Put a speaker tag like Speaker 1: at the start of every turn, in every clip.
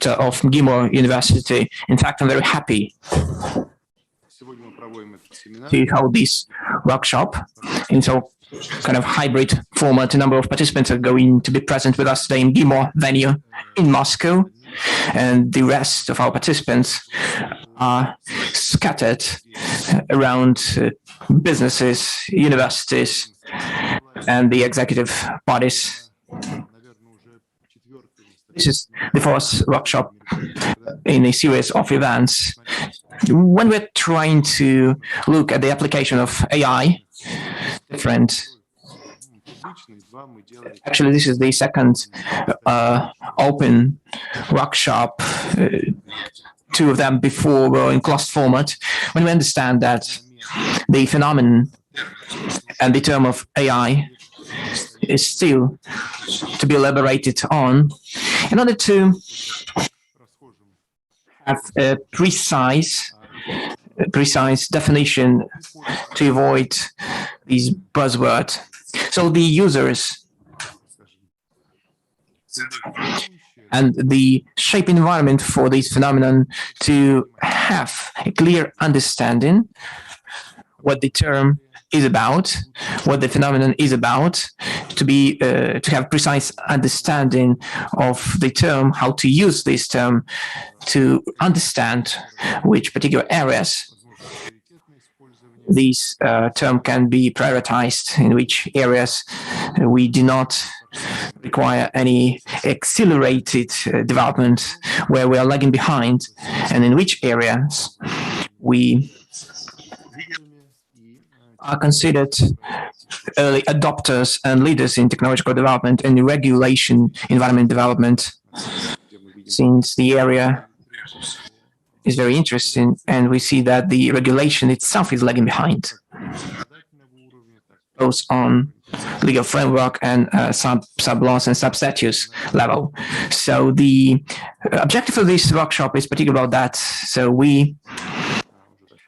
Speaker 1: director of MGIMO University. In fact, I'm very happy to hold this workshop in so kind of hybrid format. A number of participants are going to be present with us today in MGIMO venue in Moscow, and the rest of our participants are scattered around businesses, universities, and the executive bodies. This is the fourth workshop in a series of events. When we're trying to look at the application of AI, actually, this is the second open workshop. Two of them before were in closed format. When we understand that the phenomenon and the term of AI is still to be elaborated on, in order to have a precise definition to avoid these buzzwords. So the users and the shape environment for this phenomenon to have a clear understanding what the term is about, what the phenomenon is about, to have precise understanding of the term, how to use this term, to understand which particular areas this term can be prioritized, in which areas we do not require any accelerated development, where we are lagging behind, and in which areas we are considered early adopters and leaders in technological development and regulation environment development, since the area is very interesting and we see that the regulation itself is lagging behind, both on legal framework and sub-laws and sub-statutes level. So the objective of this workshop is particularly about that. So we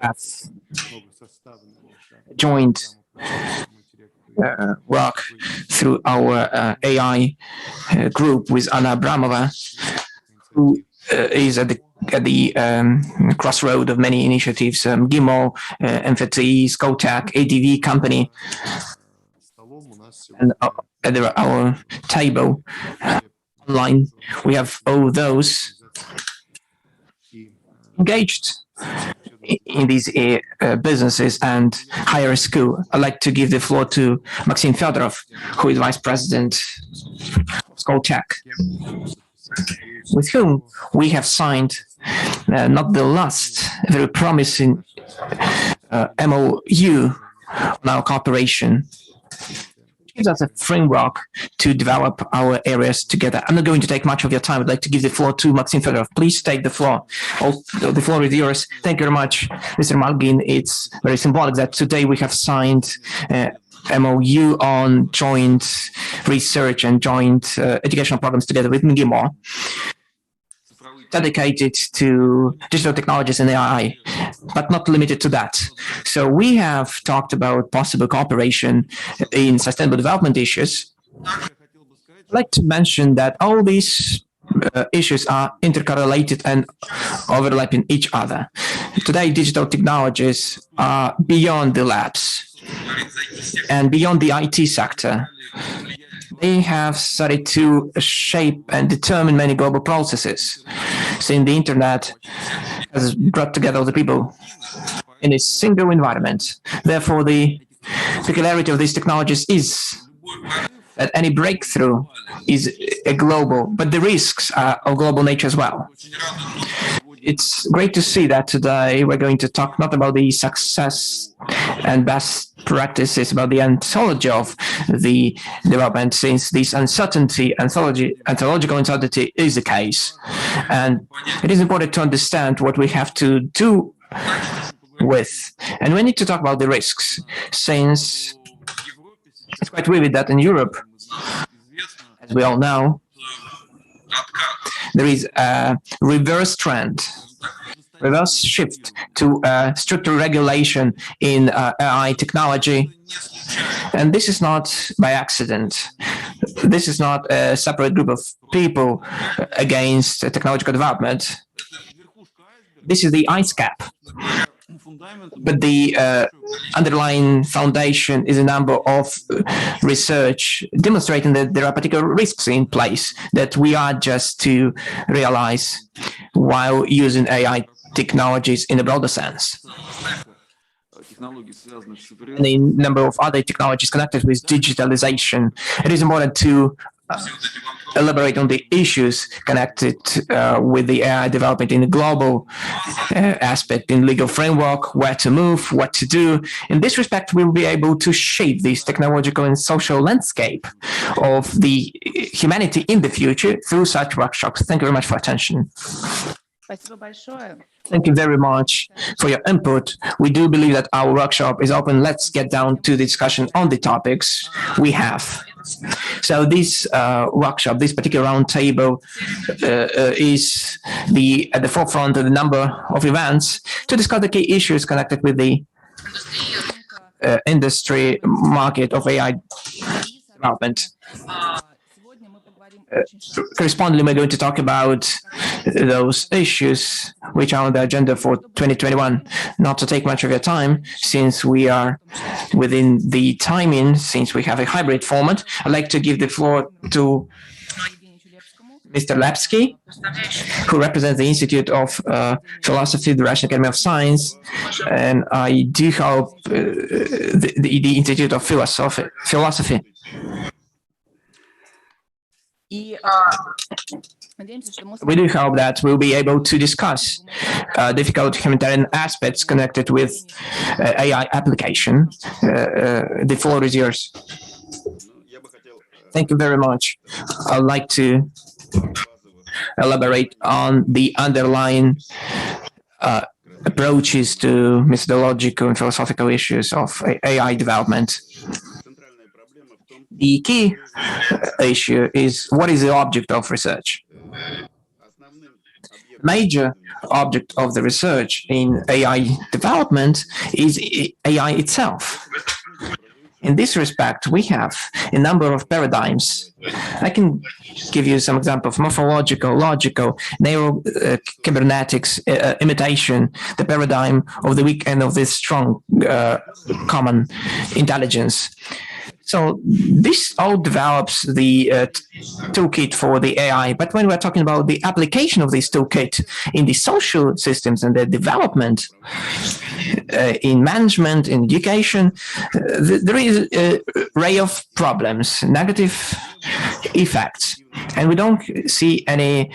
Speaker 1: have joint work through our AI group with Anna Abramova, who is at the crossroad of many initiatives, MGIMO, MFT, Skotec, ADV company, and at our table online, we have all those engaged in these businesses and higher school. I'd like to give the floor to Maxim Fedorov, who is Vice President of Skotec, with whom we have signed not the last very promising MOU on our cooperation. It gives us a framework to develop our areas together. I'm not going to take much of your time. I'd like to give the floor to Maxim Fedorov. Please take the floor. The floor is yours. Thank you very much, Mr. Malgin. It's very symbolic that today we have signed MOU on joint research and joint educational programs together with MGIMO, dedicated to digital technologies and AI, but not limited to that. So we have talked about possible cooperation in sustainable development issues. I'd like to mention that all these issues are intercorrelated and overlapping each other. Today, digital technologies are beyond the labs and beyond the IT sector. They have started to shape and determine many global processes. Since the internet has brought together all the people in a single environment. Therefore, the peculiarity of these technologies is that any breakthrough is a global, but the risks are of global nature as well. It's great to see that today we're going to talk not about the success and best practices, about the ontology of the development, since this uncertainty, ontological uncertainty is the case. And it is important to understand what we have to do with. And we need to talk about the risks, since it's quite vivid that in Europe, as we all know, there is a reverse trend, reverse shift to stricter regulation in AI technology. And this is not by accident. this is not a separate group of people against technological development. This is the ice cap. But the underlying foundation is a number of research demonstrating that there are particular risks in place that we are just to realize while using AI technologies in a broader sense. And a number of other technologies connected with digitalization. It is important to elaborate on the issues connected with the AI development in the global aspect, in legal framework, where to move, what to do. In this respect, we will be able to shape this technological and social landscape of the humanity in the future through such workshops. Thank you very much for attention. Thank you very much for your input. We do believe that our workshop is open. Let's get down to the discussion on the topics we have. So this workshop, this particular roundtable is at the forefront of a number of events to discuss the key issues connected with the industry market of AI development. Correspondingly, we're going to talk about those issues which are on the agenda for 2021. Not to take much of your time, since we are within the timing, since we have a hybrid format, I'd like to give the floor to Mr. Lepsky, who represents the Institute of Philosophy, the Russian Academy of Science, and I do hope the Institute of Philosophy. We do hope that we'll be able to discuss difficult humanitarian aspects connected with AI application. The floor is yours. Thank you very much. I'd like to elaborate on the underlying approaches to methodological and philosophical issues of AI development. The key issue is, what is the object of research? Major object of the research in AI development is AI itself. In this respect, we have a number of paradigms. I can give you some examples: morphological, logical, neuro-cybernetics, imitation, the paradigm of the weak and of the strong common intelligence. So this all develops the toolkit for the AI. But when we're talking about the application of this toolkit in the social systems and the development in management, in education, there is an array of problems, negative effects. And we don't see any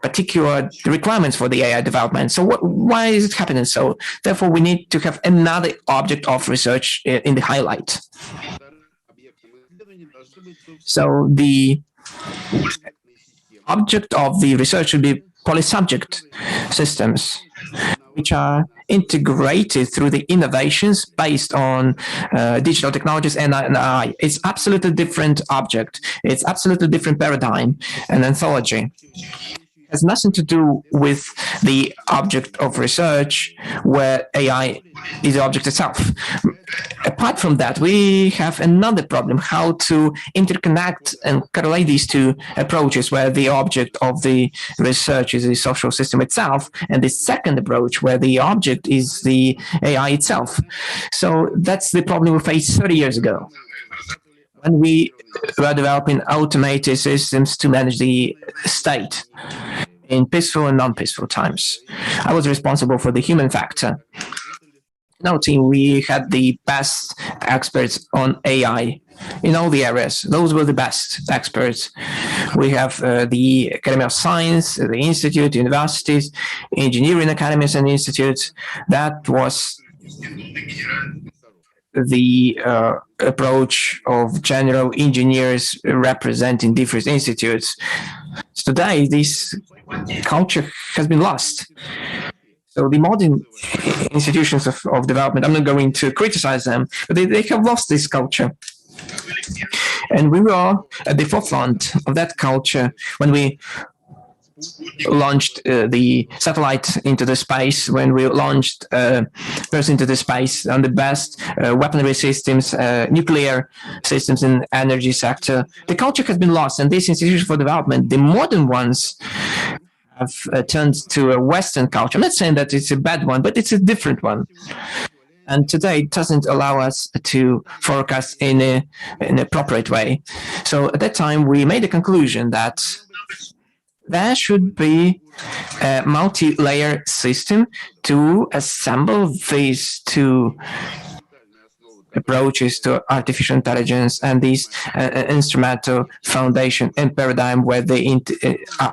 Speaker 1: particular requirements for the AI development. So why is it happening? So therefore, we need to have another object of research in the highlight. So the object of the research should be polysubject systems, which are integrated through the innovations based on digital technologies and AI. It's absolutely different object. It's absolutely different paradigm and anthology. It has nothing to do with the object of research where AI is the object itself. Apart from that, we have another problem: how to interconnect and correlate these two approaches, where the object of the research is the social system itself, and the second approach where the object is the AI itself. So that's the problem we faced 30 years ago, when we were developing automated systems to manage the state in peaceful and non-peaceful times. I was responsible for the human factor. In our team, we had the best experts on AI in all the areas. Those were the best experts. We have the Academy of Science, the Institute, universities, engineering academies and institutes. That was the approach of general engineers representing different institutes. So today, this culture has been lost. So the modern institutions of development, I'm not going to criticize them, but they have lost this culture. And we were at the forefront of that culture when we launched the satellite into the space, when we launched person into the space, on the best weaponry systems, nuclear systems in energy sector, the culture has been lost. And these institutions for development, the modern ones, have turned to a Western culture. I'm not saying that it's a bad one, but it's a different one. And today it doesn't allow us to forecast in an appropriate way. So at that time, we made a conclusion that there should be a multi-layer system to assemble these two approaches to artificial intelligence and these instrumental foundation and paradigm where the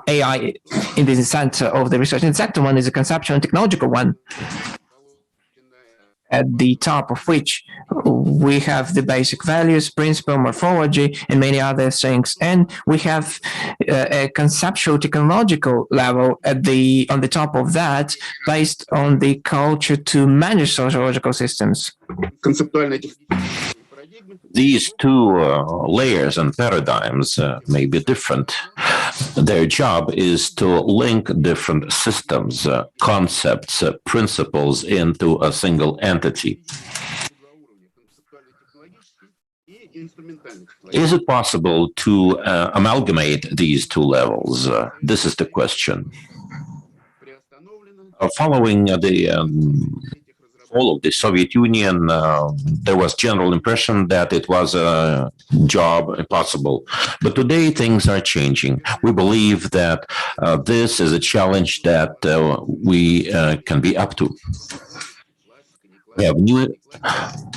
Speaker 1: AI in the center of the research. And the second one is a conceptual and technological one, at the top of which we have the basic values, principle, morphology, and many other things. And we have a conceptual technological level on the top of that, based on the culture to manage sociological systems.
Speaker 2: These two layers and paradigms may be different. Their job is to link different systems, concepts, principles into a single entity. Is it possible to amalgamate these two levels? This is the question. Following the fall of the Soviet Union, there was general impression that it was a job impossible. But today things are changing. We believe that this is a challenge that we can be up to. We have new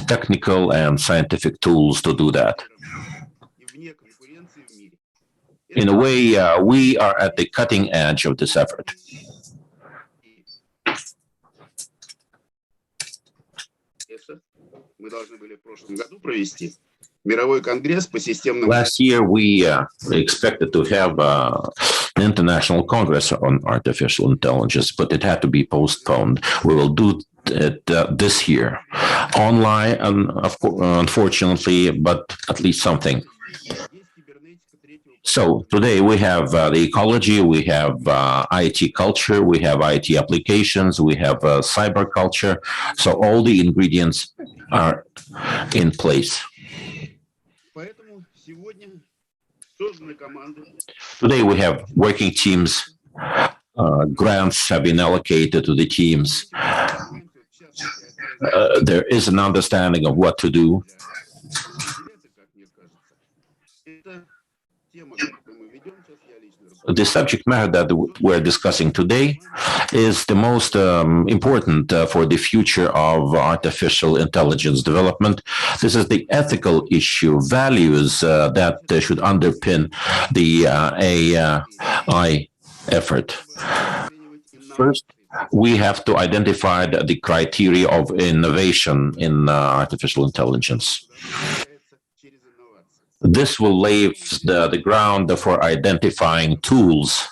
Speaker 2: technical and scientific tools to do that. In a way, we are at the cutting edge of this effort. Last year, we expected to have an international congress on artificial intelligence, but it had to be postponed. We will do it this year, online, unfortunately, but at least something. So today we have the ecology, we have IT culture, we have IT applications, we have cyber culture. So all the ingredients are in place. Today we have working teams, grants have been allocated to the teams. There is an understanding of what to do. The subject matter that we're discussing today is the most important for the future of artificial intelligence development. This is the ethical issue, values that should underpin the AI effort. First, we have to identify the criteria of innovation in artificial intelligence. This will lay the ground for identifying tools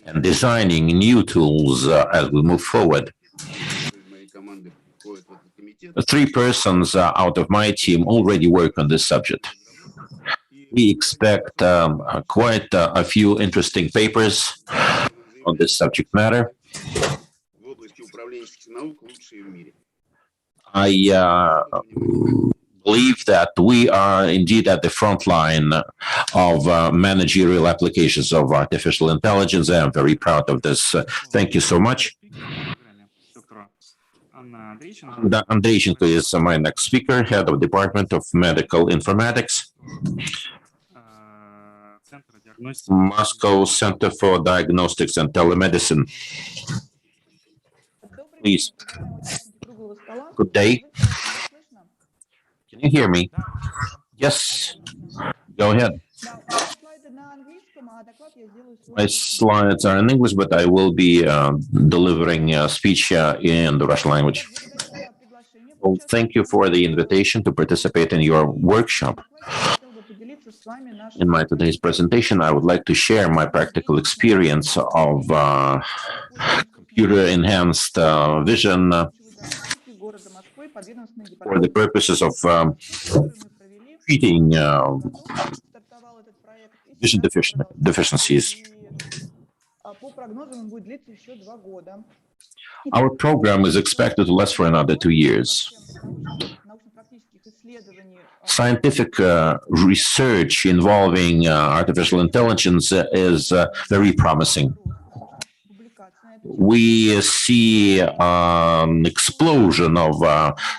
Speaker 2: and designing new tools as we move forward. 3 persons out of my team already work on this subject. We expect quite a few interesting papers on this subject matter. I believe that we are indeed at the front line of managerial applications of artificial intelligence. I am very proud of this. Thank you so much. Andreychenko is my next speaker, head of Department of Medical Informatics, Moscow Center for Diagnostics and Telemedicine. Please. Good day. Can you hear me? Yes. Go ahead. My slides are in English, but I will be delivering a speech in the Russian language. Well, thank you for the invitation to participate in your workshop. In my today's presentation, I would like to share my practical experience of computer-enhanced vision for the purposes of treating vision deficiencies. Our program is expected to last for another 2 years. Scientific research involving artificial intelligence is very promising. We see an explosion of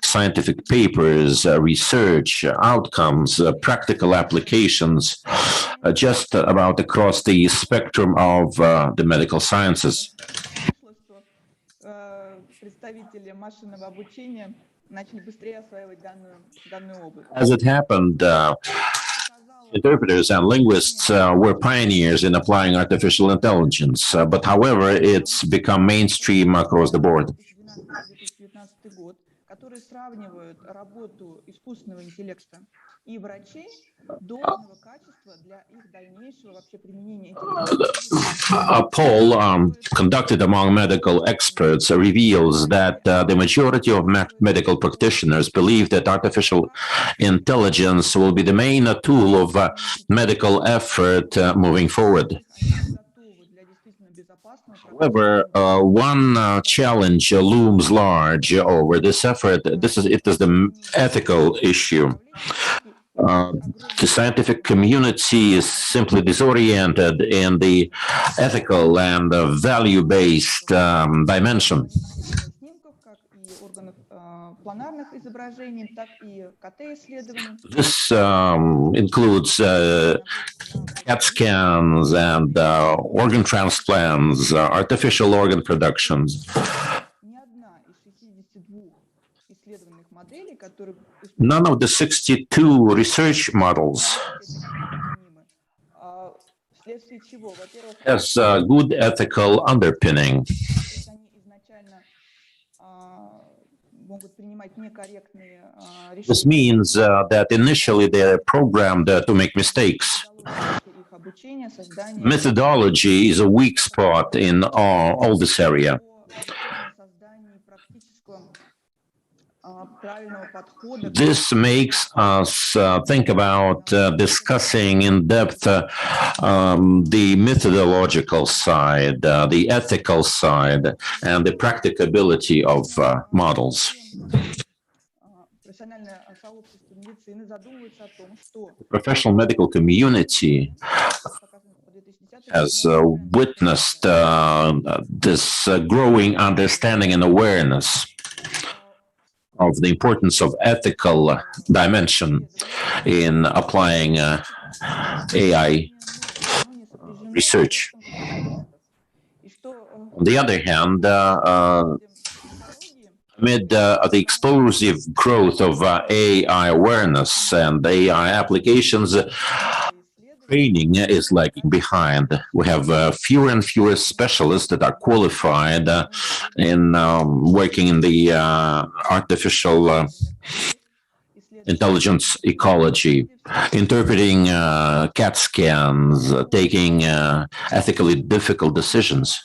Speaker 2: scientific papers, research, outcomes, practical applications, just about across the spectrum of the medical sciences. As it happened, interpreters and linguists were pioneers in applying artificial intelligence, but however, it's become mainstream across the board. A poll conducted among medical experts reveals that the majority of medical practitioners believe that artificial intelligence will be the main tool of medical effort moving forward. However, one challenge looms large over this effort. It is the ethical issue. The scientific community is simply disoriented in the ethical and value-based dimension. This includes CAT scans and organ transplants, artificial organ productions. None of the 62 research models has good ethical underpinning. This means that initially they're programmed to make mistakes. Methodology is a weak spot in all this area. This makes us think about discussing in depth the methodological side, the ethical side, and the practicability of models. The professional medical community has witnessed this growing understanding and awareness of the importance of ethical dimension in applying AI research. On the other hand, amid the explosive growth of AI awareness and AI applications, training is lagging behind. We have fewer and fewer specialists that are qualified in working in the artificial intelligence ecology, interpreting CAT scans, taking ethically difficult decisions.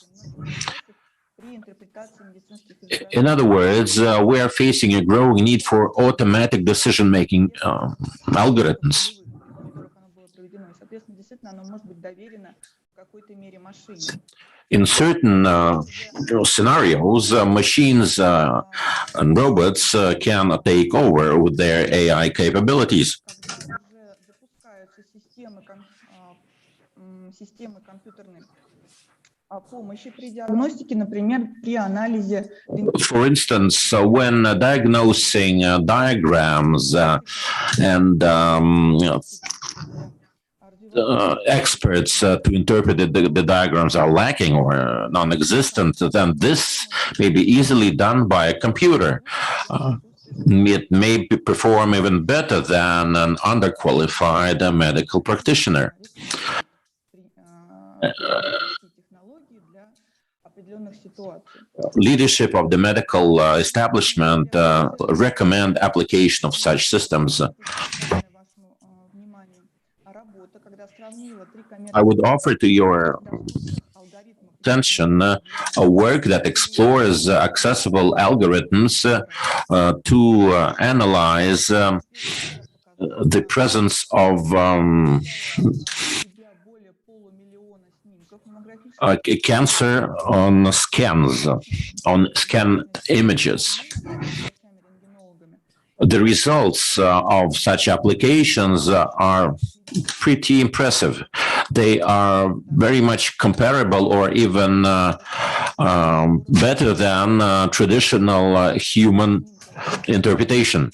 Speaker 2: In other words, we are facing a growing need for automatic decision-making algorithms. In certain scenarios, machines and robots can take over with their AI capabilities. For instance, when diagnosing diagrams and experts to interpret the diagrams are lacking or non-existent, then this may be easily done by a computer. It may perform even better than an underqualified medical practitioner. Leadership of the medical establishment recommend application of such systems. I would offer to your attention a work that explores accessible algorithms to analyze the presence of cancer on scans, on scan images. The results of such applications are pretty impressive. They are very much comparable or even better than traditional human interpretation.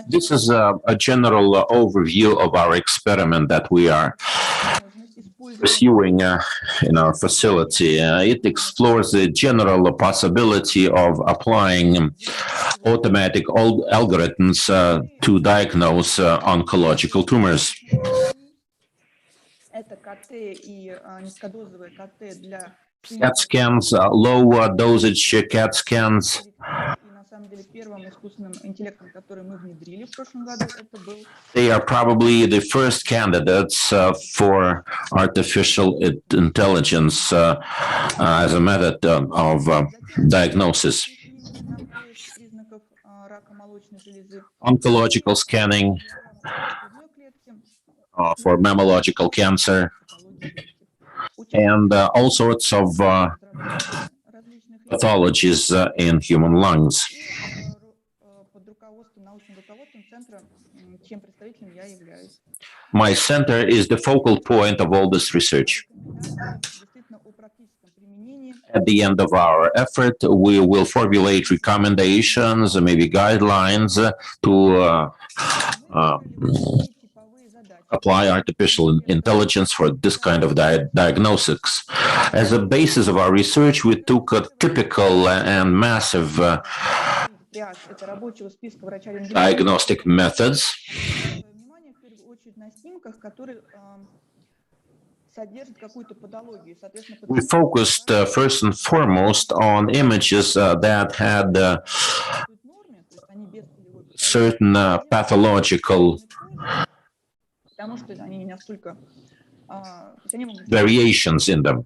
Speaker 2: This is a general overview of our experiment that we are pursuing in our facility. It explores the general possibility of applying automatic algorithms to diagnose oncological tumors. CAT scans, low dosage CAT scans. They are probably the first candidates for artificial intelligence as a method of diagnosis. Oncological scanning for mammalogical cancer, and all sorts of pathologies in human lungs. My center is the focal point of all this research. At the end of our effort, we will formulate recommendations, maybe guidelines to apply artificial intelligence for this kind of diagnostics. As a basis of our research, we took a typical and massive diagnostic methods. We focused first and foremost on images that had certain pathological variations in them.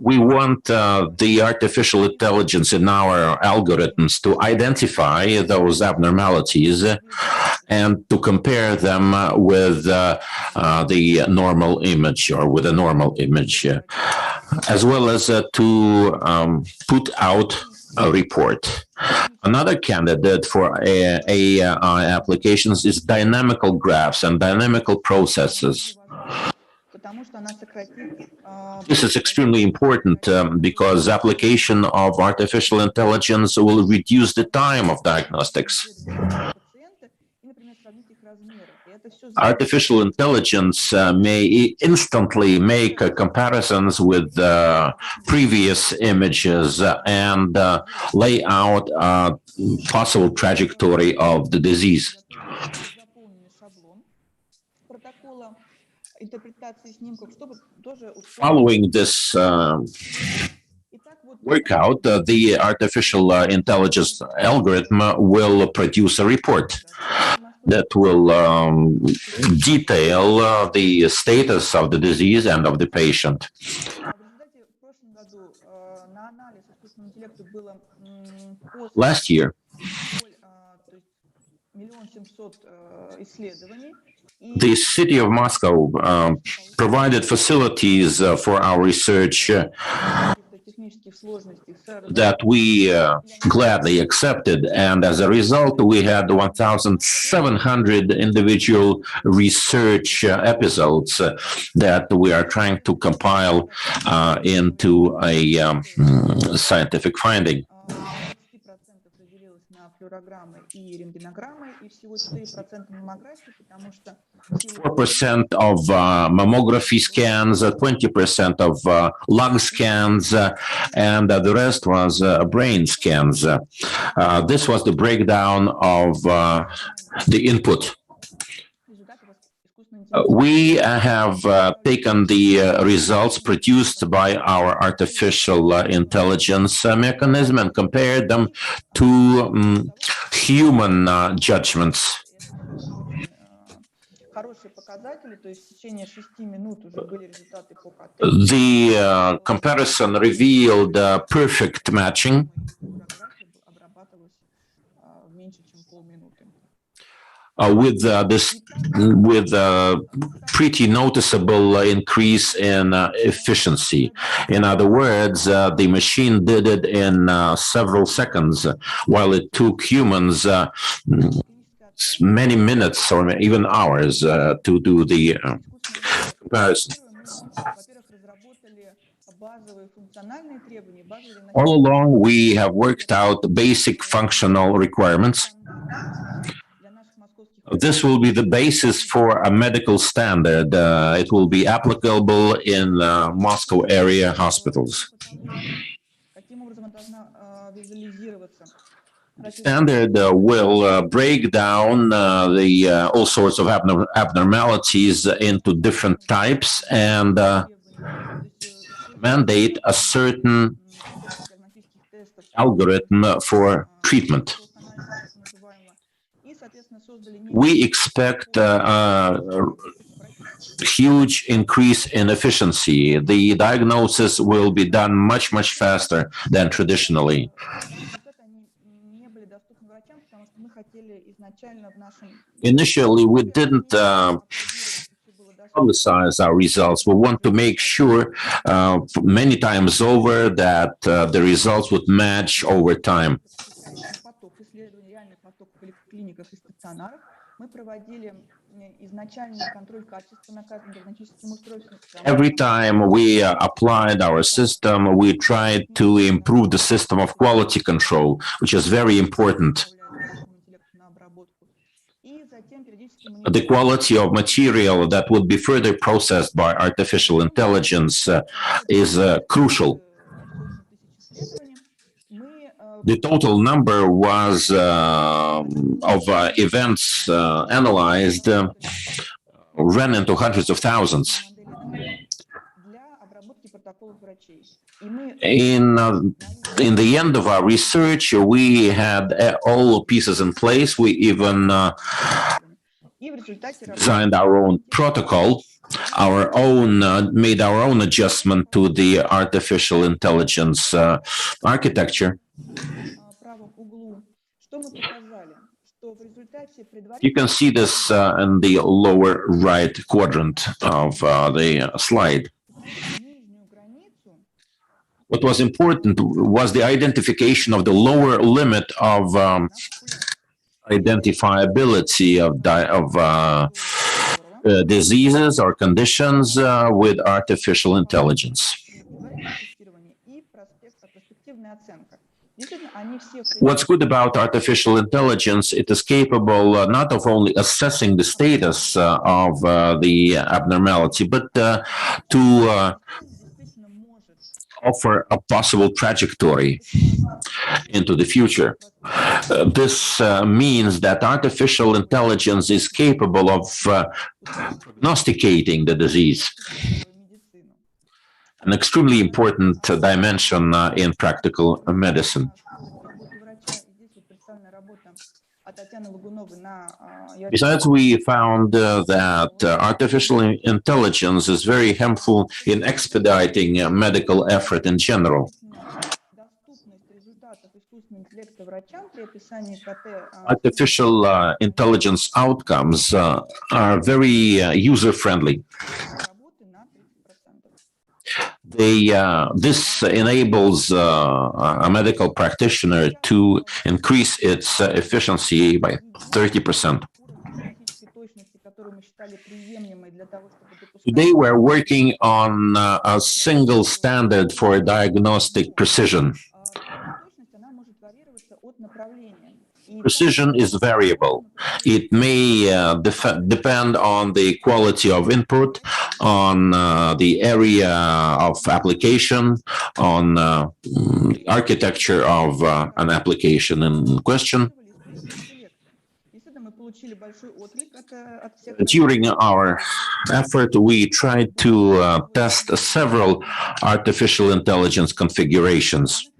Speaker 2: We want the artificial intelligence in our algorithms to identify those abnormalities and to compare them with the normal image or with a normal image, as well as to put out a report. Another candidate for AI applications is dynamical graphs and dynamical processes. This is extremely important because application of artificial intelligence will reduce the time of diagnostics. Artificial intelligence may instantly make comparisons with previous images and lay out a possible trajectory of the disease. Following this workout, the artificial intelligence algorithm will produce a report that will detail the status of the disease and of the patient. Last year, the city of Moscow provided facilities for our research that we gladly accepted, and as a result we had 1,700 individual research episodes that we are trying to compile into a scientific finding. 4% of mammography scans, 20% of lung scans, and the rest was brain scans. This was the breakdown of the input. We have taken the results produced by our artificial intelligence mechanism and compared them to human judgments. The comparison revealed perfect matching with pretty noticeable increase in efficiency. In other words, the machine did it in several seconds, while it took humans many minutes or even hours to do the comparison. All along, we have worked out basic functional requirements. This will be the basis for a medical standard. It will be applicable in Moscow area hospitals. The standard will break down all sorts of abnormalities into different types and mandate a certain algorithm for treatment. We expect a huge increase in efficiency. The diagnosis will be done much faster than traditionally. Initially, we didn't publicize our results. We want to make sure many times over that the results would match over time. Every time we applied our system, we tried to improve the system of quality control, which is very important. The quality of material that would be further processed by artificial intelligence is crucial. The total number was of events analyzed ran into hundreds of thousands. In the end of our research, we had all pieces in place. We even designed our own protocol, made our own adjustment to the artificial intelligence architecture. You can see this in the lower right quadrant of the slide. What was important was the identification of the lower limit of identifiability of diseases or conditions with artificial intelligence. What's good about artificial intelligence, it is capable not of only assessing the status of the abnormality, but to offer a possible trajectory into the future. This means that artificial intelligence is capable of prognosticating the disease, an extremely important dimension in practical medicine. Besides, we found that artificial intelligence is very helpful in expediting medical effort in general. Artificial intelligence outcomes are very user-friendly. This enables a medical practitioner to increase its efficiency by 30%. Today, we're working on a single standard for diagnostic precision. Precision is variable. It may depend on the quality of input, on the area of application, on the architecture of an application in question. During our effort, we tried to test several artificial intelligence configurations.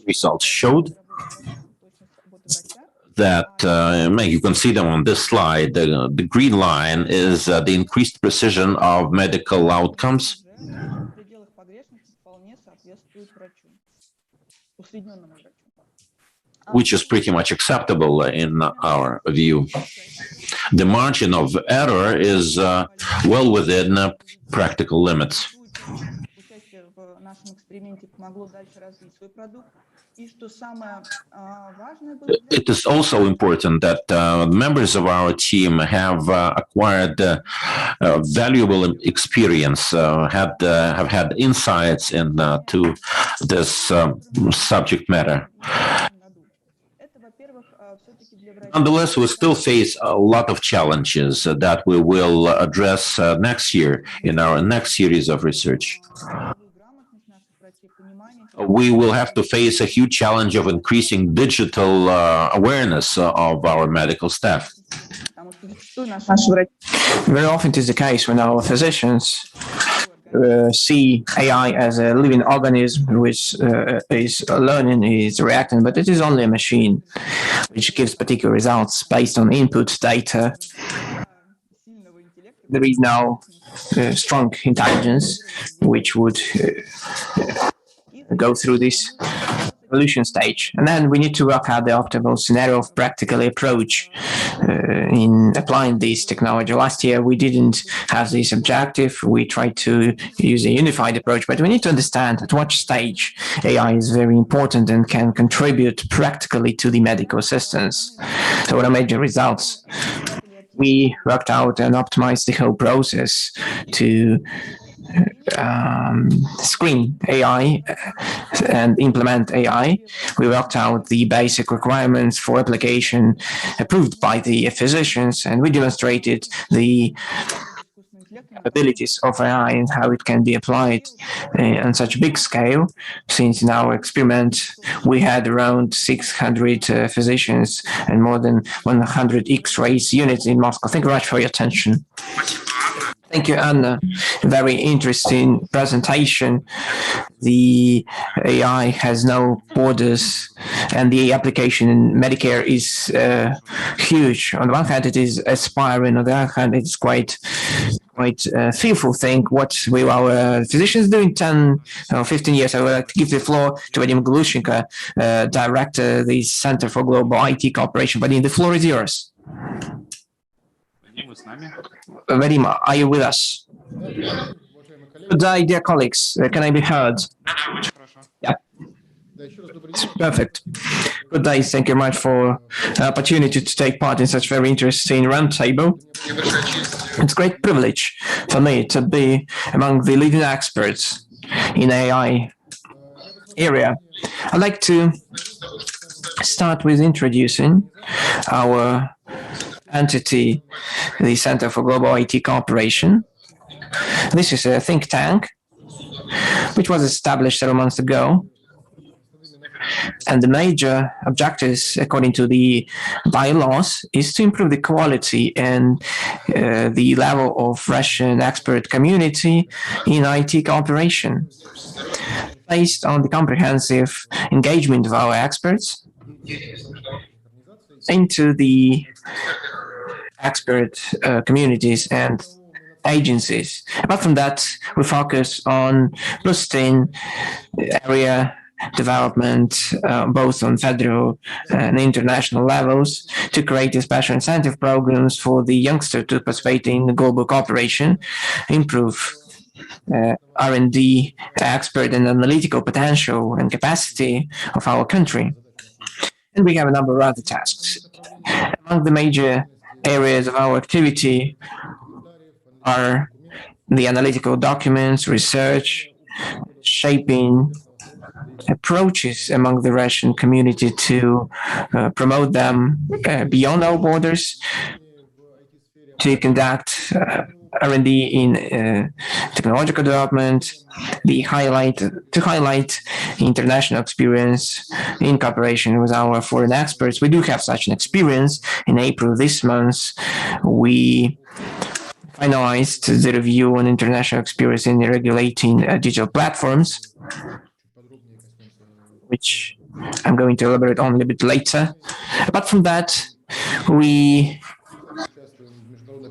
Speaker 2: Results showed that, you can see them on this slide, the green line is the increased precision of medical outcomes. which is pretty much acceptable in our view. The margin of error is well within practical limits. It is also important that members of our team have acquired valuable experience, have had insights into this subject matter. Nonetheless, we still face a lot of challenges that we will address next year in our next series of research. We will have to face a huge challenge of increasing digital awareness of our medical staff.
Speaker 1: Very often it is the case when our physicians see AI as a living organism which is learning, is reacting, but it is only a machine which gives particular results based on input data. There is no strong intelligence which would go through this evolution stage. And then we need to work out the optimal scenario of practical approach in applying this technology. Last year, we didn't have this objective. We tried to use a unified approach, but we need to understand at what stage AI is very important and can contribute practically to the medical assistance. So what are major results? We worked out and optimized the whole process to screen AI and implement AI. We worked out the basic requirements for application approved by the physicians, and we demonstrated the abilities of AI and how it can be applied on such a big scale. Since in our experiment, we had around 600 physicians and more than 100 X-rays units in Moscow. Thank you very much for your attention. Thank you, Anna. Very interesting presentation. The AI has no borders, and the application in Medicare is huge. On the one hand, it is aspiring. On the other hand, it's quite fearful thing. What will our physicians do in 10 or 15 years? I would like to give the floor to Vadim Glushenko, Director, the Center for Global IT Cooperation. Vadim, the floor is yours. Vadim, are you with us? Good day, dear colleagues. Can I be heard? Yeah. Perfect. Good day. Thank you very much for the opportunity to take part in such very interesting roundtable. It's a great privilege for me to be among the leading experts in AI area. I'd like to start with introducing our entity, the Center for Global IT Cooperation. This is a think tank which was established several months ago. And the major objectives, according to the bylaws, is to improve the quality and the level of Russian expert community in IT cooperation. Based on the comprehensive engagement of our experts into the expert communities and agencies. Apart from that, we focus on boosting area development, both on federal and international levels, to create special incentive programs for the youngster to participate in global cooperation, improve R&D expert and analytical potential and capacity of our country. And we have a number of other tasks. Among the major areas of our activity are the analytical documents, research, shaping approaches among the Russian community to promote them beyond our borders, to conduct R&D in technological development, to highlight international experience in cooperation with our foreign experts. We do have such an experience. In April this month, we finalized the review on international experience in regulating digital platforms, which I'm going to elaborate on a little bit later. Apart from that, we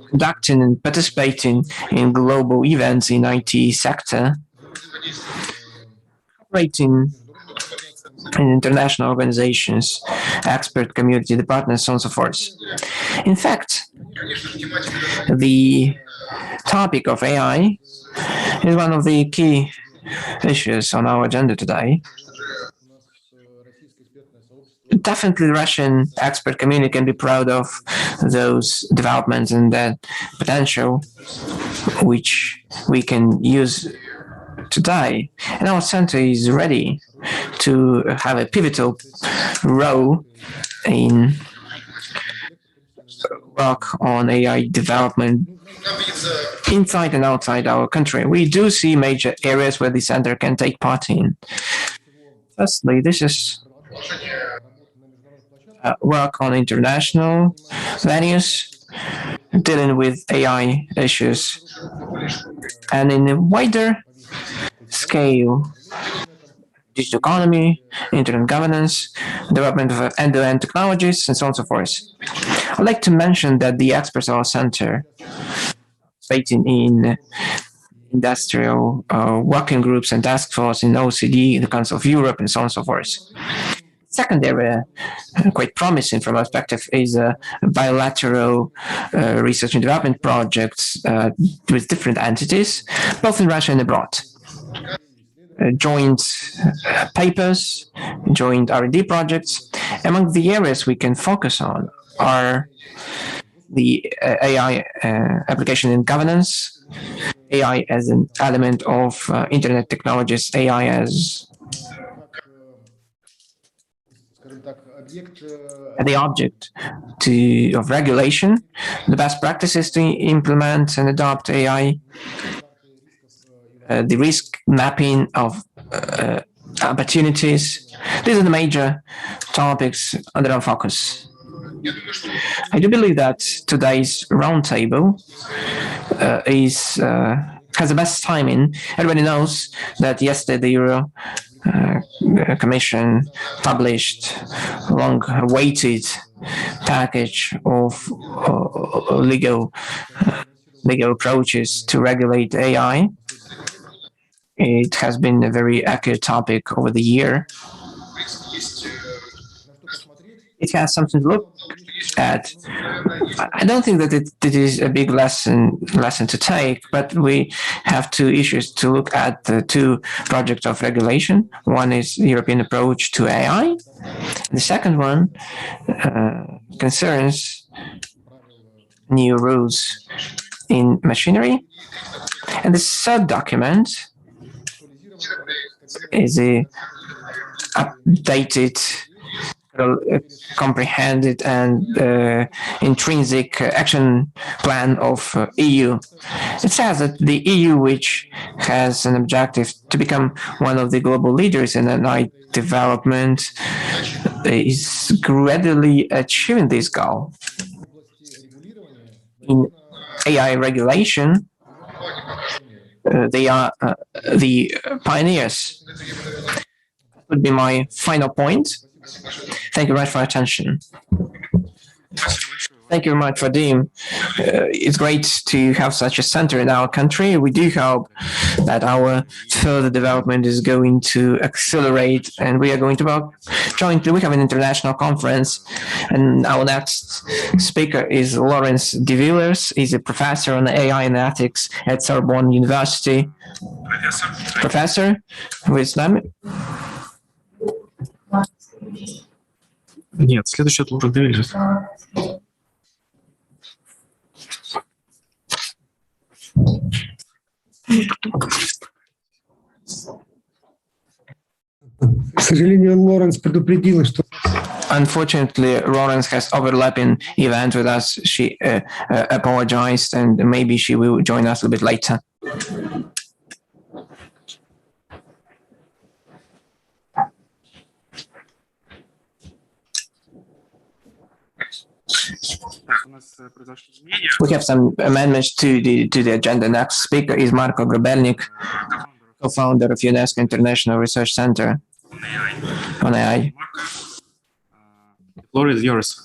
Speaker 1: conducting and participating in global events in IT sector, operating in international organizations, expert community departments, and so forth. In fact, the topic of AI is one of the key issues on our agenda today. Definitely, the Russian expert community can be proud of those developments and that potential which we can use today. And our center is ready to have a pivotal role in work on AI development inside and outside our country. We do see major areas where the center can take part in. Firstly, this is work on international venues dealing with AI issues, and in a wider scale, digital economy, internet governance, development of end-to-end technologies, and so on and so forth. I'd like to mention that the experts at our center, operating in industrial working groups and task force in OECD, the Council of Europe, and so on and so forth. Second area, quite promising from our perspective, is bilateral research and development projects with different entities, both in Russia and abroad. Joint papers, joint R&D projects. Among the areas we can focus on are the AI application in governance, AI as an element of internet technologies, AI as the object of regulation, the best practices to implement and adopt AI, the risk mapping of opportunities. These are the major topics under our focus. I do believe that today's roundtable has the best timing. Everybody knows that yesterday the Euro Commission published a long-awaited package of legal approaches to regulate AI. It has been a very accurate topic over the year. It has something to look at. I don't think that it is a big lesson to take, but we have two issues to look at, the two projects of regulation. One is the European approach to AI. The second one concerns new rules in machinery. And the third document is a updated, comprehended and intrinsic action plan of EU. It says that the EU, which has an objective to become one of the global leaders in AI development, is gradually achieving this goal. In AI regulation, they are the pioneers. That would be my final point. Thank you very much for your attention. Thank you very much, Vadim. It's great to have such a center in our country. We do hope that our further development is going to accelerate, and we are going to work jointly. We have an international conference, and our next speaker is Rollins de Villers. He's a professor on AI and ethics at Sorbonne University. Professor, who is name?
Speaker 3: Нет, следующий от Лоры Девиллис.
Speaker 4: К сожалению, Лоренс предупредила, что...
Speaker 1: Unfortunately, Rollins has overlapping event with us. She apologized, and maybe she will join us a little bit later. We have some amendments to the agenda. Next speaker is Marko Grobelnik, co-founder of UNESCO International Research Center on AI.
Speaker 3: The floor is yours.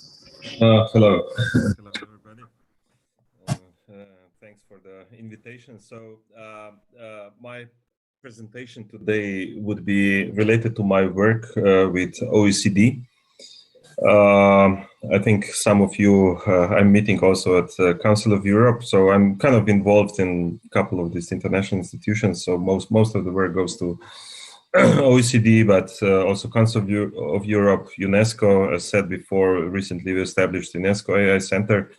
Speaker 5: Hello. Hello, everybody. Thanks for the invitation. So my presentation today would be related to my work with OECD. I think some of you I'm meeting also at the Council of Europe, so I'm kind of involved in a couple of these international institutions. So most of the work goes to OECD, but also Council of Europe, UNESCO. As said before, recently we established UNESCO AI Center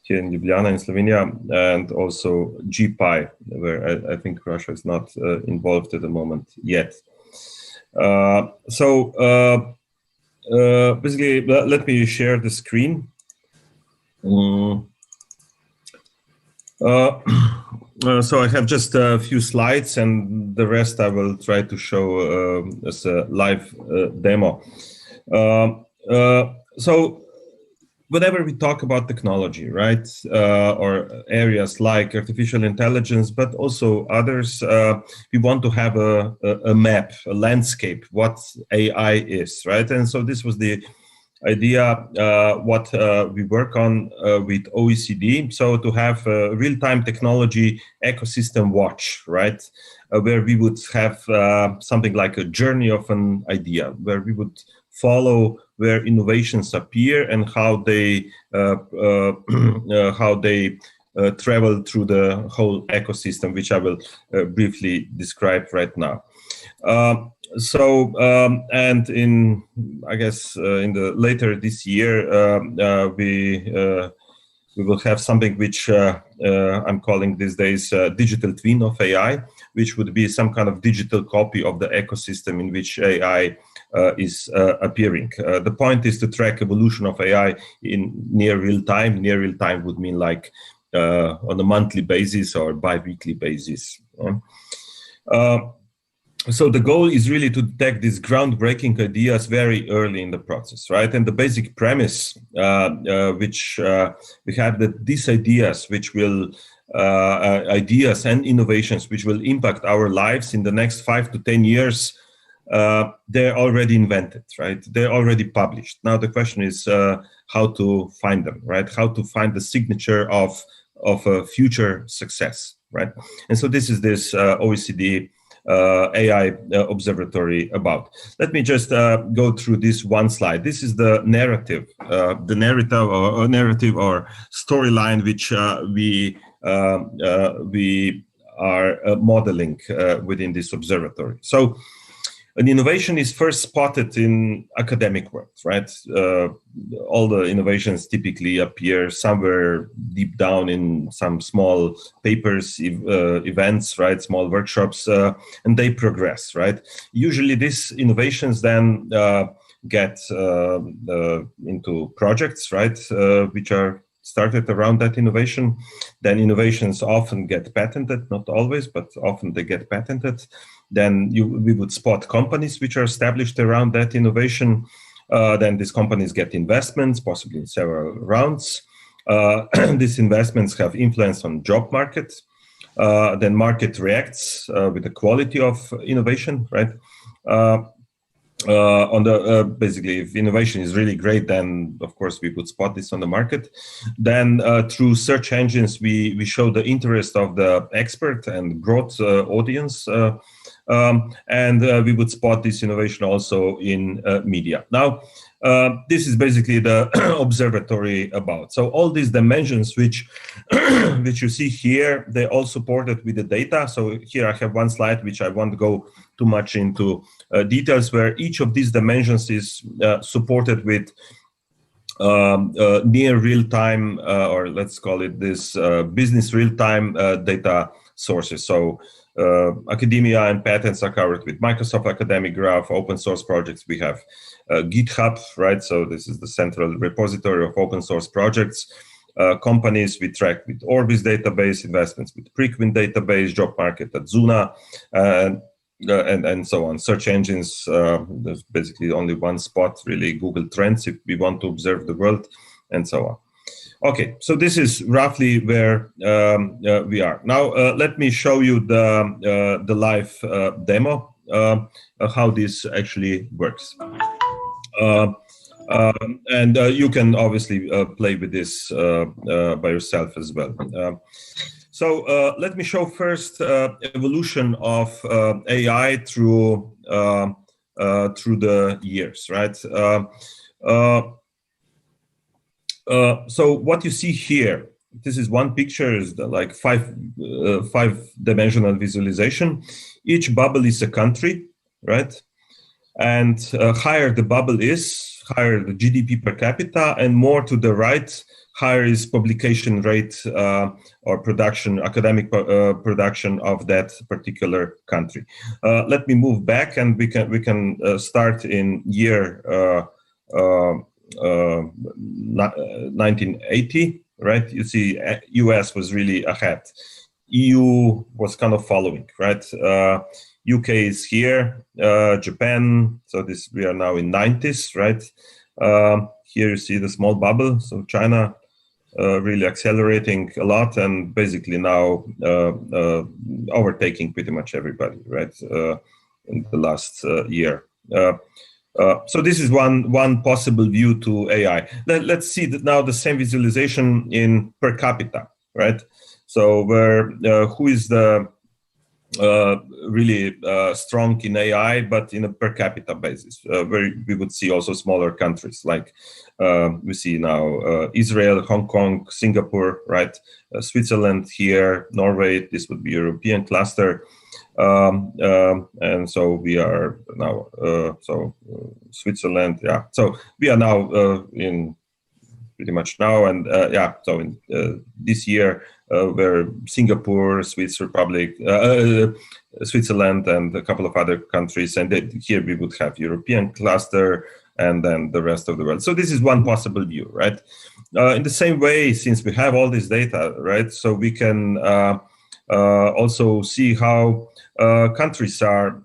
Speaker 5: here in Ljubljana in Slovenia, and also GPI, where I think Russia is not involved at the moment yet. Basically, let me share the screen. So I have just a few slides, and the rest I will try to show as a live demo. So whenever we talk about technology, right, or areas like artificial intelligence, but also others, we want to have a map, a landscape, what AI is, right? And so this was the idea, what we work on with OECD. So to have a real-time technology ecosystem watch, right? Where we would have something like a journey of an idea, where we would follow where innovations appear and how they travel through the whole ecosystem, which I will briefly describe right now. And in, I guess, in the later this year, we will have something which I'm calling these days digital twin of AI, which would be some kind of digital copy of the ecosystem in which AI is appearing. The point is to track evolution of AI in near real time. Near real time would mean like on a monthly basis or bi-weekly basis. So the goal is really to detect these groundbreaking ideas very early in the process, right? And the basic premise, which we have, that these ideas, which will ideas and innovations which will impact our lives in the next 5 to 10 years, they're already invented, right? They're already published. Now the question is how to find them, right? How to find the signature of a future success, right? And so this is this OECD AI Observatory about. Let me just go through this one slide. This is the narrative, or storyline which we are modeling within this observatory. So an innovation is first spotted in academic work, right? All the innovations typically appear somewhere deep down in some small papers, events, right? Small workshops, and they progress, right? Usually these innovations then get into projects, right? Which are started around that innovation. Then innovations often get patented, not always, but often they get patented. Then we would spot companies which are established around that innovation. Then these companies get investments, possibly in several rounds. These investments have influence on job market. Then market reacts with the quality of innovation, right? Basically, if innovation is really great, then of course we would spot this on the market. Then through search engines, we show the interest of the expert and broad audience, and we would spot this innovation also in media. Now, this is basically the observatory about. So all these dimensions which you see here, they're all supported with the data. So here I have one slide which I won't go too much into details, where each of these dimensions is supported with near real-time, or let's call it this business real-time data sources. So academia and patents are covered with Microsoft Academic Graph. Open source projects, we have Github, right? So this is the central repository of open source projects. Companies we track with Orbis database, investments with Preqin database, job market at Zuna, and so on. Search engines, there's basically only one spot, really, Google Trends, if we want to observe the world, and so on. Okay, so this is roughly where we are. Now, let me show you the live demo, how this actually works. You can obviously play with this by yourself as well. let me show first evolution of AI through the years, right? So what you see here, this is one picture, is like five-dimensional visualization. Each bubble is a country, right? And higher the bubble is, higher the GDP per capita, and more to the right, higher is publication rate or production, academic production of that particular country. Let me move back, and we can start in year 1980, right? You see, US was really ahead. EU was kind of following, right? UK is here, Japan. So this, we are now in 90s, right? Here you see the small bubble. So China really accelerating a lot, and basically now overtaking pretty much everybody, right? In the last year. So this is one possible view to AI. Let's see that now the same visualization in per capita, right? So where who is the really strong in AI, but in a per capita basis, where we would see also smaller countries like we see now Israel, Hong Kong, Singapore, right? Switzerland here, Norway. This would be European cluster. And so we are now, Switzerland, yeah. So we are now in pretty much now, and yeah, so in this year, where Singapore, Swiss Republic, Switzerland, and a couple of other countries, and here we would have European cluster, and then the rest of the world. So this is one possible view, right? In the same way, since we have all this data, right, so we can also see how countries are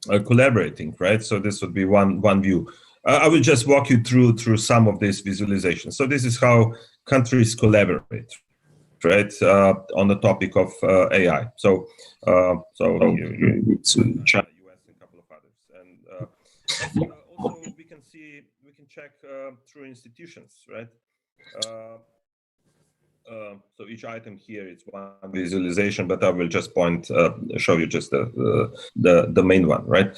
Speaker 5: collaborating, right? So this would be one view. I will just walk you through some of this visualization. So this is how countries collaborate, right, on the topic of AI. So it's China, US, and a couple of others, and also we can check through institutions, right? So each item here is one visualization, but I will just show you just the main one, right?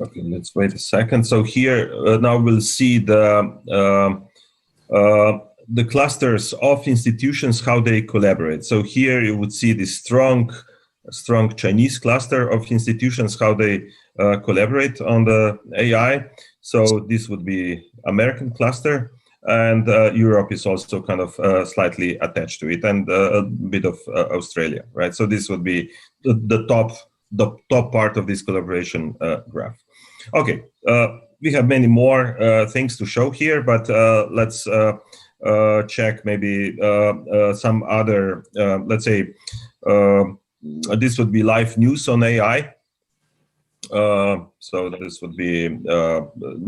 Speaker 5: Okay, let's wait a second. So here now we'll see the clusters of institutions, how they collaborate. So here you would see this strong Chinese cluster of institutions, how they collaborate on the AI. So this would be American cluster, and Europe is also kind of slightly attached to it, and a bit of Australia, right? So this would be the top part of this collaboration graph. Okay, we have many more things to show here, but let's check maybe some other, let's say, this would be live news on AI. So this would be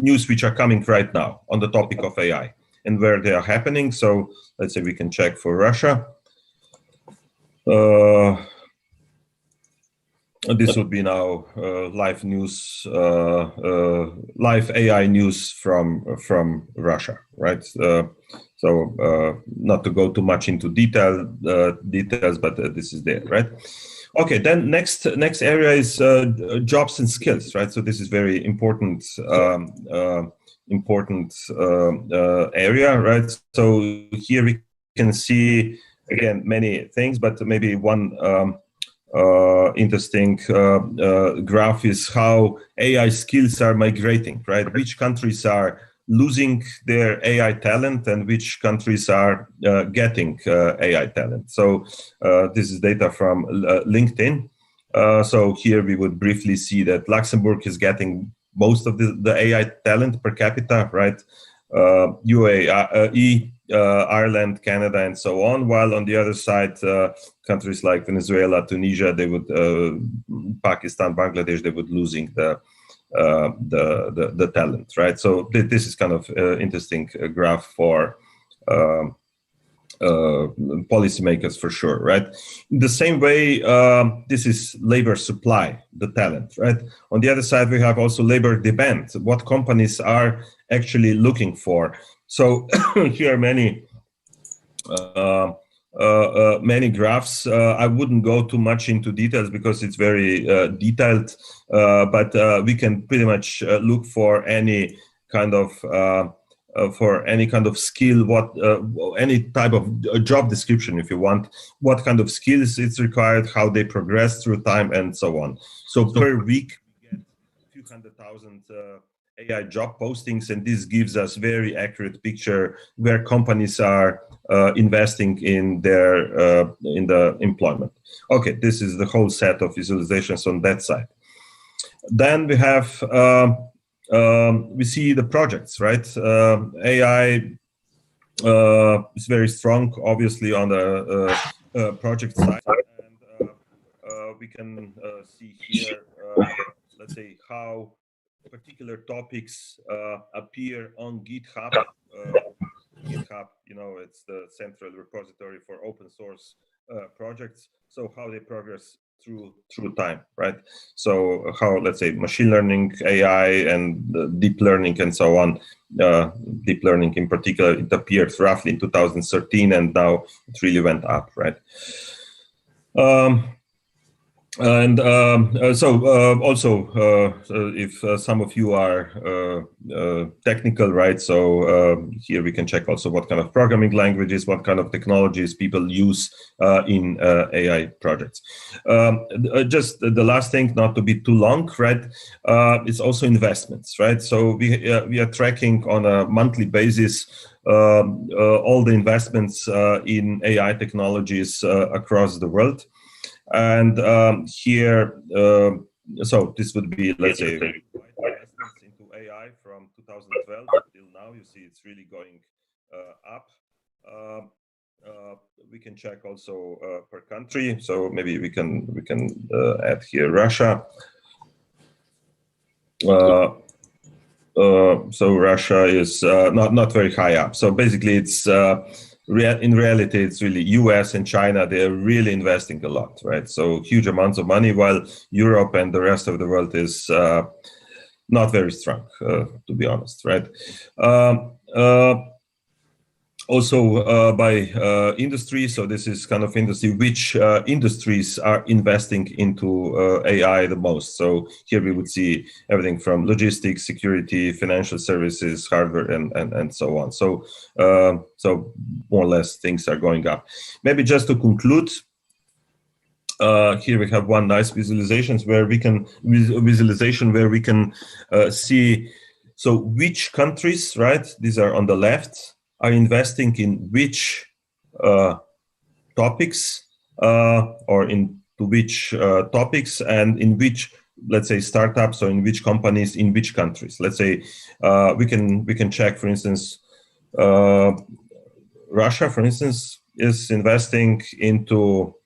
Speaker 5: news which are coming right now on the topic of AI and where they are happening. So let's say we can check for Russia. This would be now live news, live AI news from Russia, right? So not to go too much into details, but this is there, right? Okay, then next area is jobs and skills, right? So this is very important area, right? So here we can see again many things, but maybe one interesting graph is how AI skills are migrating, right? Which countries are losing their AI talent and which countries are getting AI talent. So this is data from LinkedIn. So here we would briefly see that Luxembourg is getting most of the AI talent per capita, right? UAE, Ireland, Canada, and so on. While on the other side, countries like Venezuela, Tunisia, they would, Pakistan, Bangladesh, they would losing the talent, right? So this is kind of interesting graph for policymakers for sure, right? In the same way, this is labor supply, the talent, right? On the other side, we have also labor demand, what companies are actually looking for. So here are many many graphs. I wouldn't go too much into details because it's very detailed, but we can pretty much look for any kind of skill, any type of job description, if you want, what kind of skills it's required, how they progress through time, and so on. So per week, we get a few 100,000 AI job postings, and this gives us very accurate picture where companies are investing in their in the employment. Okay, this is the whole set of visualizations on that side. Then we have we see the projects, right? AI is very strong, obviously, on the project side, and we can see here, let's say, how particular topics appear on GitHub. GitHub, you know, it's the central repository for open source projects. So how they progress through time, right? So how, let's say, machine learning, AI, and deep learning, and so on. Deep learning in particular, it appeared roughly in 2013, and now it really went up, right? Also, if some of you are technical, right? So here we can check also what kind of programming languages, what kind of technologies people use in AI projects. Just the last thing, not to be too long, right? It's also investments, right? So we are tracking on a monthly basis all the investments in AI technologies across the world. And here, so this would be, let's say, investments into AI from 2012 till now. You see it's really going up. We can check also per country. So maybe we can add here Russia. So Russia is not very high up. So basically, it's in reality, it's really US and China. They're really investing a lot, right? So huge amounts of money, while Europe and the rest of the world is not very strong, to be honest, right? Also by industry, so this is kind of industry, which industries are investing into AI the most. So here we would see everything from logistics, security, financial services, hardware, and so on. So so more or less things are going up. Maybe just to conclude, here we have one nice visualization where we can see so which countries, right? These are on the left, are investing in which topics or into which topics, and in which, let's say, startups, or in which companies, in which countries. Let's say we can check, for instance, Russia, for instance, is investing into,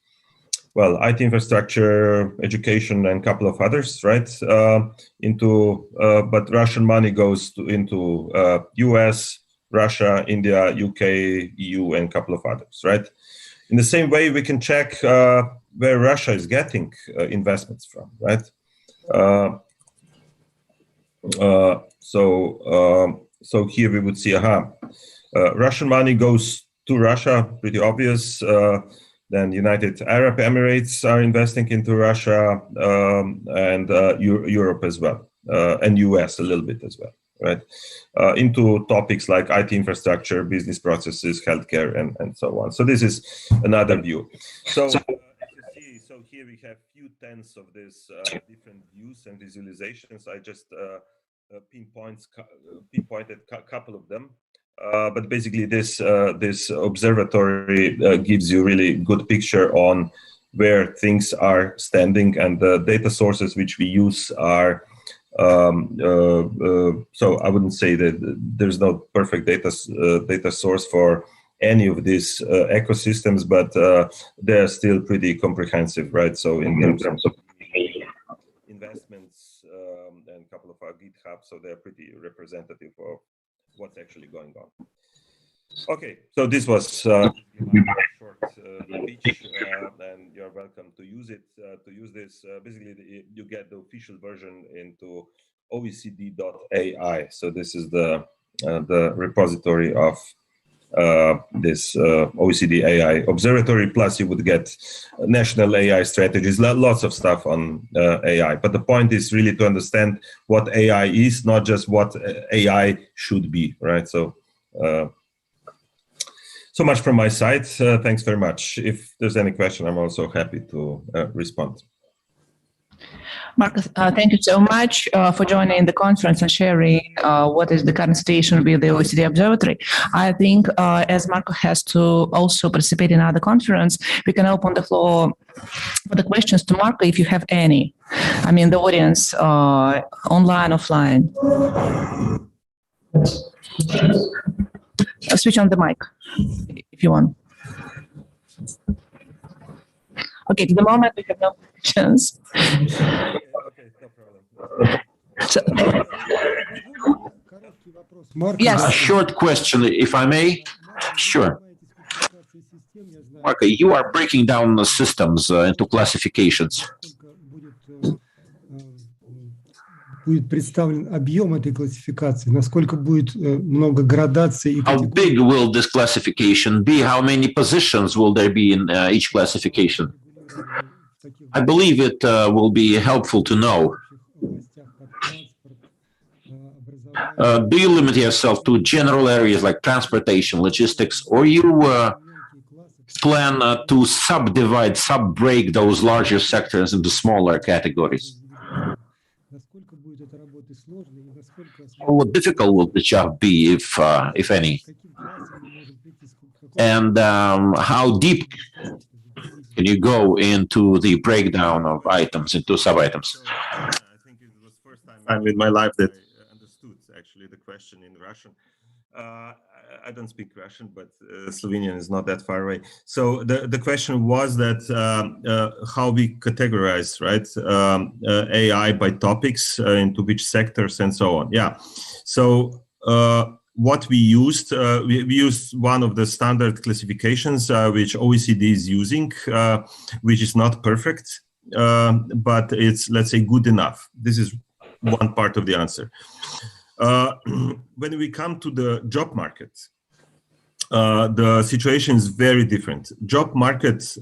Speaker 5: well, IT infrastructure, education, and a couple of others, right? But Russian money goes into US, Russia, India, UK, EU, and a couple of others, right? In the same way, we can check where Russia is getting investments from, right? So here we would see, Russian money goes to Russia, pretty obvious. Then United Arab Emirates are investing into Russia, and Europe as well, and US a little bit as well, right? Into topics like IT infrastructure, business processes, healthcare, and so on. So this is another view. So as you see, so here we have few tens of these different views and visualizations. I just pinpointed a couple of them. But basically, this observatory gives you really good picture on where things are standing, and the data sources which we use are. So I wouldn't say that there's no perfect data source for any of these ecosystems, but they're still pretty comprehensive, right? So in terms of investments and a couple of our GitHub, so they're pretty representative of what's actually going on. Okay, so this was my short speech, and you're welcome to use it. To use this, basically, you get the official version into OECD.ai. So this is the repository of this OECD AI Observatory. Plus, you would get national AI strategies, lots of stuff on AI. But the point is really to understand what AI is, not just what AI should be, right? So much from my side. Thanks very much. If there's any question, I'm also happy to respond.
Speaker 6: Marcus, thank you so much for joining the conference and sharing what is the current situation with the OECD Observatory. I think as Marco has to also participate in other conference, we can open the floor for the questions to Marco if you have any. I mean, the audience, online, offline. Switch on the mic if you want. Okay, to the moment we have no questions. So, yes.
Speaker 2: A short question, if I may. Sure. Marco, you are breaking down the systems into classifications.
Speaker 4: Будет представлен объем этой классификации, насколько будет много градаций и
Speaker 2: How big will this classification be? How many positions will there be in each classification? I believe it will be helpful to know. Do you limit yourself to general areas like transportation, logistics, or you plan to subdivide, sub-break those larger sectors into smaller categories? How difficult will the job be, if any? And how deep can you go into the breakdown of items into sub-items?
Speaker 5: I think it was the first time in my life that I understood actually the question in Russian. I don't speak Russian, but Slovenian is not that far away. So the question was that how we categorize, right, AI by topics, into which sectors and so on. Yeah. So what we used, we used one of the standard classifications which OECD is using, which is not perfect, but it's, let's say, good enough. This is one part of the answer. When we come to the job market, the situation is very different. Job market,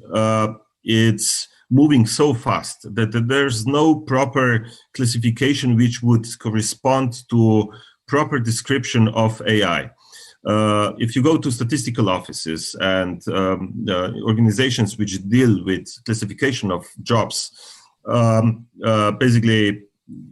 Speaker 5: it's moving so fast that there's no proper classification which would correspond to proper description of AI. If you go to statistical offices and organizations which deal with classification of jobs, basically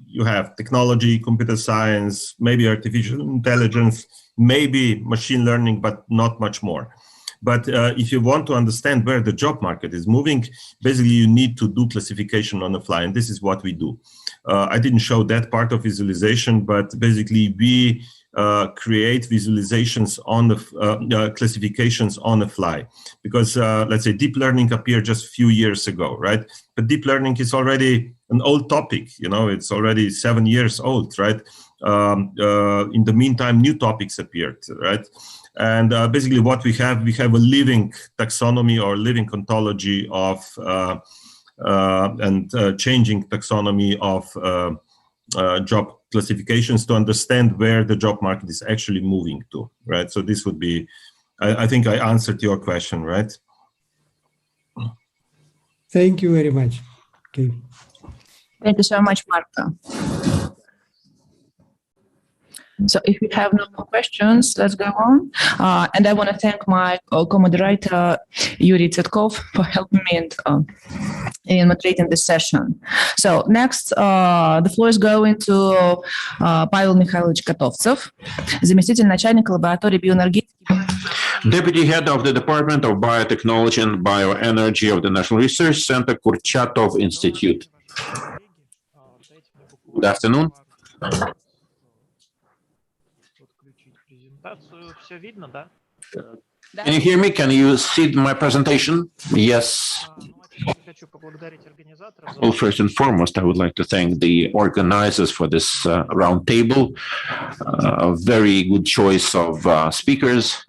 Speaker 5: you have technology, computer science, maybe artificial intelligence, maybe machine learning, but not much more. But if you want to understand where the job market is moving, basically you need to do classification on the fly, and this is what we do. I didn't show that part of visualization, but basically we create visualizations on the classifications on the fly, because let's say deep learning appeared just a few years ago, right? But deep learning is already an old topic, you know, it's already 7 years old, right? In the meantime, new topics appeared, right? And basically what we have a living taxonomy or living ontology of and changing taxonomy of job classifications to understand where the job market is actually moving to, right? So this would be, I think I answered your question, right?
Speaker 4: Thank you very much. Okay.
Speaker 6: Thank you so much, Marco. So if you have no more questions, let's go on. And I want to thank my co-moderator, Yuri Tsetkov, for helping me in moderating this session. So next, the floor is going to Pavel Mikhailovich Kotovtsev, заместитель начальника лаборатории биоэнергетики.
Speaker 2: Deputy Head of the Department of Biotechnology and Bioenergy of the National Research Center, Kurchatov Institute. Good afternoon. Can you hear me? Can you see my presentation? Yes. Well, first and foremost, I would like to thank the organizers for this roundtable. A very good choice of speakers.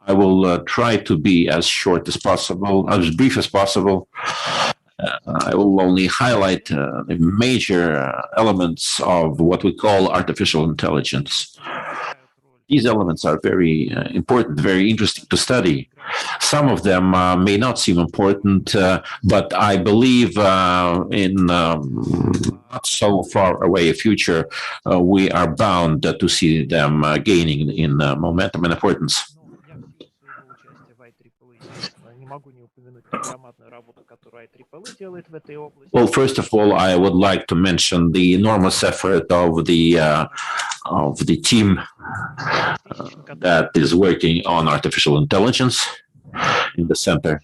Speaker 2: I will try to be as short as possible, as brief as possible. I will only highlight the major elements of what we call artificial intelligence. These elements are very important, very interesting to study. Some of them may not seem important, but I believe in not so far away a future, we are bound to see them gaining in momentum and importance. Well, first of all, I would like to mention the enormous effort of the team that is working on artificial intelligence in the center.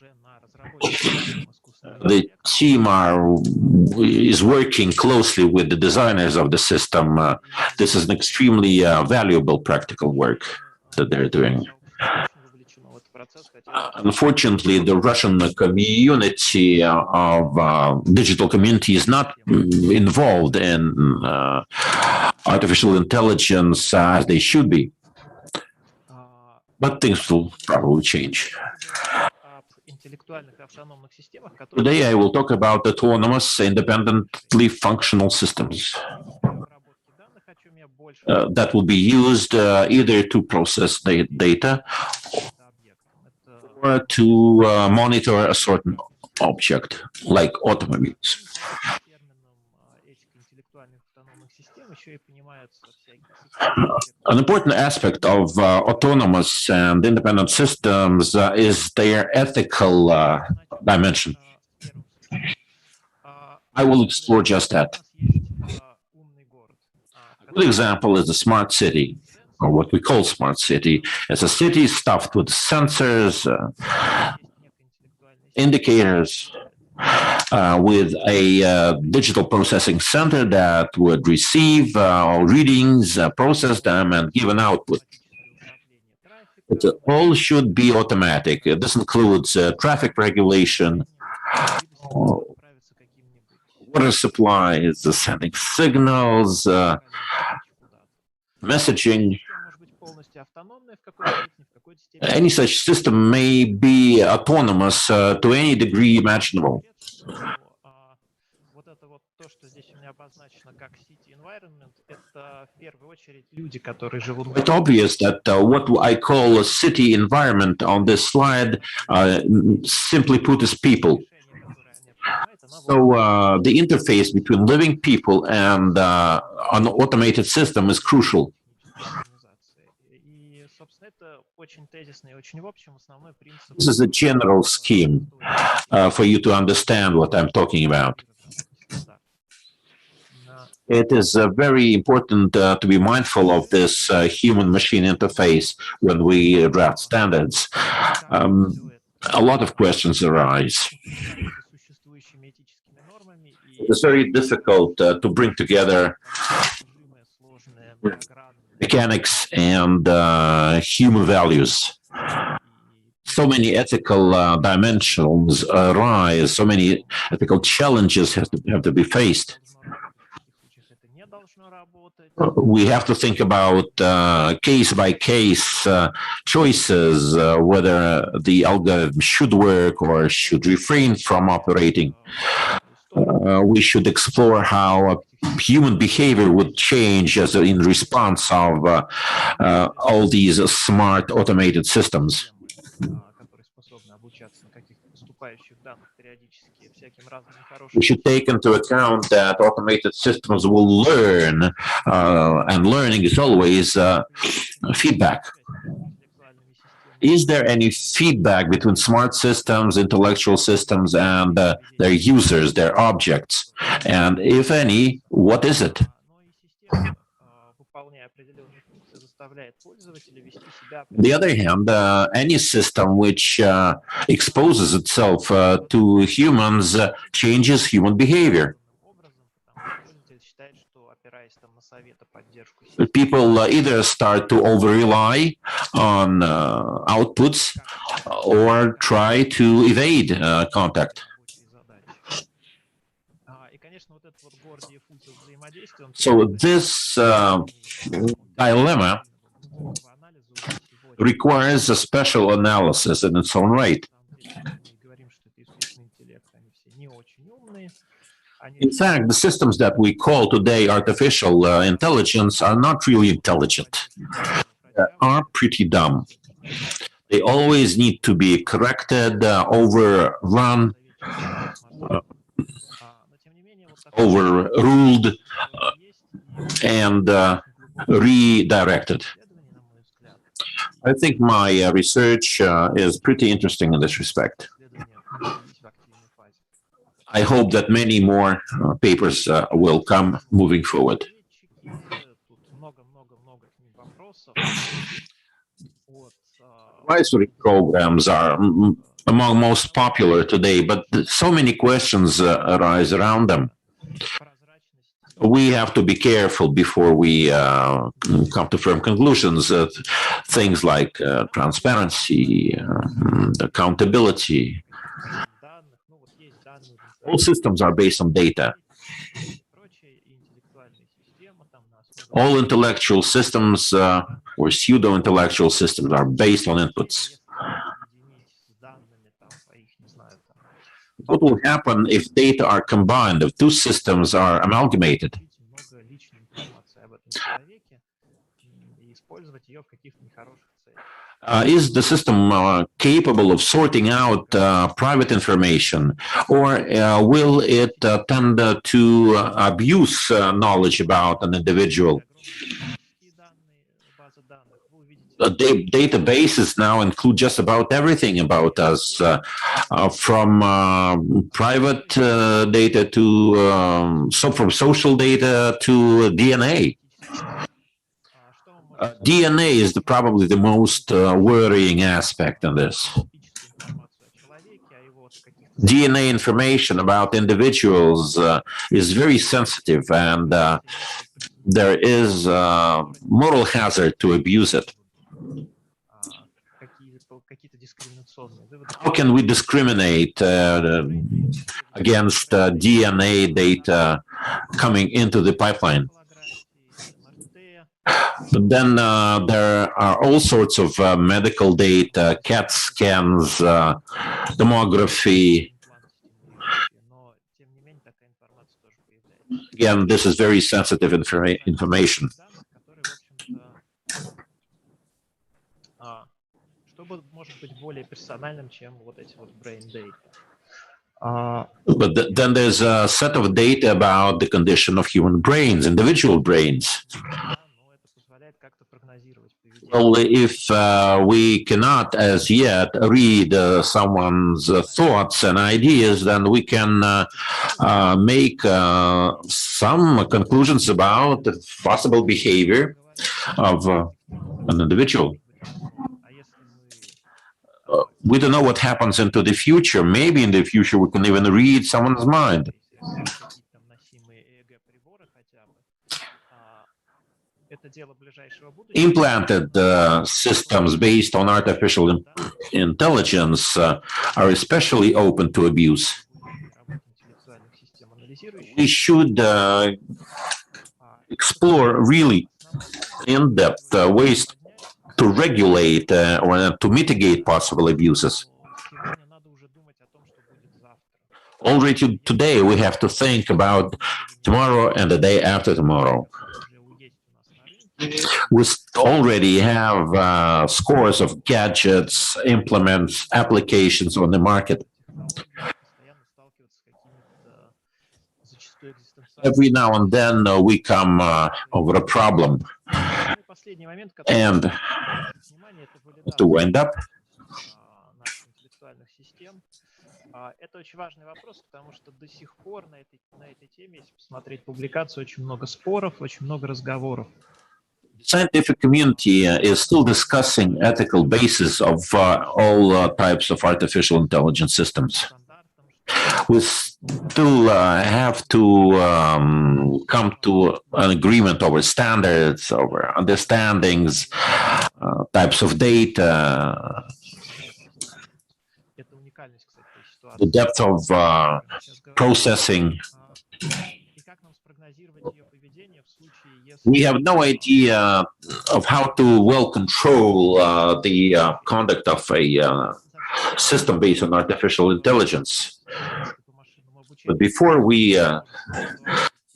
Speaker 2: The team is working closely with the designers of the system. This is an extremely valuable practical work that they're doing. Unfortunately, the Russian community of digital community is not involved in artificial intelligence as they should be. But things will probably change. Today I will talk about autonomous, independently functional systems that will be used either to process data or to monitor a certain object, like automobiles. An important aspect of autonomous and independent systems is their ethical dimension. I will explore just that. A good example is the smart city, or what we call smart city. It's a city stuffed with sensors, indicators, with a digital processing center that would receive readings, process them, and give an output. It all should be automatic. This includes traffic regulation, water supplies, sending signals, messaging. Any such system may be autonomous to any degree imaginable. It's obvious that what I call a city environment on this slide, simply put, is people. So the interface between living people and an automated system is crucial. This is a general scheme for you to understand what I'm talking about. It is very important to be mindful of this human-machine interface when we draft standards. A lot of questions arise. It's very difficult to bring together mechanics and human values. So many ethical dimensions arise, so many ethical challenges have to be faced. We have to think about case-by-case choices, whether the algorithm should work or should refrain from operating. We should explore how human behavior would change as in response of all these smart automated systems. We should take into account that automated systems will learn, and learning is always feedback. Is there any feedback between smart systems, intellectual systems, and their users, their objects? And if any, what is it? On the other hand, any system which exposes itself to humans changes human behavior. People either start to over-rely on outputs or try to evade contact. So this dilemma requires a special analysis in its own right. In fact, the systems that we call today artificial intelligence are not really intelligent. are pretty dumb. They always need to be corrected, overrun, overruled, and redirected. I think my research is pretty interesting in this respect. I hope that many more papers will come moving forward. Advisory programs are among most popular today, but so many questions arise around them. We have to be careful before we come to firm conclusions. Things like transparency, accountability. All systems are based on data. All intellectual systems or pseudo-intellectual systems are based on inputs. What will happen if data are combined, if two systems are amalgamated? Is the system capable of sorting out private information, or will it tend to abuse knowledge about an individual? Databases now include just about everything about us, from private data to from social data to DNA. DNA is probably the most worrying aspect in this. DNA information about individuals is very sensitive, and there is moral hazard to abuse it. How can we discriminate against DNA data coming into the pipeline? But then there are all sorts of medical data, CAT scans, tomography. Again, this is very sensitive information. But then there's a set of data about the condition of human brains, individual brains. Well, if we cannot as yet read someone's thoughts and ideas, then we can make some conclusions about the possible behavior of an individual. We don't know what happens into the future. Maybe in the future we can even read someone's mind. Implanted systems based on artificial intelligence are especially open to abuse. We should explore really in-depth ways to regulate or to mitigate possible abuses. Already today, we have to think about tomorrow and the day after tomorrow. We already have scores of gadgets, implements, applications on the market. Every now and then we come over a problem. And to wind up,
Speaker 7: это очень важный вопрос, потому что до сих пор на этой теме, если посмотреть публикации, очень много споров, очень много разговоров.
Speaker 2: The scientific community is still discussing ethical basis of all types of artificial intelligence systems. We still have to come to an agreement over standards, over understandings, types of data, the depth of processing. We have no idea of how to well control the conduct of a system based on artificial intelligence. But before we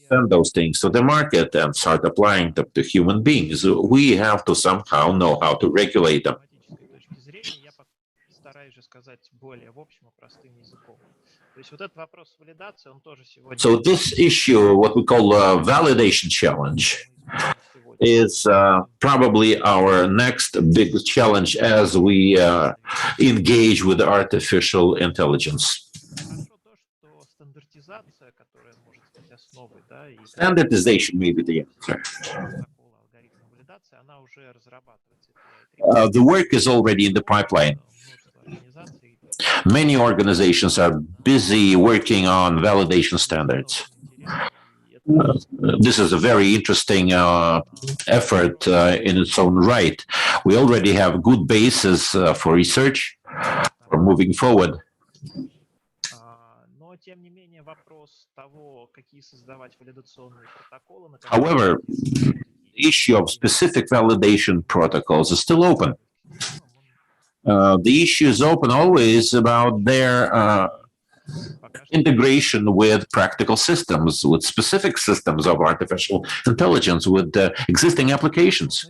Speaker 2: send those things to the market and start applying them to human beings. We have to somehow know how to regulate them. So this issue, what we call a validation challenge, is probably our next big challenge as we engage with artificial intelligence. Standardization may be the answer. The work is already in the pipeline. Many organizations are busy working on validation standards. This is a very interesting effort in its own right. We already have good basis for research for moving forward. However, the issue of specific validation protocols is still open. The issue is open always about their integration with practical systems, with specific systems of artificial intelligence, with existing applications.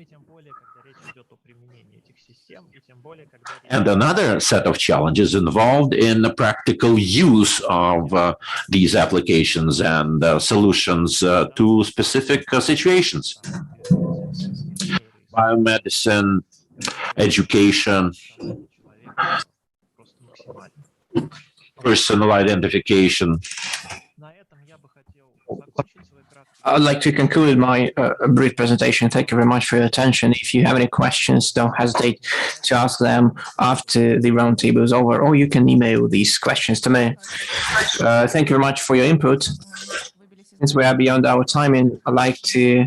Speaker 2: And another set of challenges involved in the practical use of these applications and solutions to specific situations. Biomedicine, education, personal identification.
Speaker 1: I'd like to conclude my brief presentation. Thank you very much for your attention. If you have any questions, don't hesitate to ask them after the roundtable is over, or you can email these questions to me. Thank you very much for your input. Since we are beyond our timing, I'd like to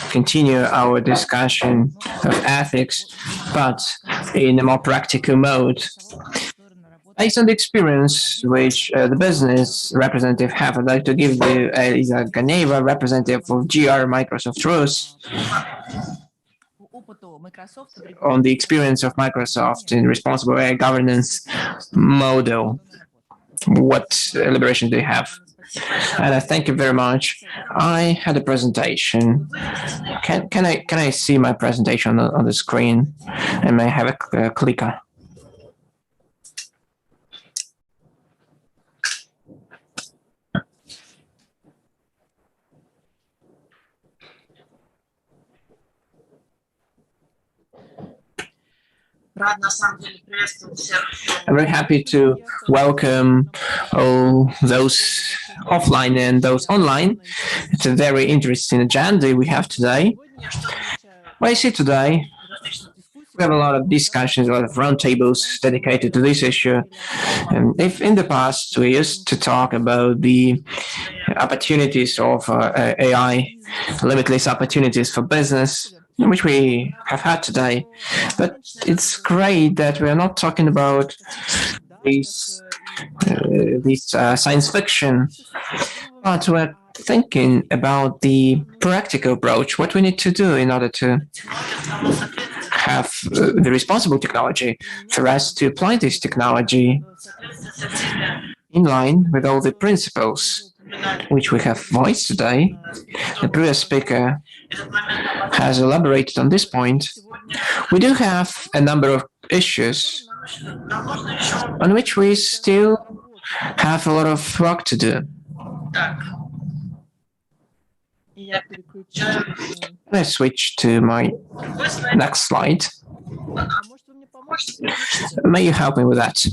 Speaker 1: continue our discussion of ethics, but in a more practical mode. Based on the experience which the business representative have, I'd like to give the Elisa Ganeva, representative of GR Microsoft Rules, on the experience of Microsoft in responsible AI governance model. What elaboration do you have? And I thank you very much. I had a presentation. Can I see my presentation on the screen? And may I have a clicker? I'm very happy to welcome all those offline and those online. It's a very interesting agenda we have today. What I see today, we have a lot of discussions, a lot of roundtables dedicated to this issue. And if in the past we used to talk about the opportunities of AI, limitless opportunities for business, which we have had today, but it's great that we are not talking about these science fiction, but we're thinking about the practical approach, what we need to do in order to have the responsible technology for us to apply this technology in line with all the principles which we have voiced today. The previous speaker has elaborated on this point. We do have a number of issues on which we still have a lot of work to do. Let's switch to my next slide. May you help me with that?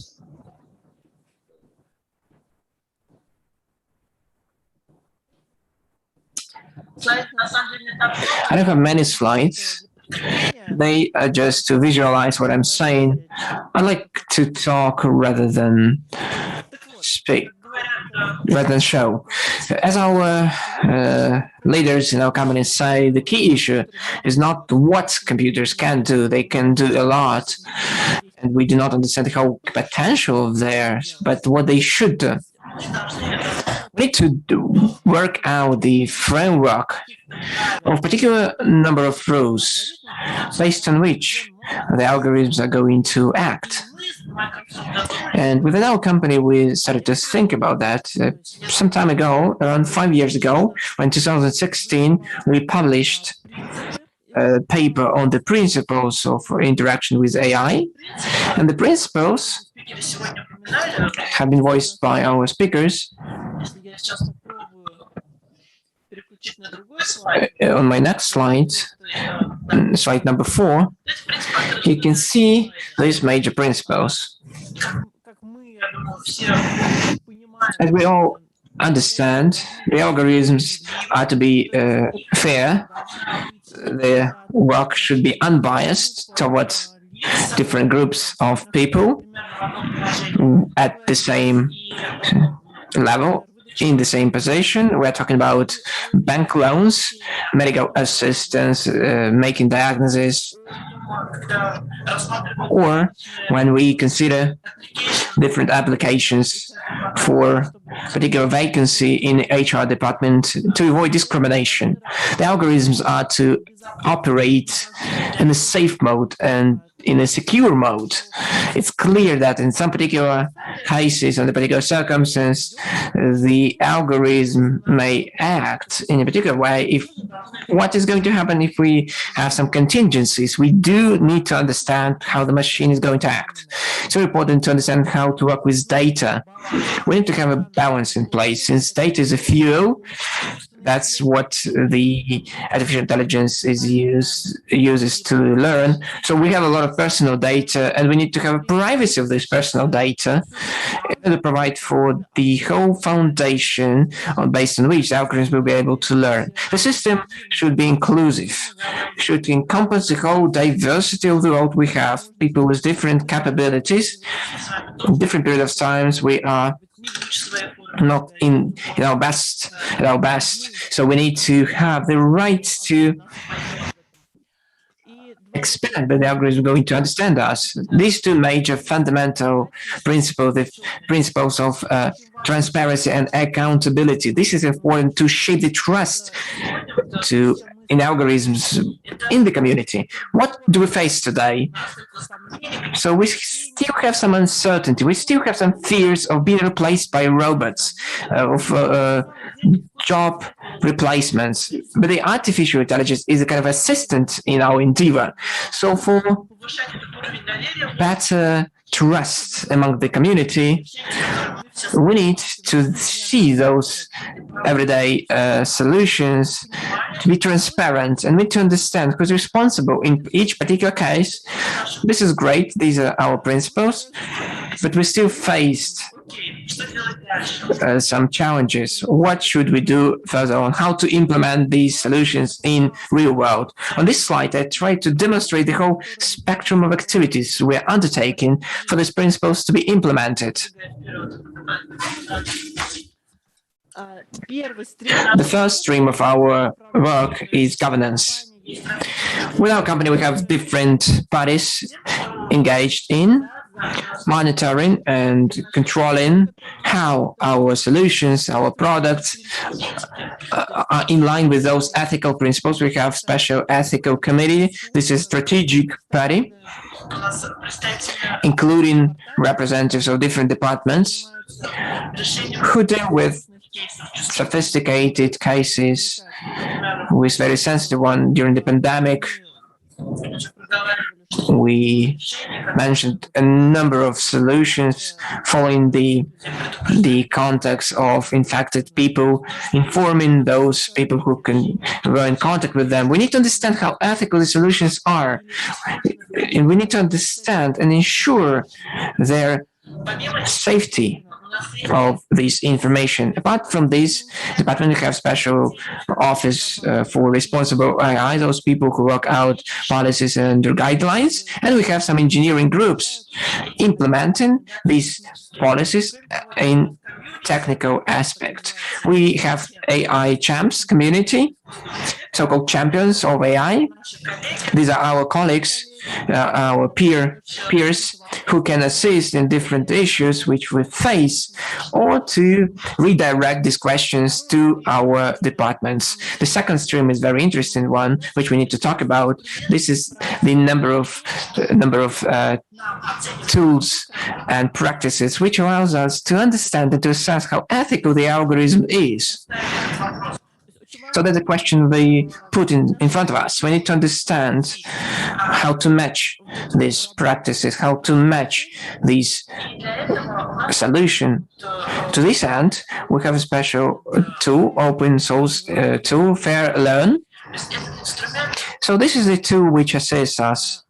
Speaker 1: I don't have many slides. They are just to visualize what I'm saying. I like to talk rather than speak, rather than show. As our leaders in our company say, the key issue is not what computers can do. They can do a lot, and we do not understand the whole potential of theirs, but what they should do. We need to work out the framework of a particular number of rules based on which the algorithms are going to act. And within our company, we started to think about that some time ago, around 5 years ago, when 2016, we published a paper on the principles of interaction with AI. And the principles have been voiced by our speakers. On my next slide, slide number 4, you can see these major principles. As we all understand, the algorithms are to be fair. The work should be unbiased towards different groups of people at the same level, in the same position. We're talking about bank loans, medical assistance, making diagnoses, or when we consider different applications for particular vacancy in HR department to avoid discrimination. The algorithms are to operate in a safe mode and in a secure mode. It's clear that in some particular cases, under particular circumstances, the algorithm may act in a particular way. If what is going to happen if we have some contingencies, we do need to understand how the machine is going to act. It's very important to understand how to work with data. We need to have a balance in place. Since data is a fuel, that's what the artificial intelligence uses to learn. So we have a lot of personal data, and we need to have a privacy of this personal data to provide for the whole foundation based on which algorithms will be able to learn. The system should be inclusive, should encompass the whole diversity of the world we have, people with different capabilities. In different period of times, we are not in our best, so we need to have the right to expect that the algorithm is going to understand us. These two major fundamental principles, the principles of transparency and accountability, this is important to shape the trust in algorithms in the community. What do we face today? So we still have some uncertainty. We still have some fears of being replaced by robots, of job replacements. But the artificial intelligence is a kind of assistant in our endeavor. So for better trust among the community, we need to see those everyday solutions to be transparent, and we need to understand who's responsible in each particular case. This is great. These are our principles, but we still faced some challenges. What should we do further on? How to implement these solutions in real world? On this slide, I try to demonstrate the whole spectrum of activities we are undertaking for these principles to be implemented. The first stream of our work is governance. With our company, we have different parties engaged in monitoring and controlling how our solutions, our products are in line with those ethical principles. We have special ethical committee. This is strategic party, including representatives of different departments who deal with sophisticated cases, with very sensitive one during the pandemic. We mentioned a number of solutions following the context of infected people, informing those people who were in contact with them. We need to understand how ethical the solutions are, and we need to understand and ensure their safety of this information. Apart from this, the department have special office for responsible AI, those people who work out policies and guidelines, and we have some engineering groups implementing these policies in technical aspect. We have AI champs community so-called champions of AI. These are our colleagues, our peers who can assist in different issues which we face, or to redirect these questions to our departments. The second stream is very interesting one, which we need to talk about. This is the number of tools and practices which allows us to understand and to assess how ethical the algorithm is. So that's a question we put in front of us. We need to understand how to match these practices, how to match these solution. To this end, we have a special tool, open source tool, Fair Learn. So this is a tool which assists us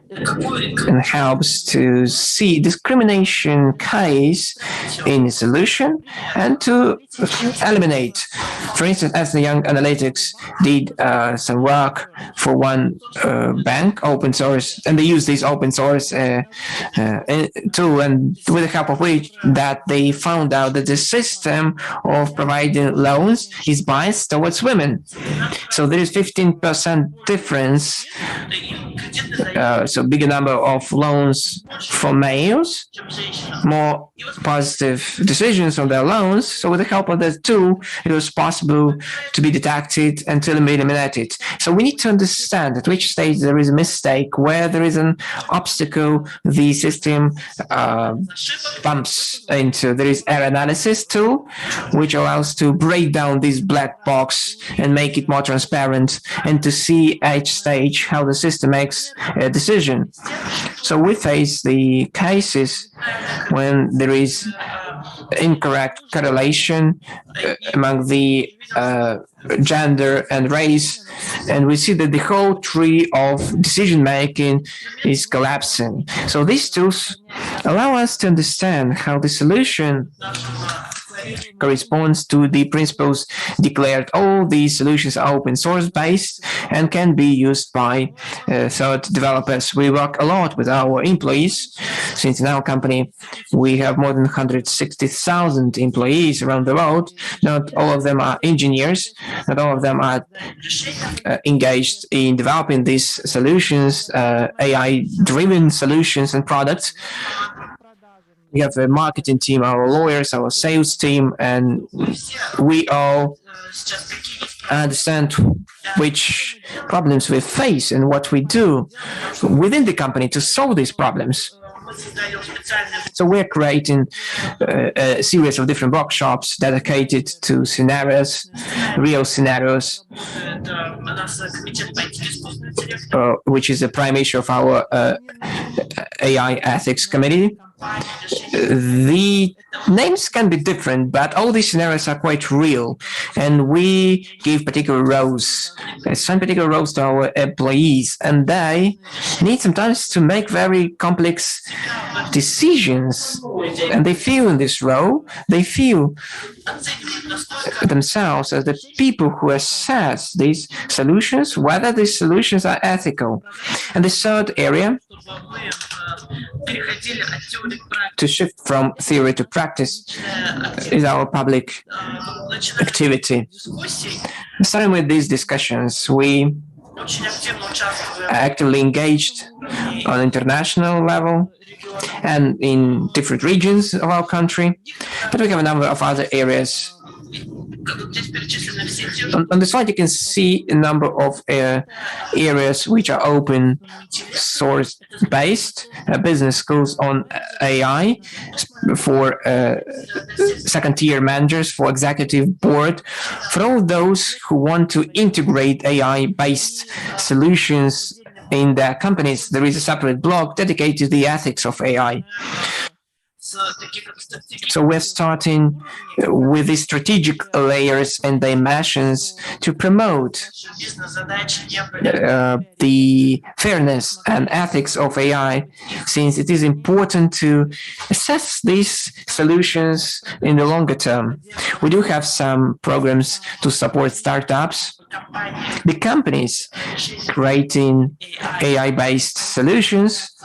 Speaker 1: and helps to see discrimination case in a solution and to eliminate. For instance, as the Young Analytics did some work for one bank, open source, and they use this open source tool, and with the help of which that they found out that the system of providing loans is biased towards women. So there is 15% difference. So bigger number of loans for males, more positive decisions on their loans. So with the help of that tool, it was possible to be detected and to eliminate it. So we need to understand at which stage there is a mistake, where there is an obstacle the system bumps into. There is error analysis tool, which allows to break down this black box and make it more transparent, and to see at each stage how the system makes a decision. So we face the cases when there is incorrect correlation among the gender and race, and we see that the whole tree of decision making is collapsing. So these tools allow us to understand how the solution corresponds to the principles declared. All these solutions are open source based and can be used by third developers. We work a lot with our employees, since in our company we have more than 160,000 employees around the world. Not all of them are engineers, not all of them are engaged in developing these solutions, AI-driven solutions and products. We have a marketing team, our lawyers, our sales team, and we all understand which problems we face and what we do within the company to solve these problems. So we're creating a series of different workshops dedicated to scenarios, real scenarios, which is the prime issue of our AI ethics committee. The names can be different, but all these scenarios are quite real, and we give particular roles, some particular roles to our employees, and they need sometimes to make very complex decisions, and they feel in this role, they feel themselves as the people who assess these solutions, whether these solutions are ethical. And the third area, to shift from theory to practice, is our public activity. Starting with these discussions, we are actively engaged on international level and in different regions of our country, but we have a number of other areas. On the slide, you can see a number of areas which are open source based, business schools on AI for second tier managers, for executive board, for all those who want to integrate AI based solutions in their companies. There is a separate blog dedicated to the ethics of AI. So we're starting with the strategic layers and dimensions to promote the fairness and ethics of AI, since it is important to assess these solutions in the longer term. We do have some programs to support startups, the companies creating AI-based solutions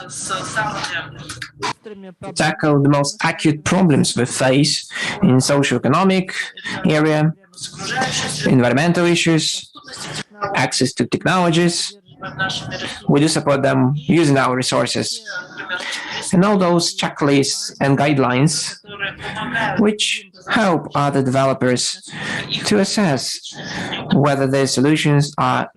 Speaker 1: to tackle the most acute problems we face in socio-economic area, environmental issues, access to technologies. We do support them using our resources. And all those checklists and guidelines which help other developers to assess whether their solutions are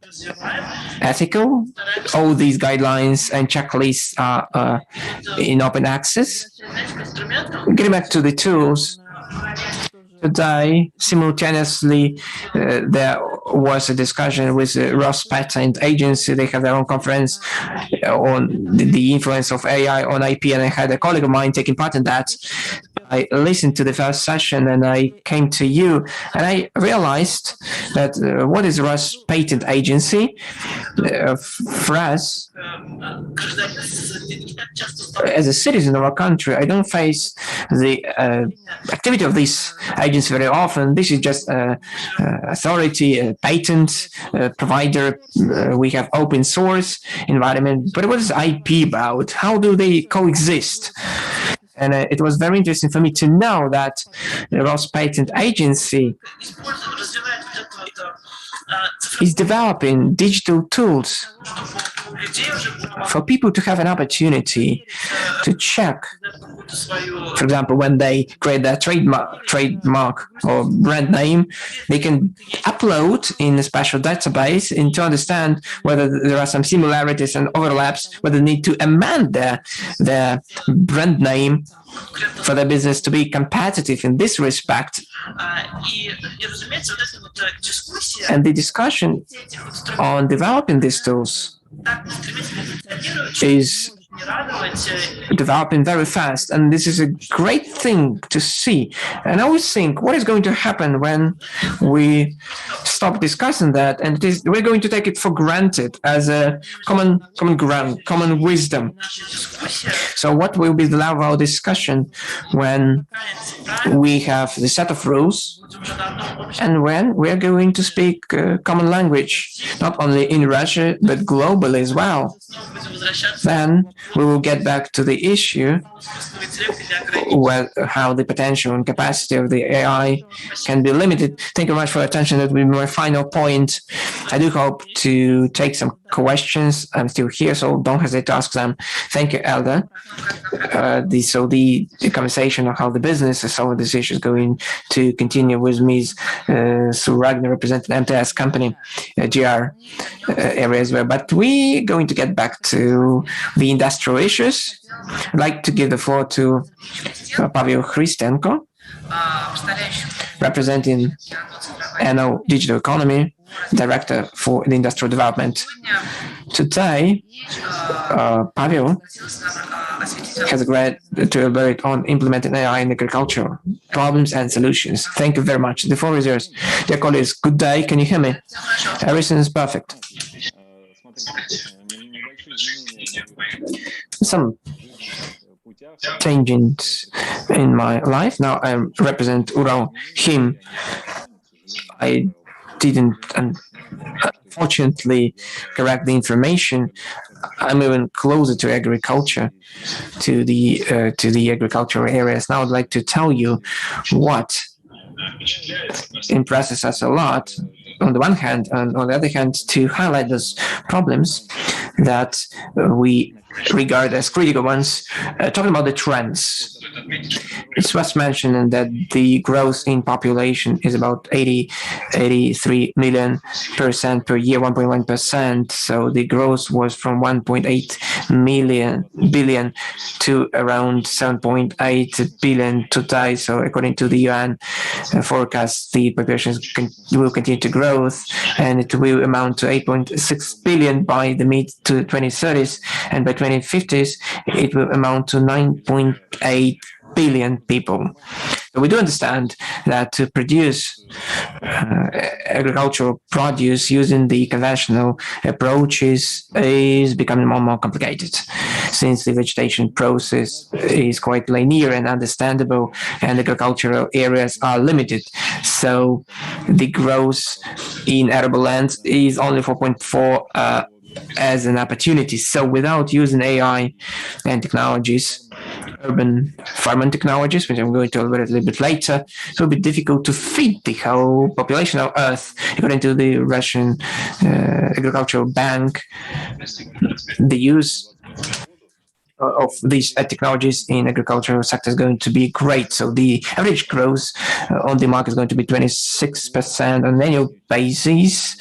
Speaker 1: ethical. All these guidelines and checklists are in open access. Getting back to the tools, today, simultaneously, there was a discussion with the Ross Patent Agency. They have their own conference on the influence of AI on IP, and I had a colleague of mine taking part in that. I listened to the first session and I came to you and I realized that what is Ross Patent Agency? For us, as a citizen of our country, I don't face the activity of this agency very often. This is just authority, a patent provider. We have open source environment. But what is IP about? How do they coexist? And it was very interesting for me to know that the Ross Patent Agency is developing digital tools for people to have an opportunity to check, for example, when they create their trademark or brand name, they can upload in a special database and to understand whether there are some similarities and overlaps, whether they need to amend their brand name for their business to be competitive in this respect. And the discussion on developing these tools is developing very fast, and this is a great thing to see. And I always think, what is going to happen when we stop discussing that, and we're going to take it for granted as a common ground, common wisdom. So what will be the level of discussion when we have the set of rules and when we're going to speak common language, not only in Russia, but globally as well? Then we will get back to the issue how the potential and capacity of the AI can be limited. Thank you very much for your attention. That will be my final point. I do hope to take some questions. I'm still here, so don't hesitate to ask them. Thank you, Elder. The conversation of how the business is solving this issue is going to continue with Ms. Sue Ragnar, representing MTS company, GR area as well. But we're going to get back to the industrial issues. I'd like to give the floor to Pavel Christenko, representing NO Digital Economy, Director for the Industrial Development. Today, Pavel has agreed to elaborate on implementing AI in agriculture, problems and solutions. Thank you very much. The floor is yours. Dear colleagues, good day. Can you hear me? Everything is perfect. Some changes in my life. Now I represent Ural Him. I didn't, unfortunately, correct the information. I'm even closer to agriculture, to the agricultural areas. Now I'd like to tell you what impresses us a lot, on the one hand, and on the other hand, to highlight those problems that we regard as critical ones. Talking about the trends, it was mentioned that the growth in population is about 83 million % per year, 1.1%. So the growth was from 1.8 billion to around 7.8 billion today. So according to the UN forecast, the population will continue to grow, and it will amount to 8.6 billion by the mid-2030s, and by 2050s, it will amount to 9.8 billion people. So we do understand that to produce agricultural produce using the conventional approaches is becoming more and more complicated, since the vegetation process is quite linear and understandable, and agricultural areas are limited. So the growth in arable land is only 4.4 as an opportunity. So without using AI and technologies, urban farming technologies, which I'm going to elaborate a little bit later, it will be difficult to feed the whole population of Earth. According to the Russian Agricultural Bank, the use of these technologies in agricultural sector is going to be great. So the average growth on the market is going to be 26% on an annual basis.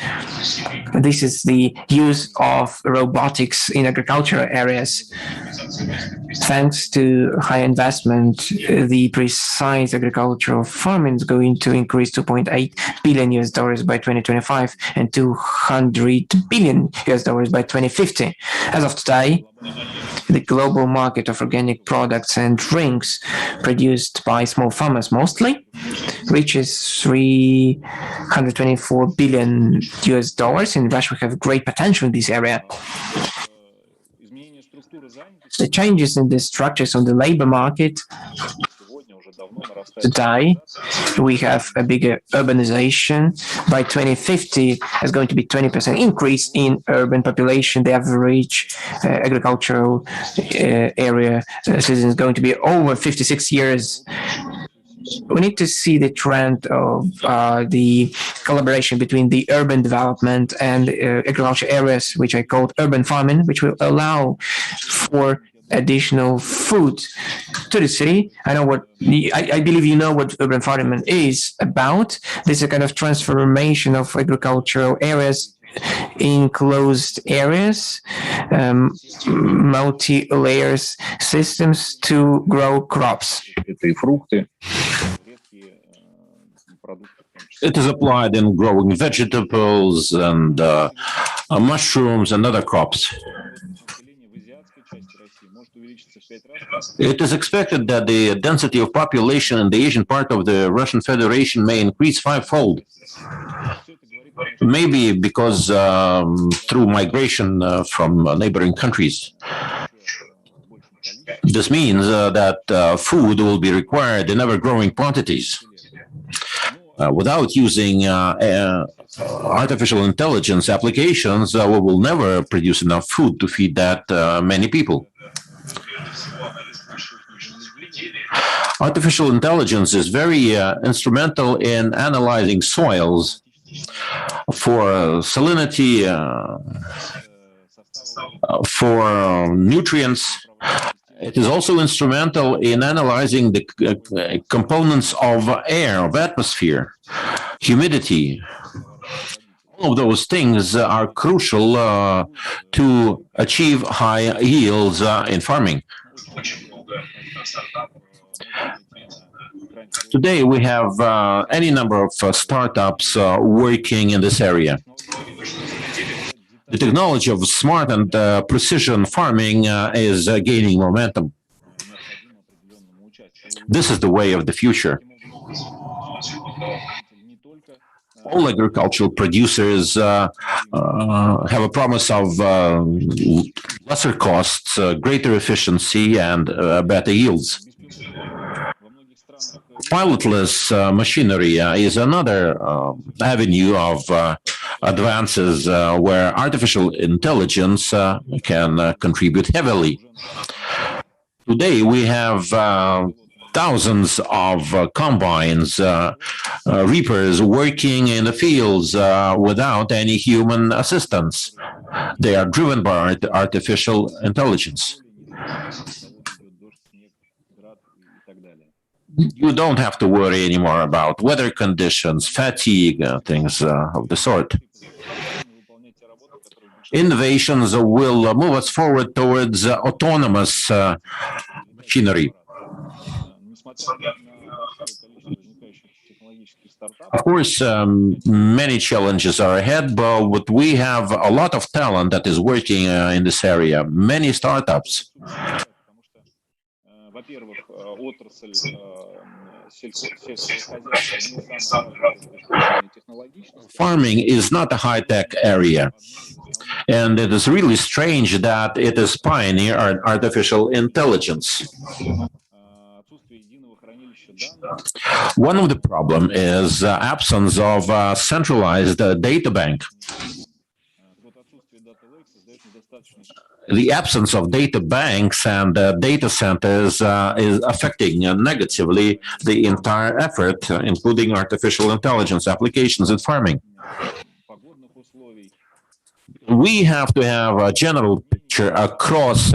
Speaker 1: This is the use of robotics in agricultural areas. Thanks to high investment, the precise agricultural farming is going to increase $2.8 billion by 2025 and $200 billion by 2050. As of today, the global market of organic products and drinks produced by small farmers mostly reaches 324 billion US dollars. In Russia, we have great potential in this area. The changes in the structures on the labor market today, we have a bigger urbanization. By 2050, there's going to be 20% increase in urban population. The average agricultural area citizen is going to be over 56 years. We need to see the trend of the collaboration between the urban development and agricultural areas, which I called urban farming, which will allow for additional food to the city. I believe you know what urban farming is about. This is a kind of transformation of agricultural areas in closed areas, multi-layers systems to grow crops.
Speaker 2: It is applied in growing vegetables and mushrooms and other crops. It is expected that the density of population in the Asian part of the Russian Federation may increase fivefold. Maybe because through migration from neighboring countries. This means that food will be required in ever-growing quantities. Without using artificial intelligence applications, we will never produce enough food to feed that many people. Artificial intelligence is very instrumental in analyzing soils for salinity, for nutrients. It is also instrumental in analyzing the components of air, of atmosphere, humidity. All of those things are crucial to achieve high yields in farming. Today, we have any number of startups working in this area. The technology of smart and precision farming is gaining momentum. This is the way of the future. All agricultural producers have a promise of lesser costs, greater efficiency, and better yields. Pilotless machinery is another avenue of advances where artificial intelligence can contribute heavily. Today, we have thousands of combines, reapers working in the fields without any human assistance. They are driven by artificial intelligence. You don't have to worry anymore about weather conditions, fatigue, things of the sort. Innovations will move us forward towards autonomous machinery. Of course, many challenges are ahead, but we have a lot of talent that is working in this area, many startups. Farming is not a high-tech area, and it is really strange that it is pioneer artificial intelligence. One of the problem is absence of a centralized data bank. The absence of data banks and data centers is affecting negatively the entire effort, including artificial intelligence applications in farming. We have to have a general picture across,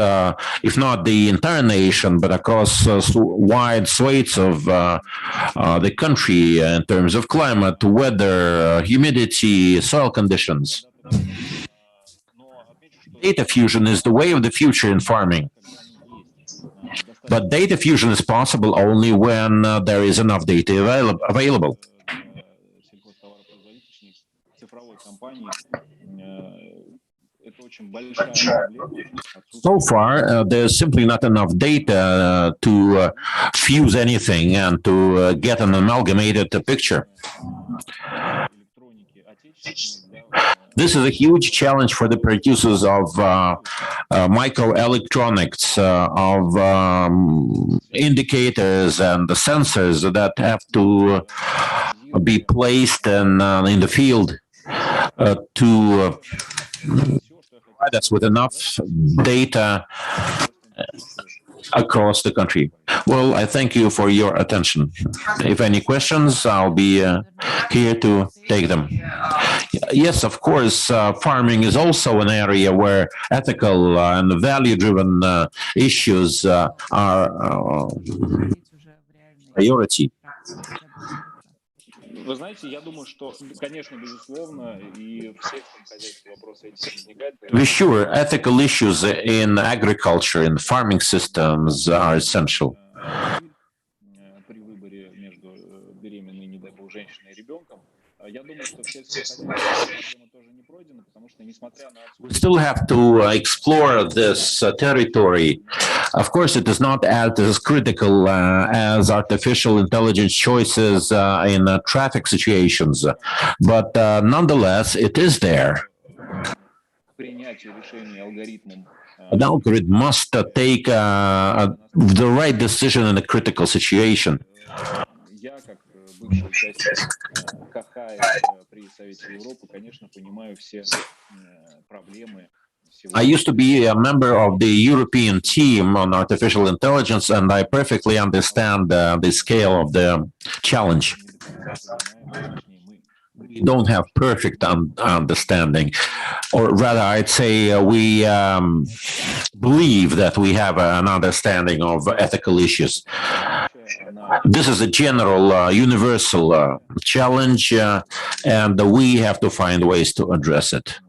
Speaker 2: if not the entire nation, but across wide swathes of the country in terms of climate, weather, humidity, soil conditions. Data fusion is the way of the future in farming. But data fusion is possible only when there is enough data available. So far, there's simply not enough data to fuse anything and to get an amalgamated picture. This is a huge challenge for the producers of microelectronics, of indicators and the sensors that have to be placed in the field to provide us with enough data across the country. Well, I thank you for your attention. If any questions, I'll be here to take them. Yes, of course, farming is also an area where ethical and value-driven issues are priority.
Speaker 8: Вы знаете, я думаю, что, конечно, безусловно, и в сельском хозяйстве вопросы эти возникают.
Speaker 2: For sure, ethical issues in agriculture and farming systems are essential.
Speaker 8: При выборе между беременной, не дай бог, женщиной и ребенком, я думаю, что в сельском хозяйстве проблема тоже не пройдена, потому что, несмотря на...
Speaker 2: We still have to explore this territory. Of course, it is not as critical as artificial intelligence choices in traffic situations, but nonetheless, it is there. An algorithm must take the right decision in a critical situation. I used to be a member of the European team on artificial intelligence, and I perfectly understand the scale of the challenge. We don't have perfect understanding, or rather, I'd say we believe that we have an understanding of ethical issues. This is a general, universal challenge, and we have to find ways to address it.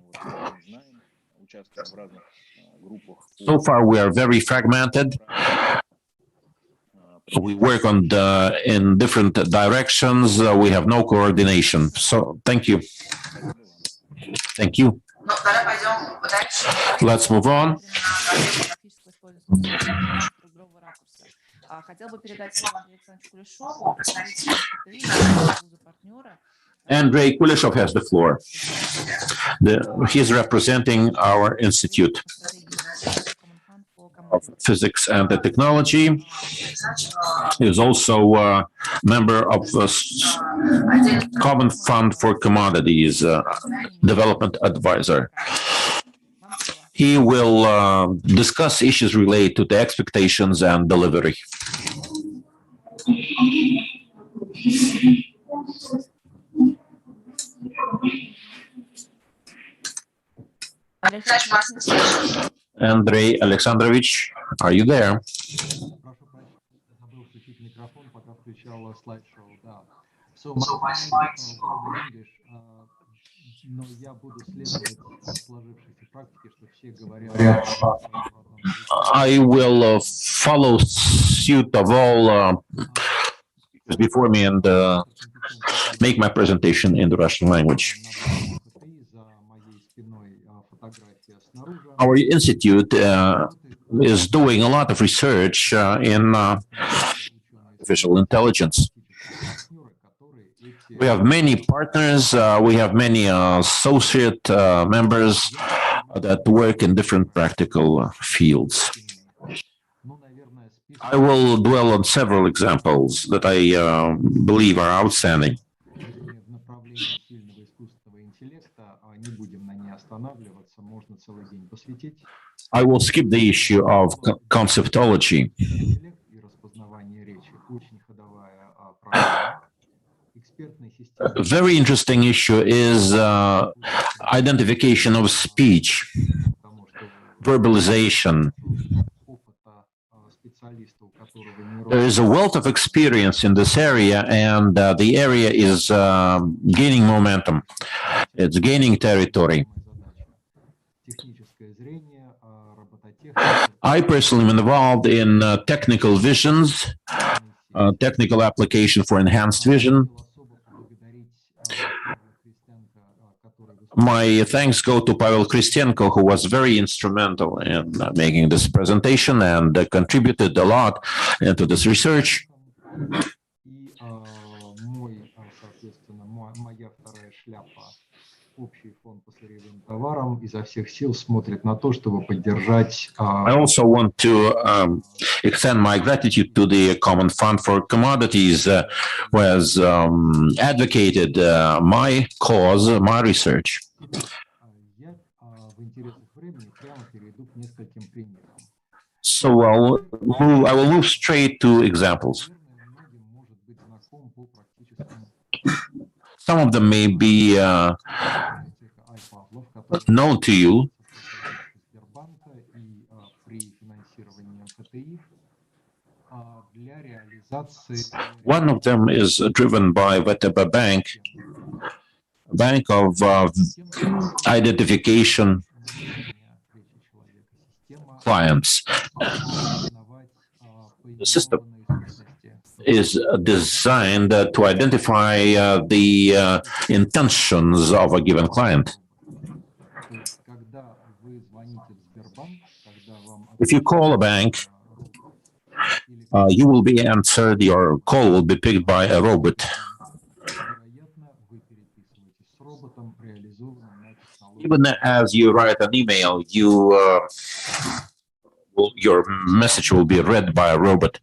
Speaker 2: So far, we are very fragmented. We work on in different directions. We have no coordination. So, thank you. Thank you. Let's move on. Andrei Kuleshov has the floor. He's representing our Institute of Physics and Technology. He is also a member of the Common Fund for Commodities, Development Advisor. He will discuss issues related to the expectations and delivery. Andrei Alexandrovich, are you there? I will follow suit of all before me and make my presentation in the Russian language. Our institute is doing a lot of research in artificial intelligence. We have many partners, we have many associate members that work in different practical fields. I will dwell on several examples that I believe are outstanding. I will skip the issue of conceptology. A very interesting issue is identification of speech, verbalization. There is a wealth of experience in this area, and the area is gaining momentum. It's gaining territory. I personally am involved in technical visions, technical application for enhanced vision. My thanks go to Pavel Kristenko, who was very instrumental in making this presentation and contributed a lot into this research. I also want to extend my gratitude to the Common Fund for Commodities, who has advocated my cause, my research. So I will move straight to examples. Some of them may be known to you. One of them is driven by VTB Bank, a bank of identification clients. The system is designed to identify the intentions of a given client. If you call a bank, you will be answered, your call will be picked by a robot. Even as you write an email, your message will be read by a robot.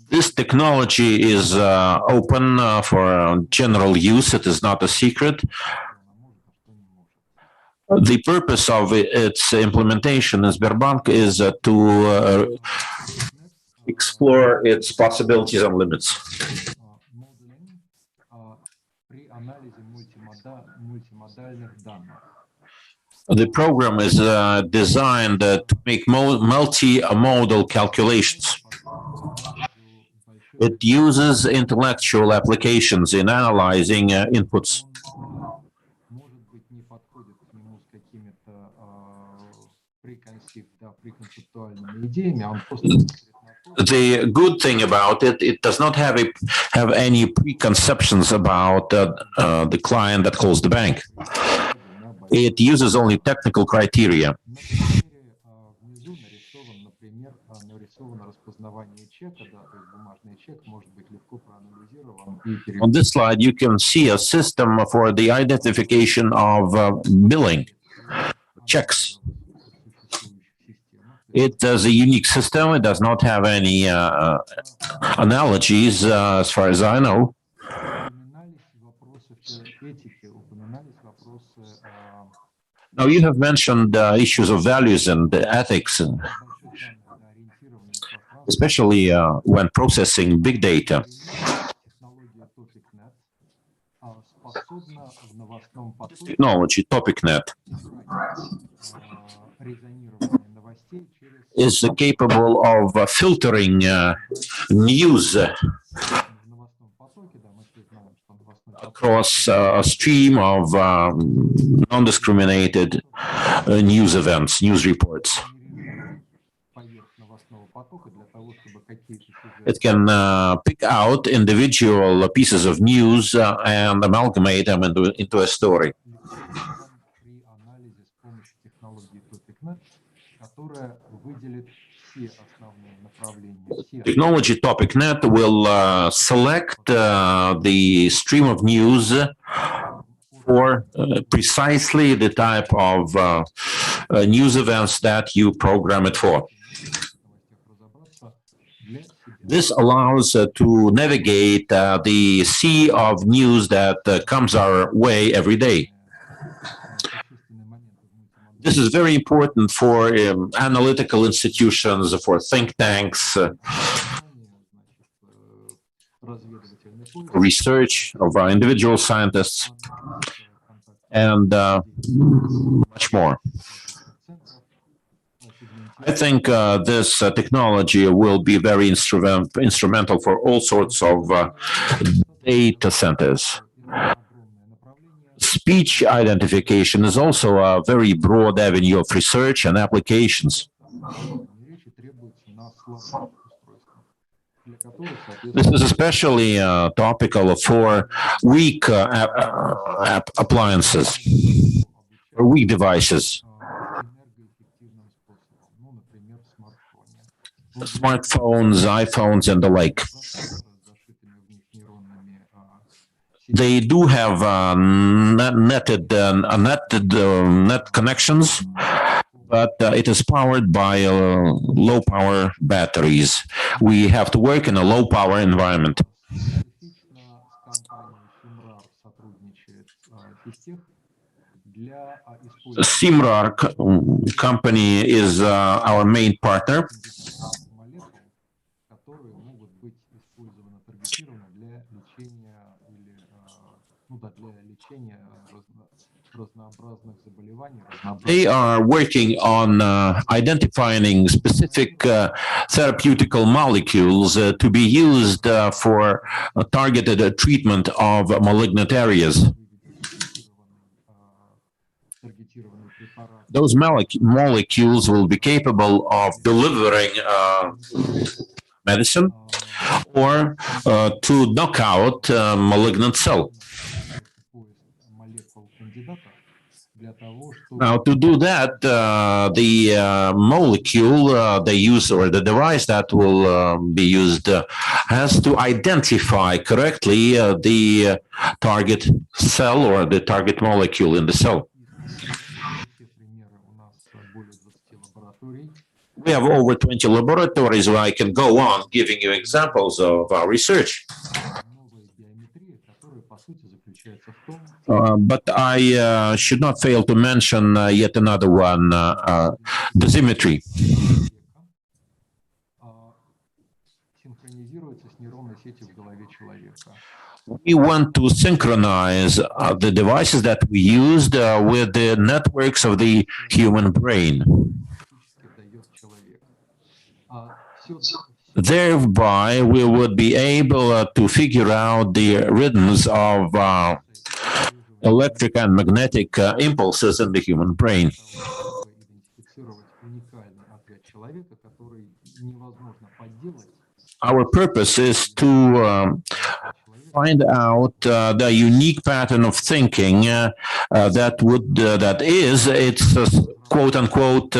Speaker 2: This technology is open for general use. It is not a secret. The purpose of its implementation in Sberbank is to explore its possibilities and limits. The program is designed to make multimodal calculations. It uses intellectual applications in analyzing inputs. The good thing about it, it does not have any preconceptions about the client that calls the bank. It uses only technical criteria. On this slide, you can see a system for the identification of billing checks. It is a unique system. It does not have any analogies, as far as I know. Now, you have mentioned issues of values and ethics, especially when processing big data. Technology, TopicNet, is capable of filtering news across a stream of non-discriminated news events, news reports. It can pick out individual pieces of news and amalgamate them into a story. Technology topic net will select the stream of news for precisely the type of news events that you program it for. This allows to navigate the sea of news that comes our way every day. This is very important for analytical institutions, for think tanks, research of our individual scientists, and much more. I think this technology will be very instrumental for all sorts of data centers. Speech identification is also a very broad avenue of research and applications. This is especially topical for weak appliances, or weak devices. Smartphones, iPhones, and the like. They do have net connections, but it is powered by low power batteries. We have to work in a low power environment. Simrar company is our main partner. They are working on identifying specific therapeutical molecules to be used for targeted treatment of malignant areas. Those molecules will be capable of delivering medicine or to knock out malignant cell. Now, to do that, the molecule they use, or the device that will be used, has to identify correctly the target cell or the target molecule in the cell. We have over 20 laboratories where I can go on giving you examples of our research. But I should not fail to mention yet another one, dosimetry. We want to synchronize the devices that we used with the networks of the human brain. Thereby, we would be able to figure out the rhythms of electric and magnetic impulses in the human brain. Our purpose is to find out the unique pattern of thinking that is its quote-unquote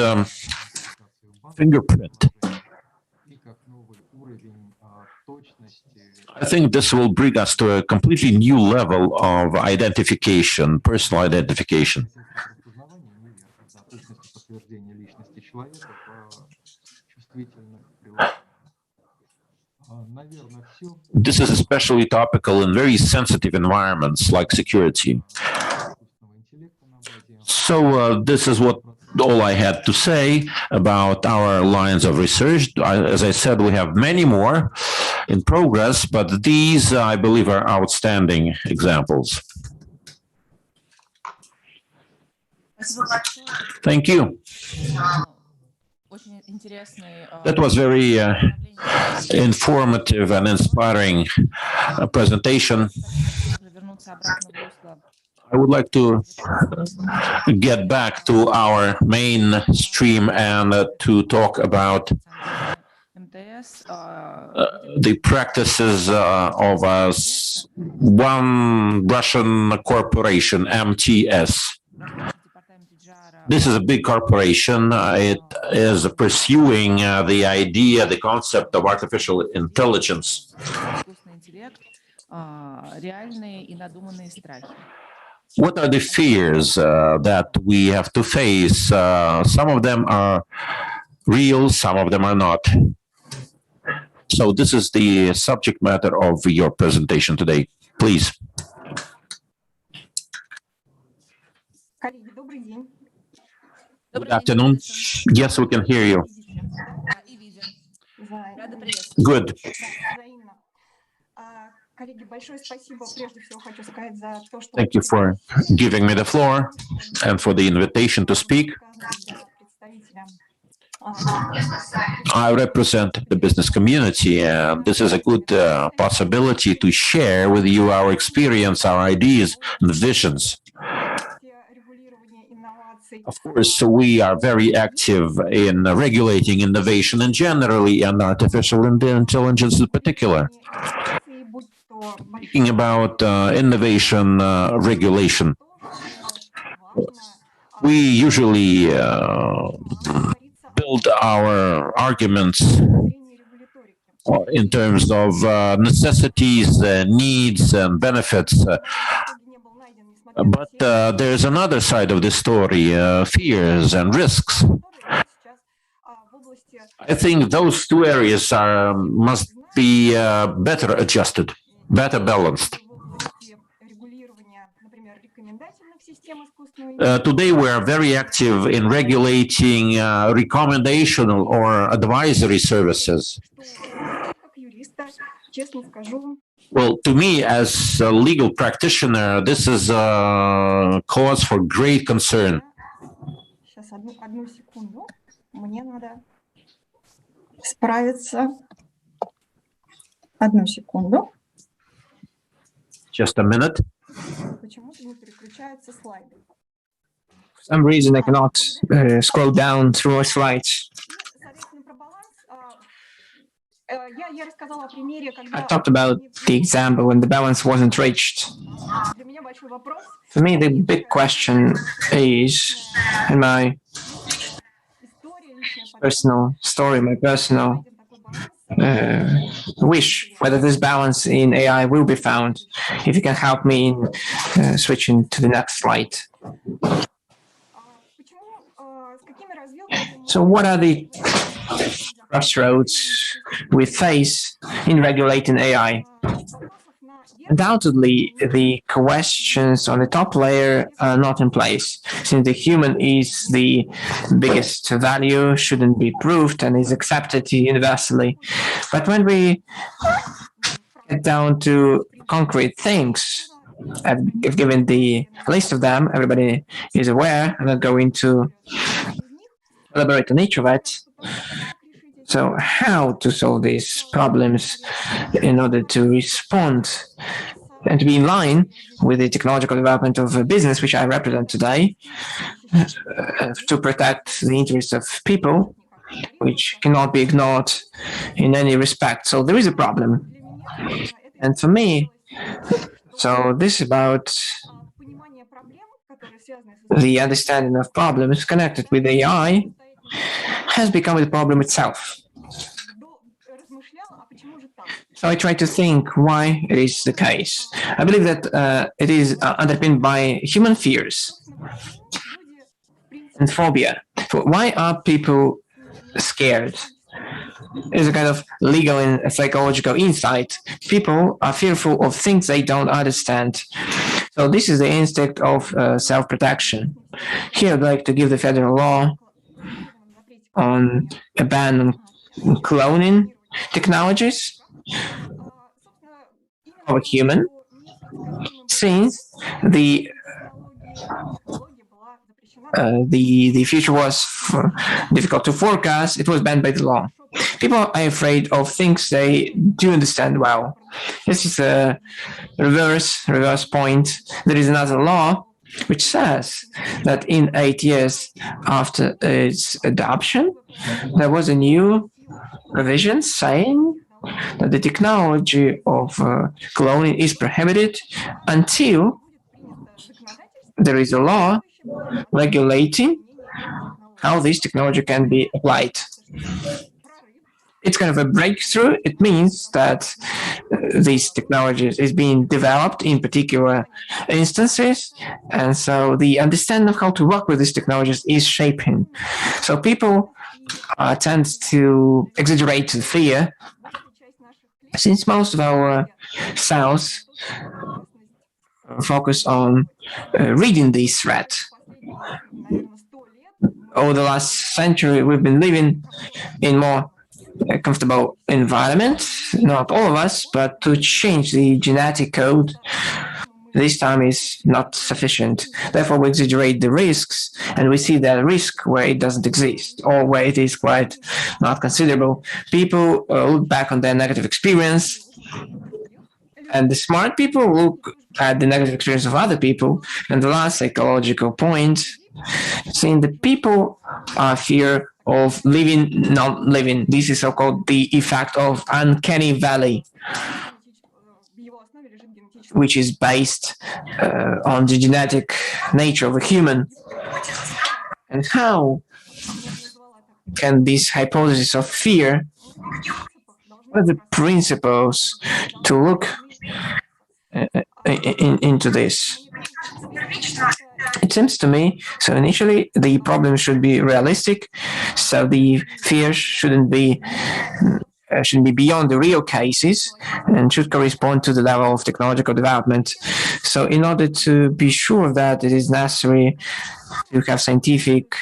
Speaker 2: fingerprint. I think this will bring us to a completely new level of identification, personal identification. This is especially topical in very sensitive environments like security. So this is all I had to say about our lines of research. As I said, we have many more in progress, but these, I believe, are outstanding examples. Thank you. That was very informative and inspiring presentation. I would like to get back to our main stream and to talk about the practices of one Russian corporation, MTS. This is a big corporation. It is pursuing the idea, the concept of artificial intelligence. What are the fears that we have to face? Some of them are real, some of them are not. So this is the subject matter of your presentation today. Please. Good afternoon. Yes, we can hear you. Good. Thank you for giving me the floor and for the invitation to speak. I represent the business community, and this is a good possibility to share with you our experience, our ideas, and visions. Of course, we are very active in regulating innovation and generally, and artificial intelligence in particular. Speaking about innovation regulation, we usually build our arguments in terms of necessities, needs, and benefits. But there's another side of the story, fears and risks. I think those two areas must be better adjusted, better balanced. Today we are very active in regulating recommendational or advisory services. Well, to me, as a legal practitioner, this is a cause for great concern. Just a minute.
Speaker 1: For some reason, I cannot scroll down through our slides. I talked about the example when the balance wasn't reached. For me, the big question is, in my personal story, my personal wish, whether this balance in AI will be found. If you can help me in switching to the next slide. So what are the crossroads we face in regulating AI? Undoubtedly, the questions on the top layer are not in place, since the human is the biggest value, shouldn't be proved, and is accepted universally. But when we get down to concrete things, I've given the list of them, everybody is aware. I'm not going to elaborate on each of it. So how to solve these problems in order to respond and to be in line with the technological development of a business, which I represent today, to protect the interests of people, which cannot be ignored in any respect. So there is a problem. And for me, so this is about the understanding of problems connected with AI has become the problem itself. So I try to think why it is the case. I believe that it is underpinned by human fears and phobia. So why are people scared? It's a kind of legal and psychological insight. People are fearful of things they don't understand. So this is the instinct of self-protection. Here I'd like to give the federal law on a ban on cloning technologies of a human, since the future was difficult to forecast. It was banned by the law. People are afraid of things they do understand well. This is a reverse point. There is another law which says that in 8 years after its adoption, there was a new provision saying that the technology of cloning is prohibited until there is a law regulating how this technology can be applied. It's kind of a breakthrough. It means that this technology is being developed in particular instances, and so the understanding of how to work with these technologies is shaping. So people tend to exaggerate the fear, since most of our sales focus on reading this threat. Over the last century, we've been living in more comfortable environment, not all of us, but to change the genetic code this time is not sufficient. Therefore, we exaggerate the risks, and we see that risk where it doesn't exist or where it is quite not considerable. People look back on their negative experience, and the smart people look at the negative experience of other people. And the last psychological point, seeing the people fear of living, not living. This is so-called the effect of uncanny valley, which is based on the genetic nature of a human. And how can this hypothesis of fear, what are the principles to look into this? It seems to me, so initially the problem should be realistic, so the fear shouldn't be beyond the real cases and should correspond to the level of technological development. So in order to be sure of that, it is necessary to have scientific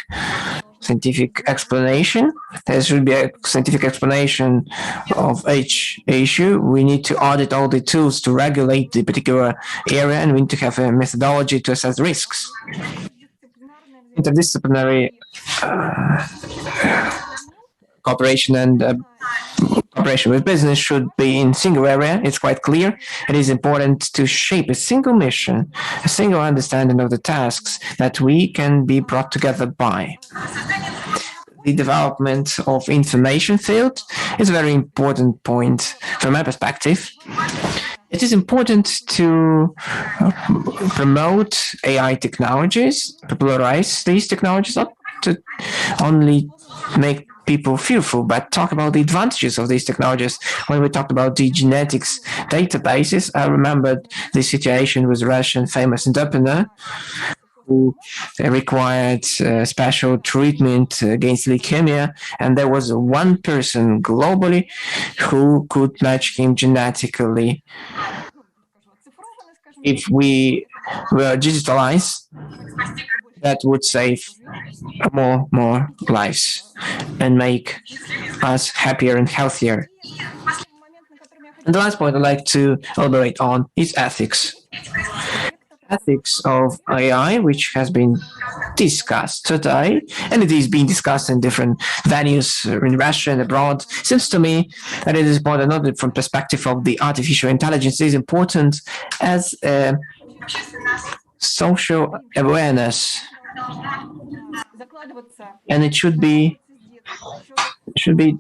Speaker 1: explanation. There should be a scientific explanation of each issue. We need to audit all the tools to regulate the particular area, and we need to have a methodology to assess risks. Interdisciplinary cooperation and cooperation with business should be in single area. It's quite clear. It is important to shape a single mission, a single understanding of the tasks that we can be brought together by. The development of information field is a very important point from my perspective. It is important to promote AI technologies, popularize these technologies, not to only make people fearful, but talk about the advantages of these technologies. When we talked about the genetics databases, I remembered the situation with a Russian famous entrepreneur who required special treatment against leukemia, and there was one person globally who could match him genetically. If we were digitalized, that would save more lives and make us happier and healthier. And the last point I'd like to elaborate on is ethics. Ethics of AI, which has been discussed today, and it is being discussed in different venues in Russia and abroad. Seems to me that it is important, not from perspective of the artificial intelligence, it is important as a social awareness, and it should be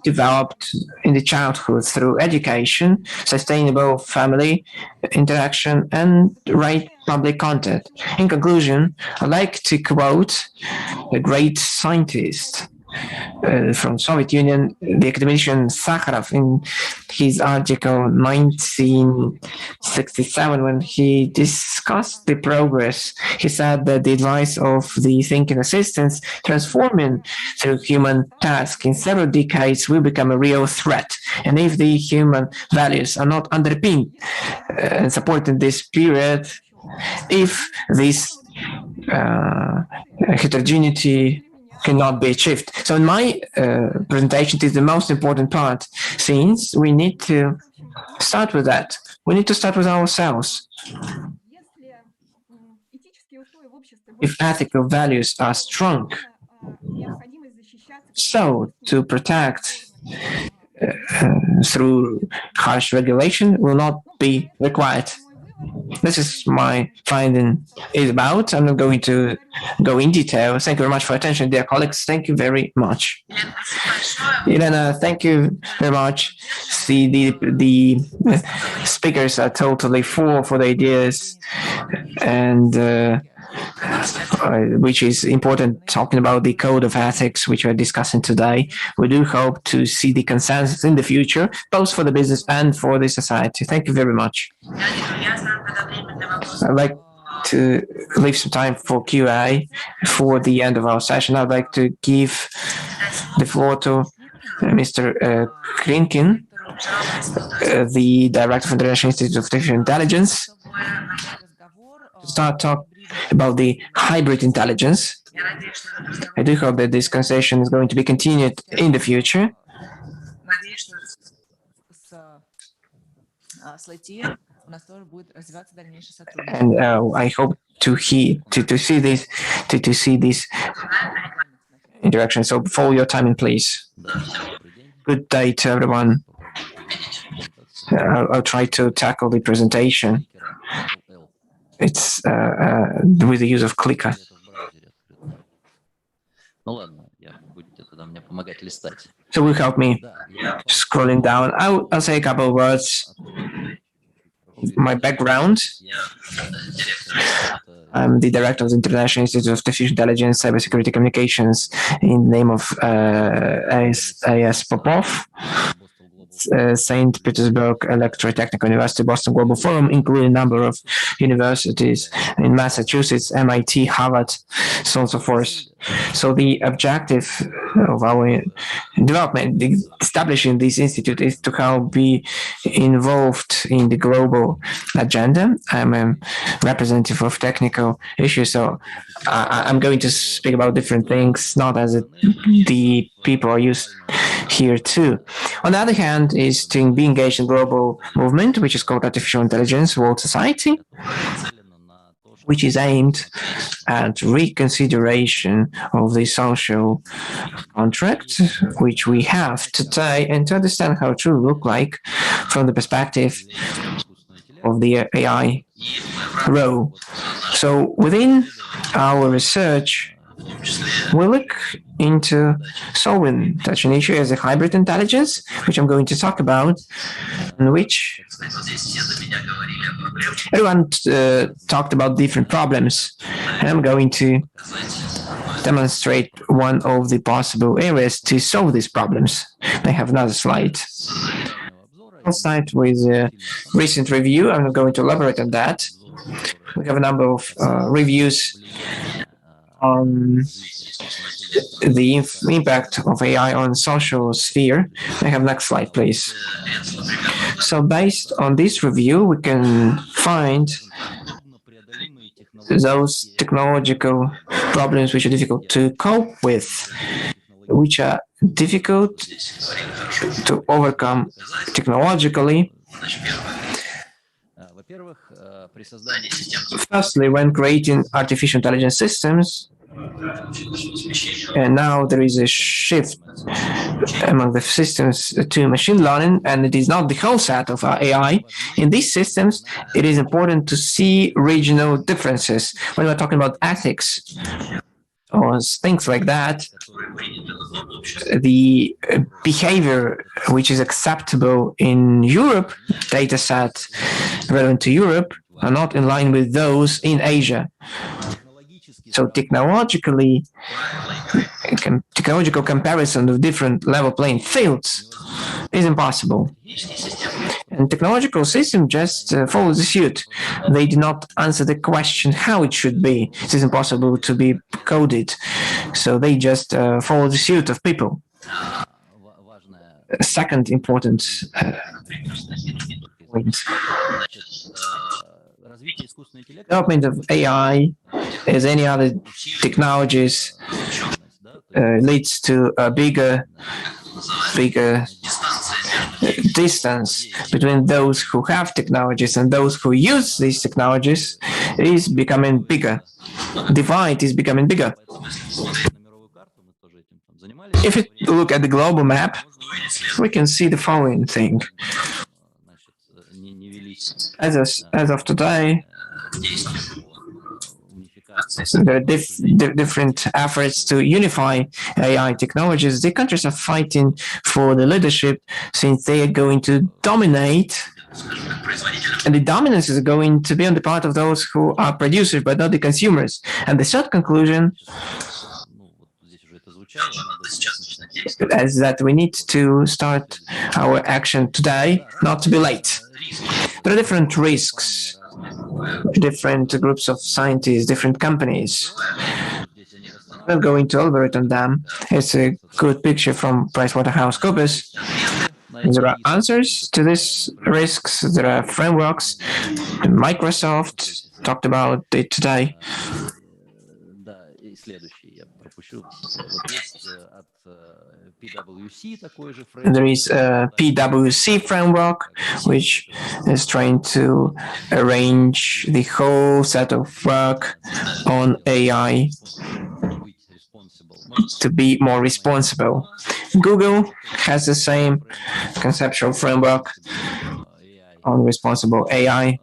Speaker 1: developed in the childhood through education, sustainable family interaction, and right public content. In conclusion, I'd like to quote a great scientist from Soviet Union, the academician Sakharov, in his article 1967, when he discussed the progress. He said that the advice of the thinking assistants transforming through human tasks in several decades will become a real threat. And if the human values are not underpinned and supporting this period, if this heterogeneity cannot be achieved. So in my presentation, it is the most important part, since we need to start with that. We need to start with ourselves. If ethical values are strong, so to protect through harsh regulation will not be required. This is my finding is about. I'm not going to go in detail. Thank you very much for attention, dear colleagues. Thank you very much. Elena, thank you very much. See, the speakers are totally full for the ideas, and which is important, talking about the code of ethics, which we're discussing today. We do hope to see the consensus in the future, both for the business and for the society. Thank you very much. I'd like to leave some time for Q&A for the end of our session. I'd like to give the floor to Mr. Krinkin, the Director of the International Institute of Artificial Intelligence, to start talk about the hybrid intelligence. I do hope that this conversation is going to be continued in the future. And I hope to see this interaction. So follow your timing, please. Good day to everyone. I'll try to tackle the presentation. It's with the use of clicker. So will help me scrolling down. I'll say a couple of words. My background. I'm the director of the International Institute of Artificial Intelligence, Cybersecurity Communications in the name of A.S. Popov. St. Petersburg Electrotechnical University, Boston Global Forum, including a number of universities in Massachusetts, MIT, Harvard, so on and so forth. So the objective of our development, establishing this institute, is to help be involved in the global agenda. I'm a representative of technical issues, so I'm going to speak about different things, not as the people are used here too. On the other hand, is to be engaged in global movement, which is called Artificial Intelligence World Society, which is aimed at reconsideration of the social contract which we have today, and to understand how it will look like from the perspective of the AI role. So within our research, we look into solving such an issue as a hybrid intelligence, which I'm going to talk about, in which everyone talked about different problems, and I'm going to demonstrate one of the possible areas to solve these problems. I have another slide. I'll start with a recent review. I'm not going to elaborate on that. We have a number of reviews on the impact of AI on social sphere. I have next slide, please. So based on this review, we can find those technological problems which are difficult to cope with, which are difficult to overcome technologically. Firstly, when creating artificial intelligence systems, and now there is a shift among the systems to machine learning, and it is not the whole set of AI. In these systems, it is important to see regional differences. When we're talking about ethics or things like that, the behavior which is acceptable in Europe, data set relevant to Europe, are not in line with those in Asia. So technological comparison of different level playing fields is impossible. And technological system just follows the suit. They do not answer the question how it should be. It is impossible to be coded. So they just follow the suit of people. Second important point. Development of AI, as any other technologies, leads to a bigger distance between those who have technologies and those who use these technologies is becoming bigger. Divide is becoming bigger. If you look at the global map, we can see the following thing. As of today, there are different efforts to unify AI technologies. The countries are fighting for the leadership since they are going to dominate And the dominance is going to be on the part of those who are producers, but not the consumers. And the third conclusion is that we need to start our action today, not to be late. There are different risks, different groups of scientists, different companies. I'm not going to elaborate on them. It's a good picture from PricewaterhouseCoopers. There are answers to these risks. There are frameworks. Microsoft talked about it today. There is a PwC framework, which is trying to arrange the whole set of work on AI to be more responsible. Google has the same conceptual framework on responsible AI.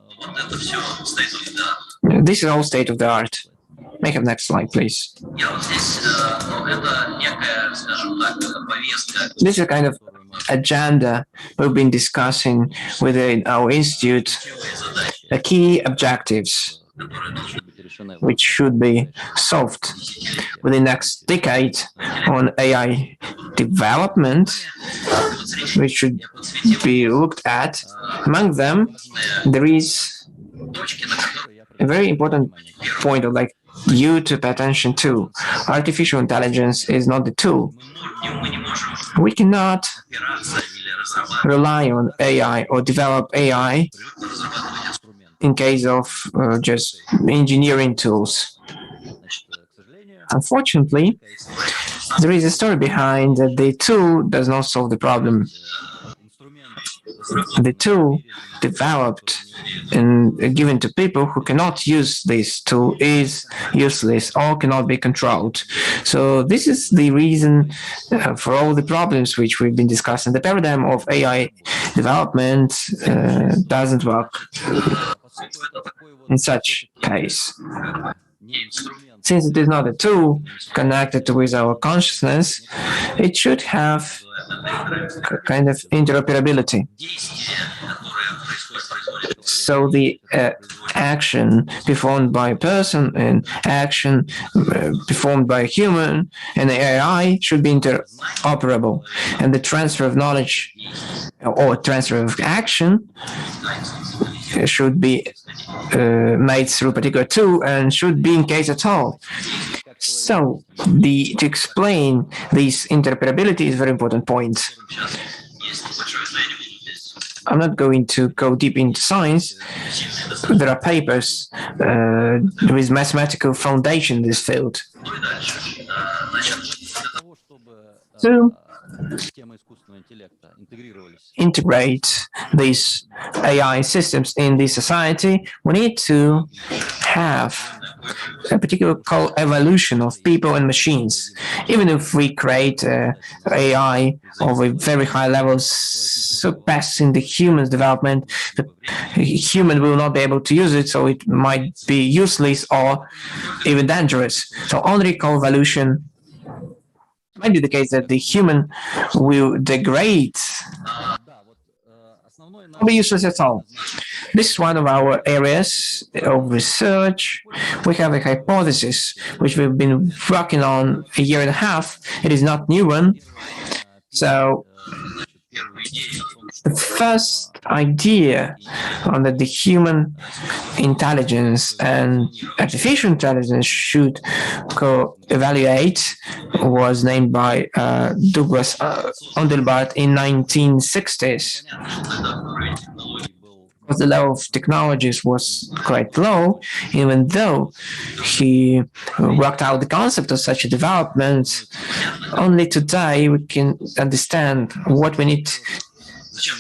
Speaker 1: This is all state of the art. Make up next slide, please. This is a kind of agenda we've been discussing within our institute, the key objectives which should be solved within the next decade on AI development, which should be looked at. Among them, there is a very important point of you to pay attention to. Artificial intelligence is not the tool. We cannot rely on AI or develop AI in case of just engineering tools. Unfortunately, there is a story behind that the tool does not solve the problem. The tool developed and given to people who cannot use this tool is useless or cannot be controlled. So this is the reason for all the problems which we've been discussing. The paradigm of AI development doesn't work in such case. Since it is not a tool connected with our consciousness, it should have kind of interoperability. So the action performed by a person and action performed by a human and AI should be interoperable. And the transfer of knowledge or transfer of action should be made through a particular tool and should be in case at all. So to explain this interoperability is a very important point. I'm not going to go deep into science. There are papers with mathematical foundation in this field. So integrate these AI systems in the society, we need to have a particular co-evolution of people and machines. Even if we create AI of a very high level surpassing the human's development, the human will not be able to use it, so it might be useless or even dangerous. So only co-evolution might be the case that the human will degrade, not be useless at all. This is one of our areas of research. We have a hypothesis which we've been working on a year and a half. It is not new one. So the first idea on that the human intelligence and artificial intelligence should co-evaluate was named by Douglas Engelbart in 1960s. Because the level of technologies was quite low, even though he worked out the concept of such a development, only today we can understand what we need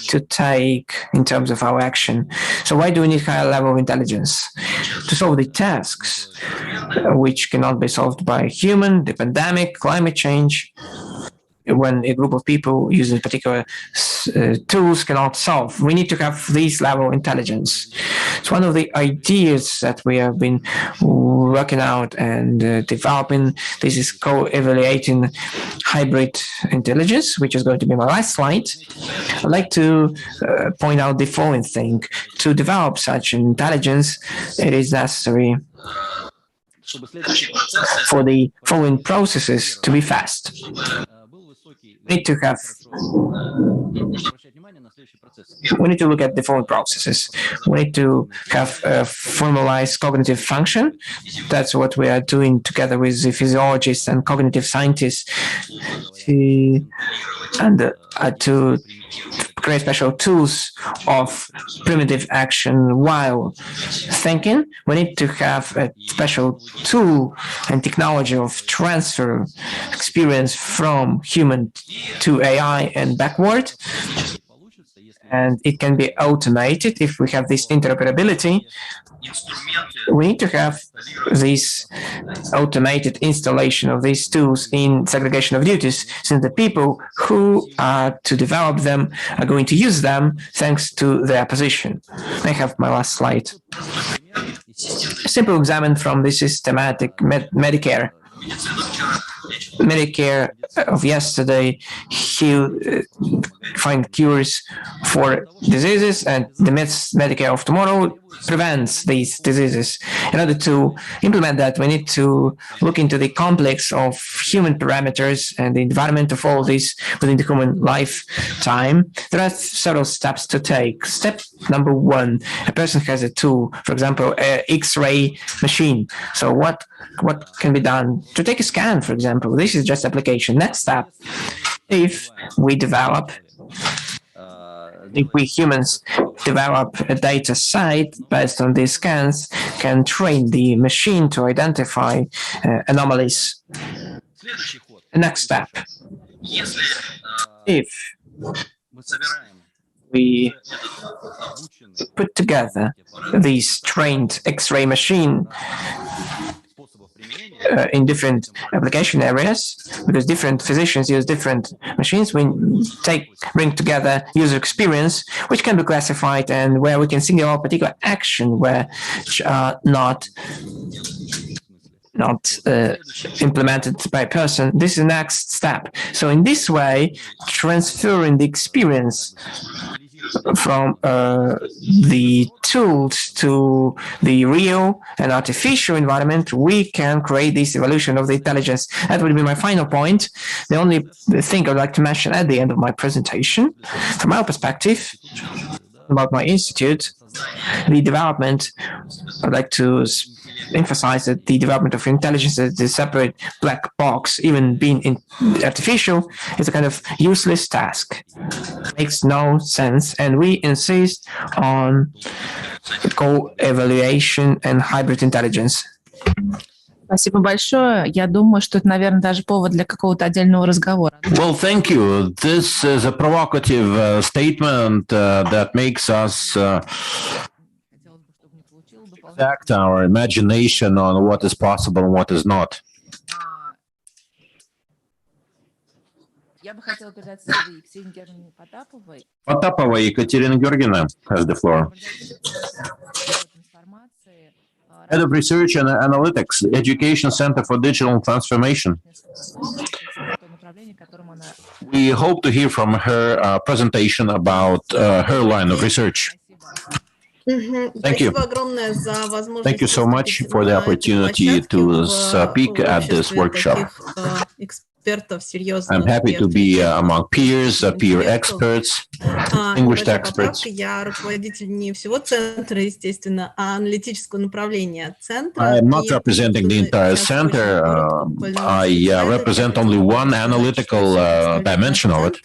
Speaker 1: to take in terms of our action. So why do we need higher level of intelligence? To solve the tasks which cannot be solved by a human, the pandemic, climate change, when a group of people using particular tools cannot solve. We need to have this level of intelligence. It's one of the ideas that we have been working out and developing. This is co-evaluating hybrid intelligence, which is going to be my last slide. I'd like to point out the following thing. To develop such intelligence, it is necessary for the following processes to be fast. We need to look at the following processes. We need to have a formalized cognitive function. That's what we are doing together with the physiologists and cognitive scientists to create special tools of primitive action while thinking. We need to have a special tool and technology of transfer experience from human to AI and backward. And it can be automated if we have this interoperability. We need to have this automated installation of these tools in segregation of duties, since the people who are to develop them are going to use them thanks to their position. I have my last slide. A simple example from the systematic Medicare of yesterday. He'll find cures for diseases, and the Medicare of tomorrow prevents these diseases. In order to implement that, we need to look into the complex of human parameters and the environment of all this within the human lifetime. There are several steps to take. Step number one, a person has a tool, for example, an X-ray machine. So what can be done to take a scan, for example? This is just application. Next step, if we humans develop a data set based on these scans, can train the machine to identify anomalies. The next step, if we put together this trained X-ray machine in different application areas, because different physicians use different machines, we bring together user experience, which can be classified and where we can single out particular action which are not implemented by a person. This is the next step. So in this way, transferring the experience from the tools to the real and artificial environment, we can create this evolution of the intelligence. That would be my final point. The only thing I'd like to mention at the end of my presentation, from our perspective, about my institute, the development, I'd like to emphasize that the development of intelligence as a separate black box, even being artificial, is a kind of useless task. Makes no sense, and we insist on co-evaluation and hybrid intelligence.
Speaker 6: Спасибо большое. Я думаю, что это, наверное, даже повод для какого-то отдельного разговора.
Speaker 2: Well, thank you. This is a provocative statement that makes us exact our imagination on what is possible and what is not.
Speaker 6: Я бы хотела передать слово Екатерине Георгиевне Потаповой.
Speaker 2: Потапова Екатерина Георгиевна has the floor. Head of Research and Analytics, Education Center for Digital Transformation. We hope to hear from her presentation about her line of research. Thank you. Thank you so much for the opportunity to speak at this workshop. I'm happy to be among peers, peer experts, distinguished experts. I am not representing the entire center. I represent only one analytical dimension of it.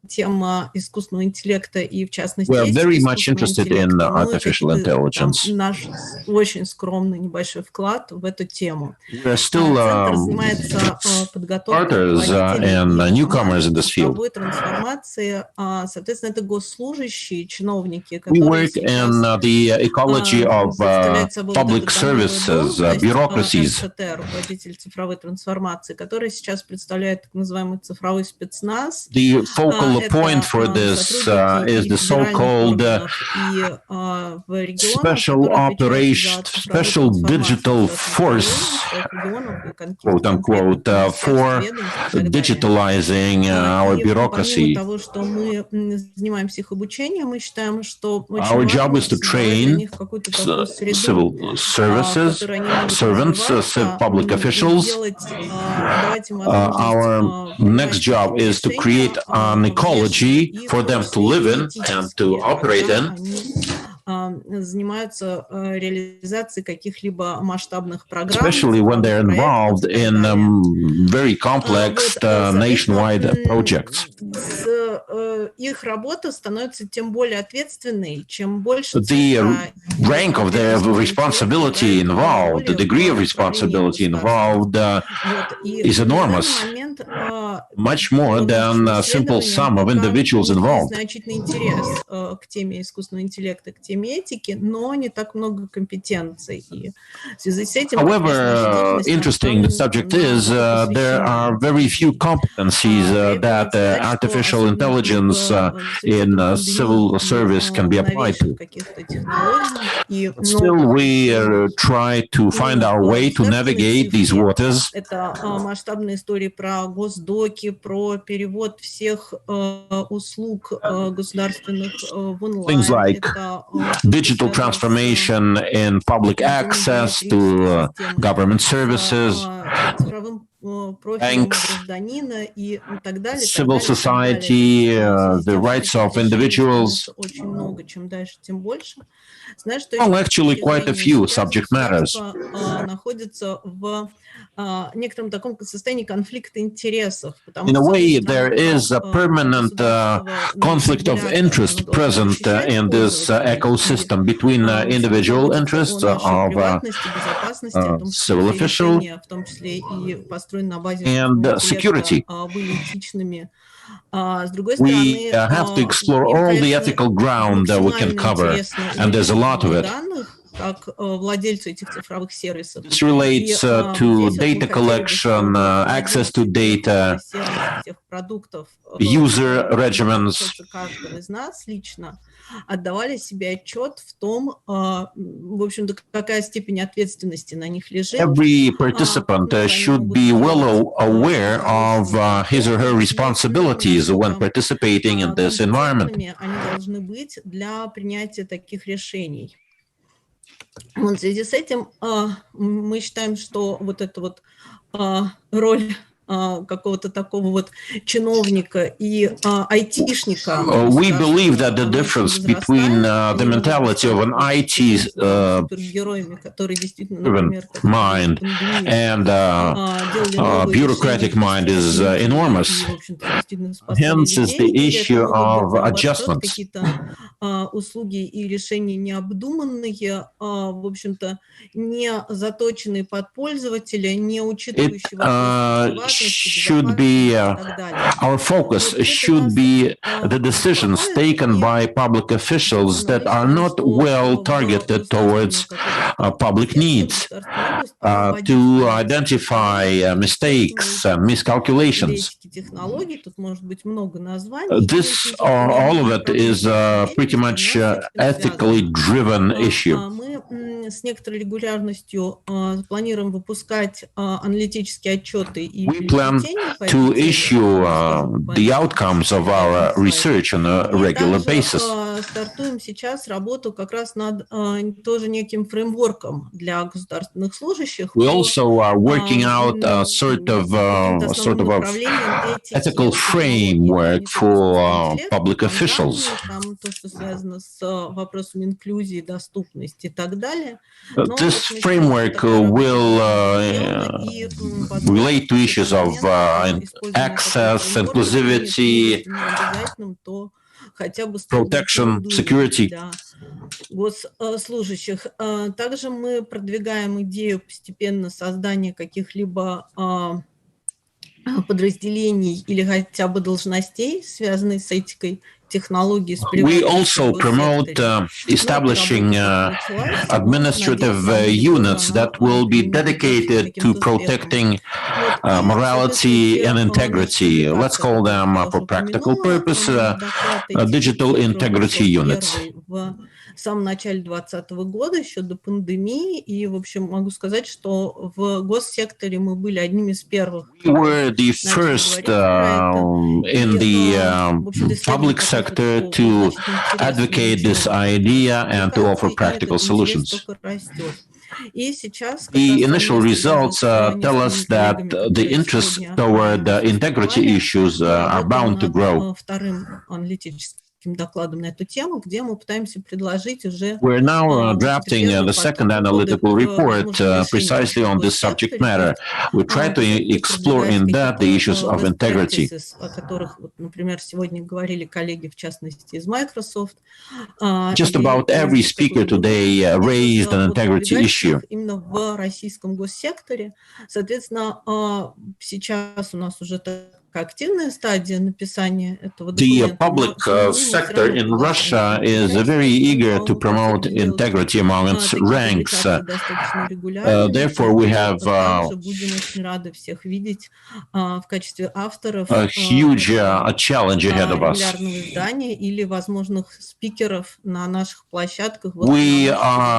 Speaker 9: тема искусственного интеллекта и, в частности,
Speaker 2: We are
Speaker 9: этики
Speaker 2: very much
Speaker 9: искусственного
Speaker 2: interested in
Speaker 9: интеллекта. Ну,
Speaker 2: artificial
Speaker 9: это там
Speaker 2: intelligence.
Speaker 9: наш очень скромный небольшой вклад в эту тему.
Speaker 2: We are still
Speaker 9: Центр занимается подготовкой
Speaker 2: starters and
Speaker 9: руководителей
Speaker 2: newcomers in
Speaker 9: и
Speaker 2: this field.
Speaker 9: цифровой трансформации. Соответственно, это госслужащие, чиновники,
Speaker 2: We
Speaker 9: которые
Speaker 2: work in
Speaker 9: сейчас
Speaker 2: the ecology of
Speaker 9: представляют собой вот
Speaker 2: public
Speaker 9: эту там новую
Speaker 2: services,
Speaker 9: должность,
Speaker 2: bureaucracies.
Speaker 9: РЦТ, руководитель цифровой трансформации, который сейчас представляет так называемый цифровой спецназ.
Speaker 2: The focal
Speaker 9: Это
Speaker 2: point for this
Speaker 9: сотрудники
Speaker 2: is
Speaker 9: и
Speaker 2: the
Speaker 9: федеральных
Speaker 2: so-called
Speaker 9: органов, и в регионах,
Speaker 2: special
Speaker 9: которые отвечают
Speaker 2: operation,
Speaker 9: за цифровую
Speaker 2: special digital
Speaker 9: трансформацию
Speaker 2: force,
Speaker 9: регионов и
Speaker 2: quote unquote, for digitalizing our
Speaker 9: И
Speaker 2: bureaucracy.
Speaker 9: помимо того, что мы занимаемся их обучением, мы считаем, что очень
Speaker 2: Our job
Speaker 9: важно
Speaker 2: is to
Speaker 9: создавать для
Speaker 2: train
Speaker 9: них какую-то такую среду,
Speaker 2: civil services,
Speaker 9: в которой они могут
Speaker 2: servants,
Speaker 9: развиваться,
Speaker 2: public
Speaker 9: и
Speaker 2: officials.
Speaker 9: делать, давать им возможность
Speaker 2: Our
Speaker 9: принимать
Speaker 2: next job
Speaker 9: какие-то
Speaker 2: is to
Speaker 9: решения,
Speaker 2: create an ecology
Speaker 9: и в
Speaker 2: for
Speaker 9: том
Speaker 2: them to
Speaker 9: числе
Speaker 2: live
Speaker 9: и
Speaker 2: in and to
Speaker 9: этические,
Speaker 2: operate
Speaker 9: когда
Speaker 2: in.
Speaker 9: они занимаются реализацией каких-либо масштабных программ,
Speaker 2: Especially when they're involved in very complex nationwide projects.
Speaker 9: Их работа становится тем более ответственной, чем больше
Speaker 2: The rank of their responsibility involved, the degree of responsibility involved is enormous, much more than a simple sum of individuals involved.
Speaker 9: Значительный интерес к теме искусственного интеллекта, к теме этики, но не так много компетенций. И в связи с этим,
Speaker 2: however interesting the subject is, there are very few competencies that artificial intelligence in civil service can be applied to. Still, we try to find our way to navigate these waters.
Speaker 9: Это масштабные истории про госдоки, про перевод всех услуг государственных в онлайн.
Speaker 2: Things like digital transformation in public access to government services, banks, civil society, the rights of individuals. Well, actually, quite a few subject matters. In a way, there is a permanent conflict of interest present in this ecosystem between individual interests of civil officials and security. We have to explore all the ethical ground that we can cover, and there's a lot of it. This relates to data collection, access to data, user regimens.
Speaker 9: Отдавали себе отчет в том, в общем-то, какая степень ответственности на них лежит.
Speaker 2: Every participant should be well aware of his or her responsibilities when participating in this environment.
Speaker 9: Они должны быть для принятия таких решений. В связи с этим мы считаем, что вот эта вот роль какого-то такого вот чиновника и айтишника.
Speaker 2: We believe that the difference between the mentality of an IT mind and bureaucratic mind is enormous. Hence is the issue of adjustments.
Speaker 9: Услуги и решения необдуманные, в общем-то, не заточенные под пользователя, не учитывающие вопросы
Speaker 2: should be our focus should be the decisions taken by public officials that are not well targeted towards public needs, to identify mistakes and miscalculations. This, all of it is pretty much ethically driven issue.
Speaker 9: С некоторой регулярностью планируем выпускать аналитические отчеты и
Speaker 2: We plan to issue the outcomes of our research on a regular basis.
Speaker 9: Стартуем сейчас работу как раз над тоже неким фреймворком для государственных служащих.
Speaker 2: We also are working out a sort of ethical framework for public officials.
Speaker 9: Там то, что связано с вопросом инклюзии, доступности и так далее.
Speaker 2: This framework will relate to issues of access, inclusivity, protection, security.
Speaker 9: Госслужащих. Также мы продвигаем идею постепенно создания каких-либо подразделений или хотя бы должностей, связанных с этикой технологий.
Speaker 2: We also promote establishing administrative units that will be dedicated to protecting morality and integrity. Let's call them, for practical purpose, digital integrity units.
Speaker 9: В самом начале 2020 года, еще до пандемии, и, в общем, могу сказать, что в госсекторе мы были одними из первых.
Speaker 2: We were the first in the public sector to advocate this idea and to offer practical solutions. The initial results tell us that the interest toward integrity issues are bound to grow.
Speaker 9: Докладом на эту тему, где мы пытаемся предложить уже...
Speaker 2: We're now drafting the second analytical report precisely on this subject matter. We try to explore in depth the issues of integrity.
Speaker 9: О которых, например, сегодня говорили коллеги, в частности, из Microsoft.
Speaker 2: Just about every speaker today raised an integrity issue.
Speaker 9: Именно в российском госсекторе. Соответственно, сейчас у нас уже активная стадия написания этого документа.
Speaker 2: The public sector in Russia is very eager to promote integrity among its ranks. Therefore, we have a huge challenge ahead of us. We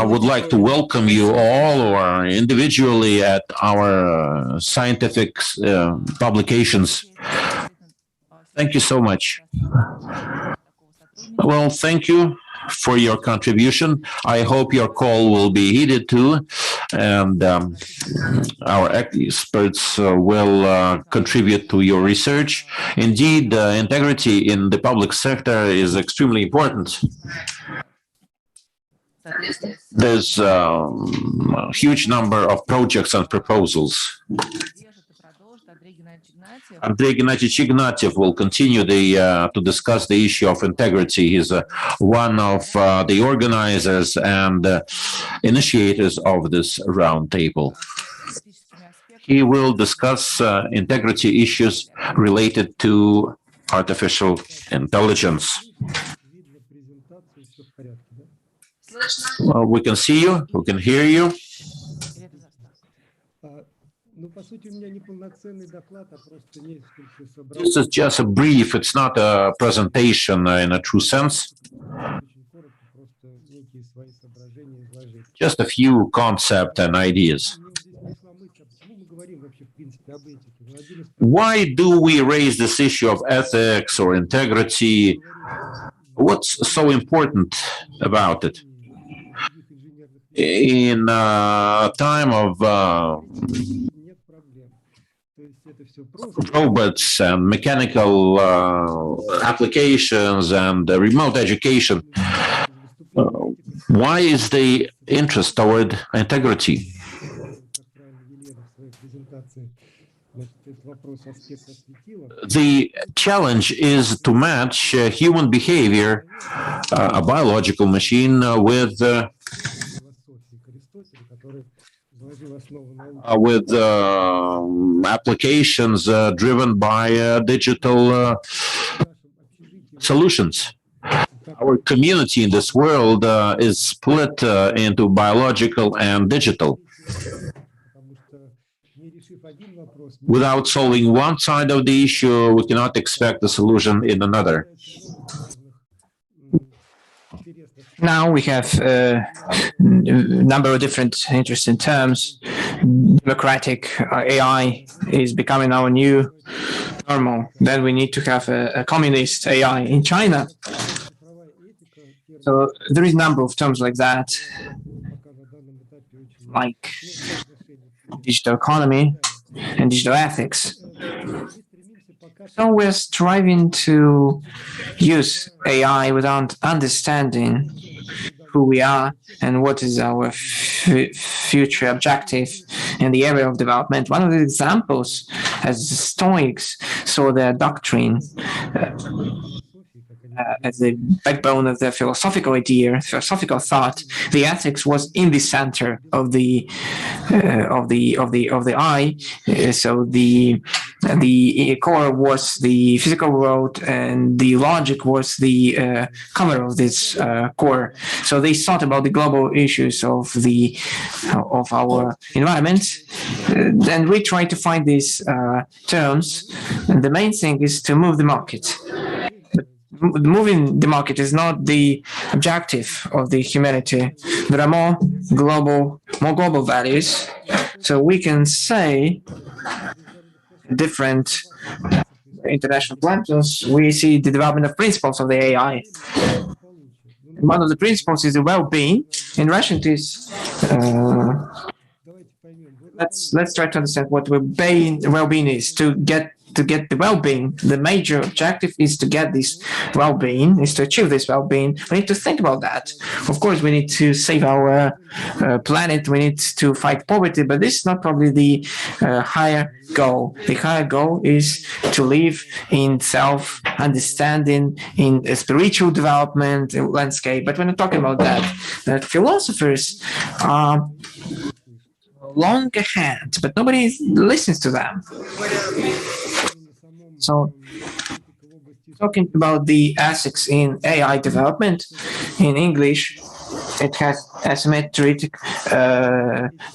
Speaker 2: would like to welcome you all or individually at our scientific publications. Thank you so much. Well, thank you for your contribution. I hope your call will be heeded too, and our experts will contribute to your research. Indeed, integrity in the public sector is extremely important. There's a huge number of projects and proposals. Andrei Gennadievich Ignatiev will continue to discuss the issue of integrity. He's one of the organizers and initiators of this roundtable. He will discuss integrity issues related to artificial intelligence. Well, we can see you, we can hear you. This is just a brief, it's not a presentation in a true sense. Just a few concepts and ideas. Why do we raise this issue of ethics or integrity? What's so important about it? In a time of robots and mechanical applications and remote education, why is the interest toward integrity? The challenge is to match human behavior, a biological machine, with applications driven by digital solutions. Our community in this world is split into biological and digital. Without solving one side of the issue, we cannot expect a solution in another.
Speaker 1: Now we have a number of different interesting terms. Democratic AI is becoming our new normal. Then we need to have a communist AI in China. So there is a number of terms like that, like digital economy and digital ethics. So we're striving to use AI without understanding who we are and what is our future objective in the area of development. One of the examples, as Stoics saw their doctrine as the backbone of their philosophical idea, philosophical thought, the ethics was in the center of the eye. So the core was the physical world, and the logic was the cover of this core. So they thought about the global issues of our environment, and we try to find these terms. And the main thing is to move the market. Moving the market is not the objective of the humanity. There are more global values. So we can say different international platforms, we see the development of principles of the AI. One of the principles is the well-being. In Russian, it is let's try to understand what well-being is. To get the well-being, the major objective is to get this well-being, is to achieve this well-being. We need to think about that. Of course, we need to save our planet. We need to fight poverty, but this is not probably the higher goal. The higher goal is to live in self-understanding, in a spiritual development landscape. But we're not talking about that philosophers are long ahead, but nobody listens to them. So, talking about the ethics in AI development, in English, it has asymmetric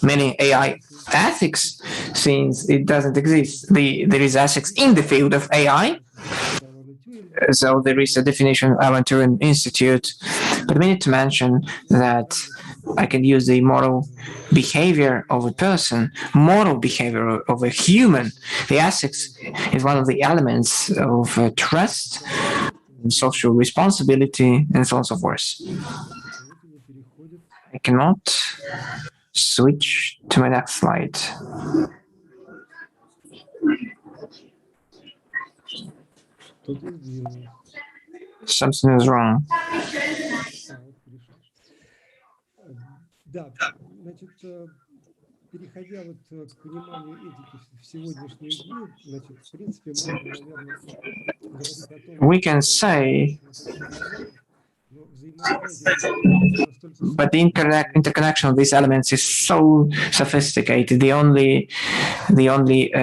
Speaker 1: meaning AI ethics, since it doesn't exist. There is ethics in the field of AI. So there is a definition of Turing Institute, but we need to mention that I can use the moral behavior of a person, moral behavior of a human. The ethics is one of the elements of trust, social responsibility, and so on and so forth. I cannot switch to my next slide. Something is wrong.
Speaker 4: Да, значит, переходя вот к пониманию этики в сегодняшние дни, значит, в принципе, можно, наверное, говорить о том,
Speaker 1: we can say, but the interconnection of these elements is so sophisticated. The only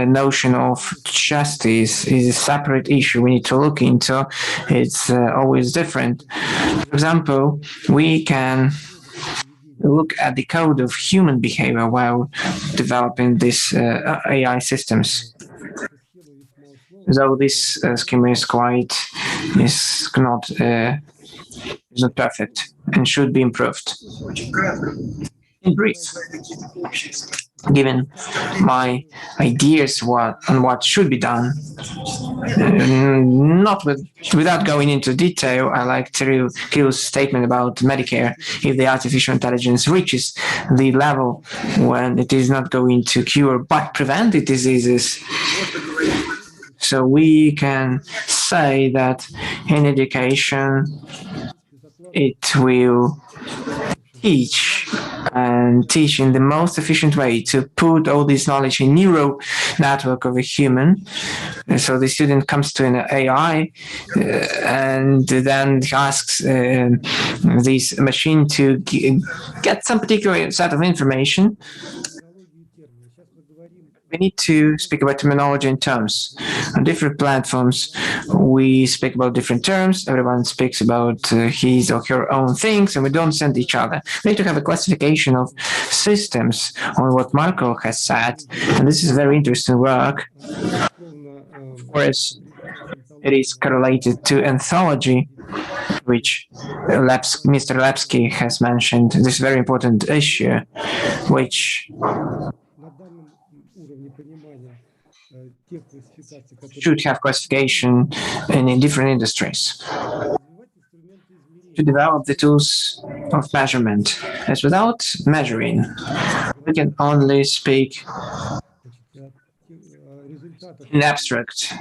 Speaker 1: notion of justice is a separate issue we need to look into. It's always different. For example, we can look at the code of human behavior while developing these AI systems. Though this schema is not perfect and should be improved. In brief, given my ideas on what should be done, without going into detail, I like Kirill's statement about Medicare. If the artificial intelligence reaches the level when it is not going to cure but prevent the diseases, so we can say that in education, it will teach in the most efficient way to put all this knowledge in neural network of a human. So the student comes to an AI and then asks this machine to get some particular set of information. We need to speak about terminology and terms. On different platforms, we speak about different terms. Everyone speaks about his or her own things, and we don't send each other. We need to have a classification of systems on what Marco has said, and this is very interesting work. Of course, it is correlated to anthology, which Mr. Lepsky has mentioned. This very important issue, which should have classification in different industries. To develop the tools of measurement, as without measuring, we can only speak in abstract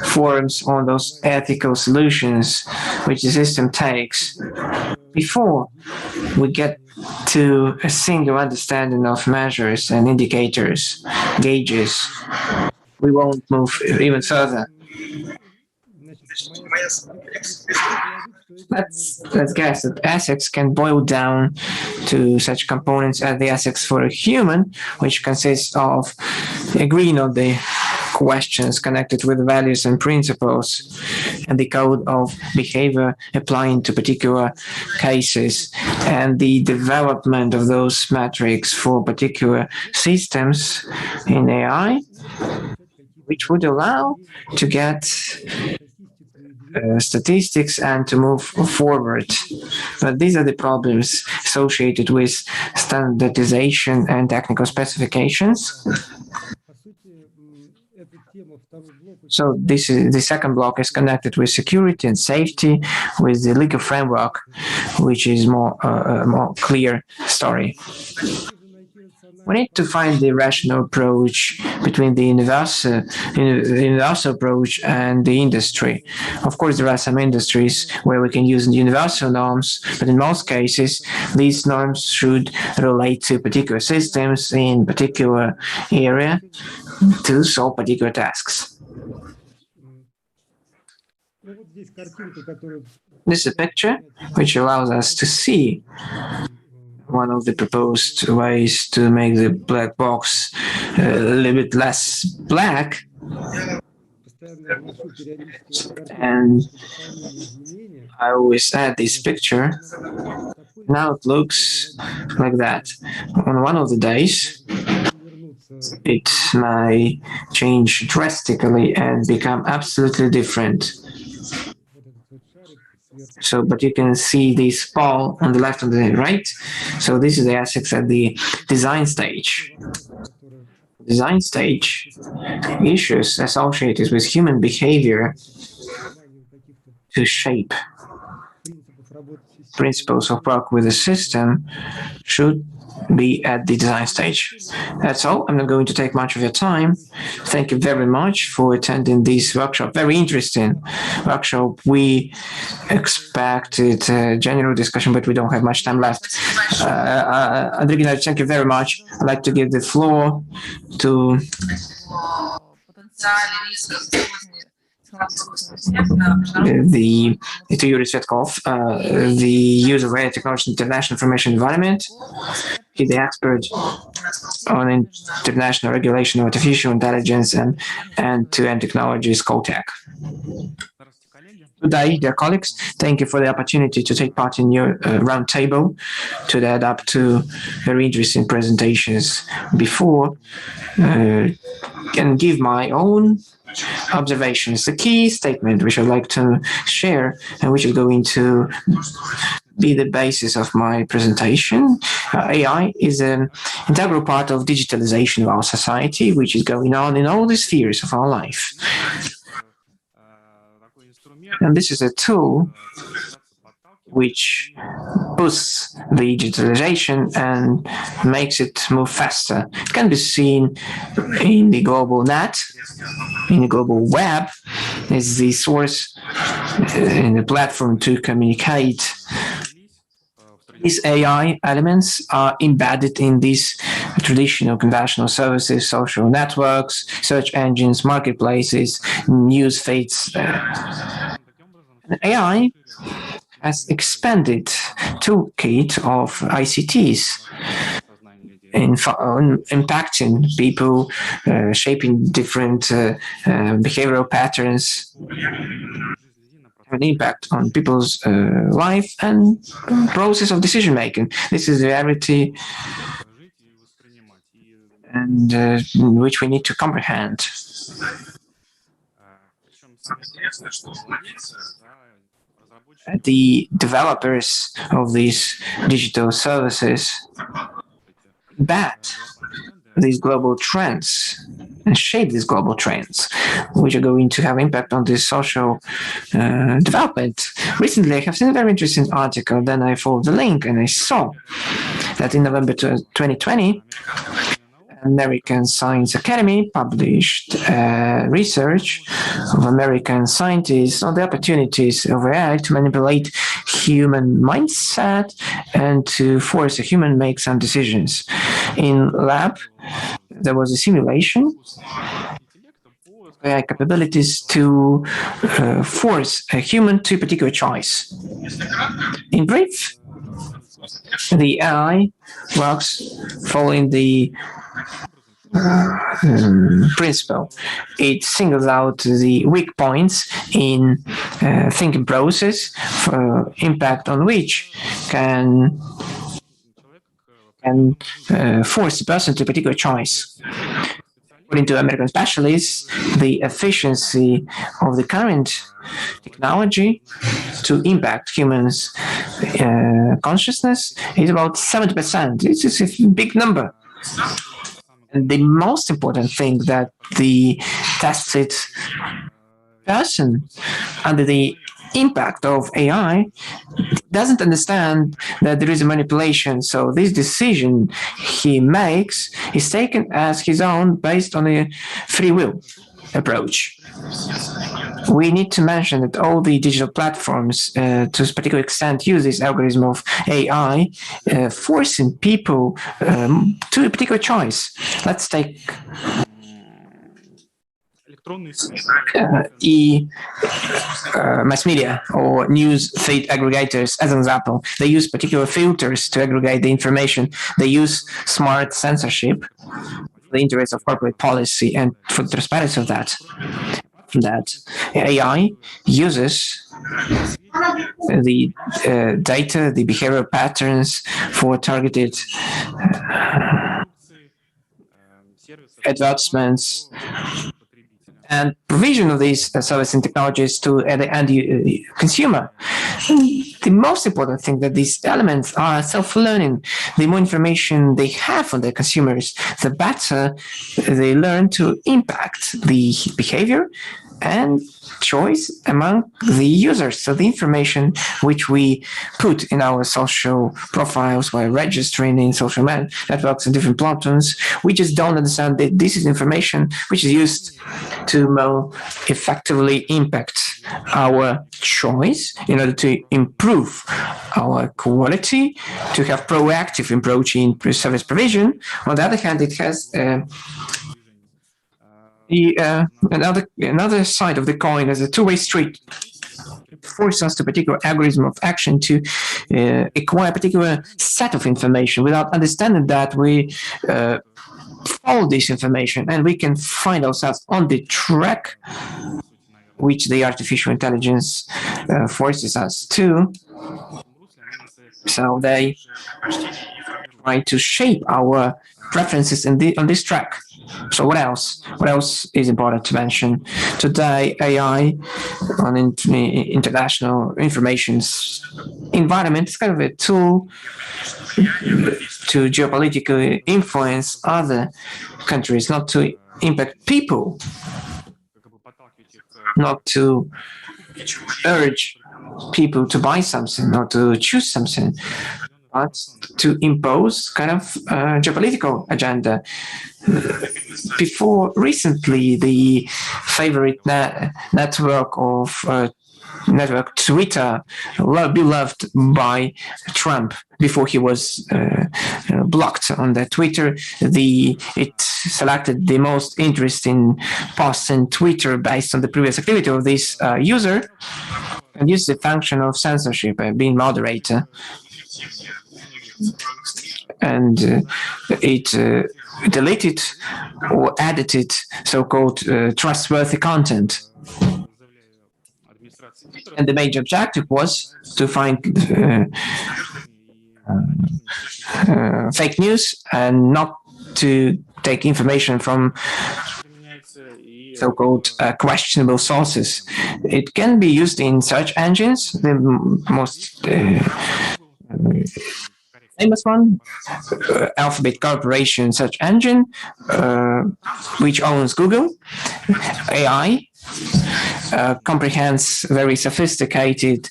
Speaker 1: forms on those ethical solutions which the system takes before we get to a single understanding of measures and indicators, gauges. We won't move even further. Let's guess that ethics can boil down to such components as the ethics for a human, which consists of agreeing on the questions connected with values and principles, and the code of behavior applying to particular cases, and the development of those metrics for particular systems in AI, which would allow to get statistics and to move forward. But these are the problems associated with standardization and technical specifications. So this is the second block is connected with security and safety, with the legal framework, which is more clear story. We need to find the rational approach between the universal approach and the industry. Of course, there are some industries where we can use universal norms, but in most cases, these norms should relate to particular systems in particular area to solve particular tasks. This is a picture which allows us to see one of the proposed ways to make the black box a little bit less black. And I always add this picture. Now it looks like that. On one of the days, it may change drastically and become absolutely different. So, but you can see this ball on the left and the right. So this is the ethics at the design stage. Design stage issues associated with human behavior to shape principles of work with the system should be at the design stage. That's all. I'm not going to take much of your time. Thank you very much for attending this workshop. Very interesting workshop. We expected a general discussion, but we don't have much time left. Andrei Gennadievich, thank you very much. I'd like to give the floor to Yuri Svetkov, the use of AI technology in international information environment. He's the expert on international regulation of artificial intelligence and end-to-end technologies, COTEC. Good day, dear colleagues. Thank you for the opportunity to take part in your roundtable to add up to very interesting presentations before and give my own observations. The key statement which I'd like to share and which is going to be the basis of my presentation. AI is an integral part of digitalization of our society, which is going on in all the spheres of our life. And this is a tool which boosts the digitalization and makes it move faster. It can be seen in the global net, in the global web, is the source in the platform to communicate. These AI elements are embedded in these traditional conventional services, social networks, search engines, marketplaces, news feeds. AI has expanded toolkit of ICTs impacting people, shaping different behavioral patterns, have an impact on people's life and process of decision making. This is the reality and which we need to comprehend. The developers of these digital services bet these global trends and shape these global trends, which are going to have impact on this social development. Recently, I have seen a very interesting article. Then I followed the link and I saw that in November 2020, American Science Academy published research of American scientists on the opportunities of AI to manipulate human mindset and to force a human make some decisions. In lab, there was a simulation AI capabilities to force a human to a particular choice. In brief, the AI works following the principle. It singles out the weak points in thinking process, for impact on which can force the person to a particular choice. According to American specialists, the efficiency of the current technology to impact humans' consciousness is about 70%. This is a big number. And the most important thing that the tested person under the impact of AI doesn't understand that there is a manipulation. So this decision he makes is taken as his own based on a free will approach. We need to mention that all the digital platforms to a particular extent use this algorithm of AI, forcing people to a particular choice. Let's take mass media or news feed aggregators as an example. They use particular filters to aggregate the information. They use smart censorship for the interest of corporate policy and for the transparency of that. From that, AI uses the data, the behavioral patterns for targeted advertisements and provision of these services and technologies to the end consumer. The most important thing that these elements are self-learning. The more information they have on their consumers, the better they learn to impact the behavior and choice among the users. So the information which we put in our social profiles while registering in social networks and different platforms, we just don't understand that this is information which is used to more effectively impact our choice in order to improve our quality, to have proactive approach in service provision. On the other hand, it has another side of the coin as a two-way street. It forces us to a particular algorithm of action to acquire a particular set of information without understanding that we follow this information and we can find ourselves on the track which the artificial intelligence forces us to. So they try to shape our preferences on this track. So what else? What else is important to mention? Today, AI on international information environment is kind of a tool to geopolitically influence other countries, not to impact people, not to urge people to buy something or to choose something, but to impose kind of geopolitical agenda. Before recently, the favorite network Twitter, beloved by Trump, before he was blocked on the Twitter, it selected the most interesting posts in Twitter based on the previous activity of this user, and used the function of censorship, being moderator. And it deleted or edited so-called trustworthy content. And the major objective was to find fake news and not to take information from so-called questionable sources. It can be used in search engines. The most famous one, Alphabet Corporation search engine, which owns Google. AI comprehends very sophisticated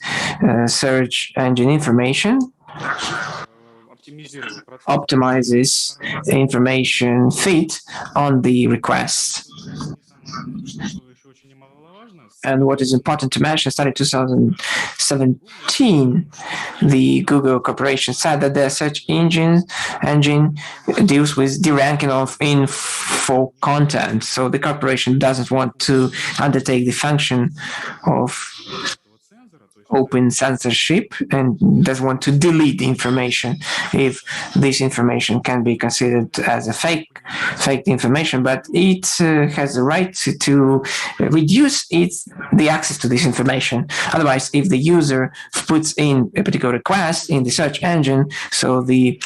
Speaker 1: search engine information optimizes information feed on the request. And what is important to mention, starting 2017, the Google Corporation said that their search engine deals with the ranking of info content. So the corporation doesn't want to undertake the function of open censorship and doesn't want to delete the information if this information can be considered as a fake information, but it has the right to reduce the access to this information. Otherwise, if the user puts in a particular request in the search engine, so the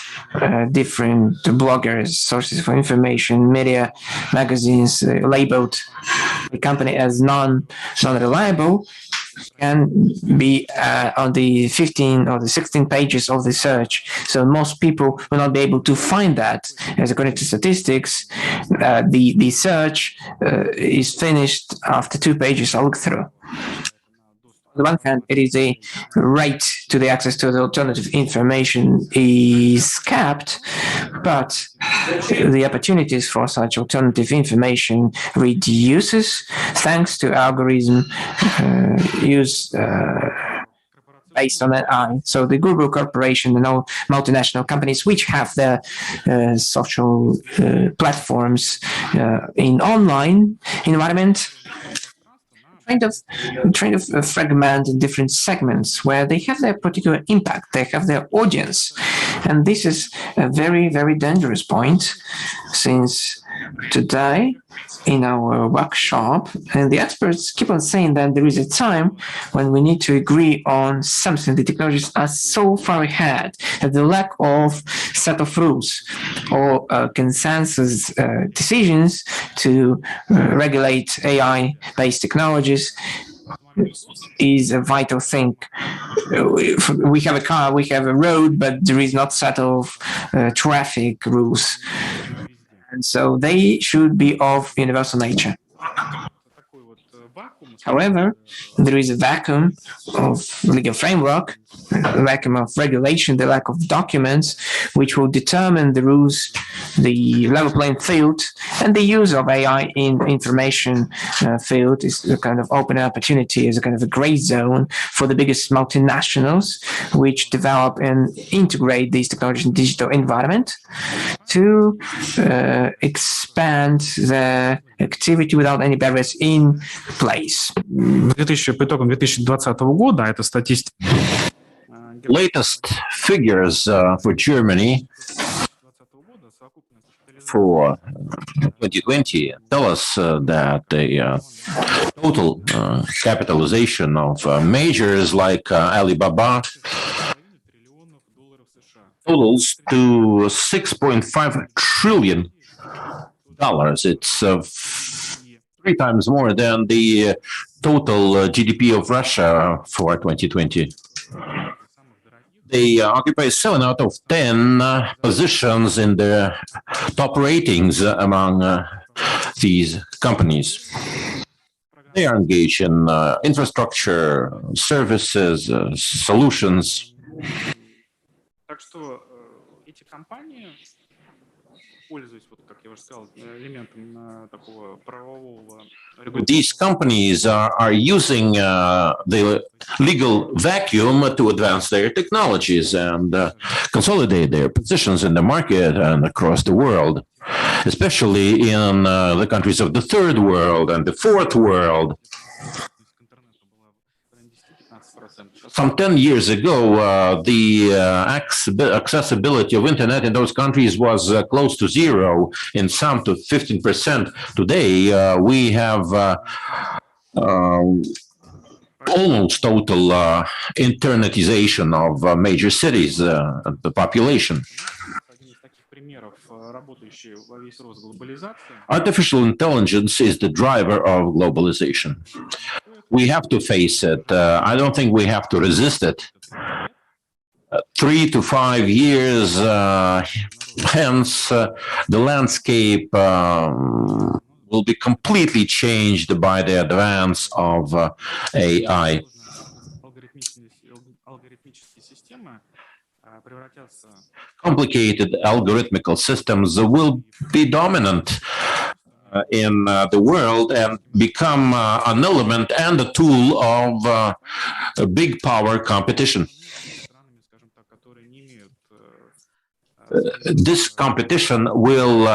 Speaker 1: different bloggers, sources for information, media, magazines labeled the company as non-reliable, can be on the 15 or the 16 pages of the search. So most people will not be able to find that. As according to statistics, the search is finished after 2 pages of look-through. On the one hand, it is a right to the access to the alternative information is capped, but the opportunities for such alternative information reduces thanks to algorithm use based on AI. So the Google Corporation and all multinational companies which have their social platforms in online environment kind of fragment in different segments where they have their particular impact, they have their audience. And this is a very, very dangerous point, since today in our workshop, and the experts keep on saying that there is a time when we need to agree on something. The technologies are so far ahead that the lack of set of rules or consensus decisions to regulate AI-based technologies is a vital thing. We have a car, we have a road, but there is not set of traffic rules. And so they should be of universal nature. However, there is a vacuum of legal framework, a vacuum of regulation, the lack of documents, which will determine the rules, the level playing field, and the use of AI in information field is a kind of open opportunity, is a kind of a gray zone for the biggest multinationals, which develop and integrate these technologies in digital environment to expand their activity without any barriers in place.
Speaker 3: По итогам 2020 года, это статистика.
Speaker 2: Latest figures for Germany for 2020 tell us that the total capitalization of majors like Alibaba totals to $6.5 trillion. It's 3 times more than the total GDP of Russia for 2020. They occupy 7 out of 10 positions in the top ratings among these companies. They are engaged in infrastructure, services, solutions.
Speaker 3: Так что эти компании, пользуясь, вот как я уже сказал, элементом такого правового регулирования.
Speaker 2: These companies are using the legal vacuum to advance their technologies and consolidate their positions in the market and across the world, especially in the countries of the third world and the fourth world. Some 10 years ago, the accessibility of internet in those countries was close to zero, in some to 15%. Today, we have almost total internetization of major cities, the population. Artificial intelligence is the driver of globalization. We have to face it. I don't think we have to resist it. 3 to 5 years hence, the landscape will be completely changed by the advance of AI. complicated algorithmical systems will be dominant in the world and become an element and a tool of a big power competition. This competition will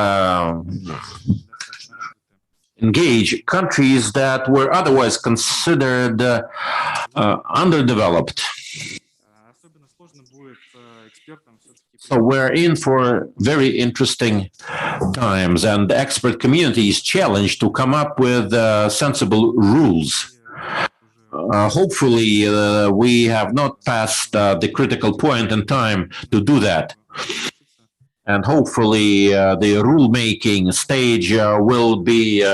Speaker 2: engage countries that were otherwise considered underdeveloped. So we're in for very interesting times, and the expert community is challenged to come up with sensible rules. Hopefully, we have not passed the critical point in time to do that. And hopefully, the rule-making stage will be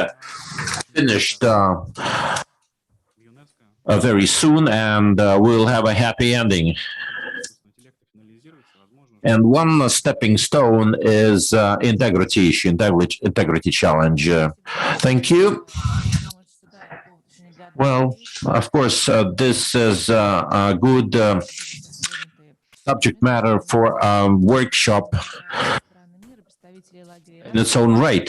Speaker 2: finished very soon, and we'll have a happy ending. And one stepping stone is integrity challenge. Thank you. Well, of course, this is a good subject matter for a workshop in its own right.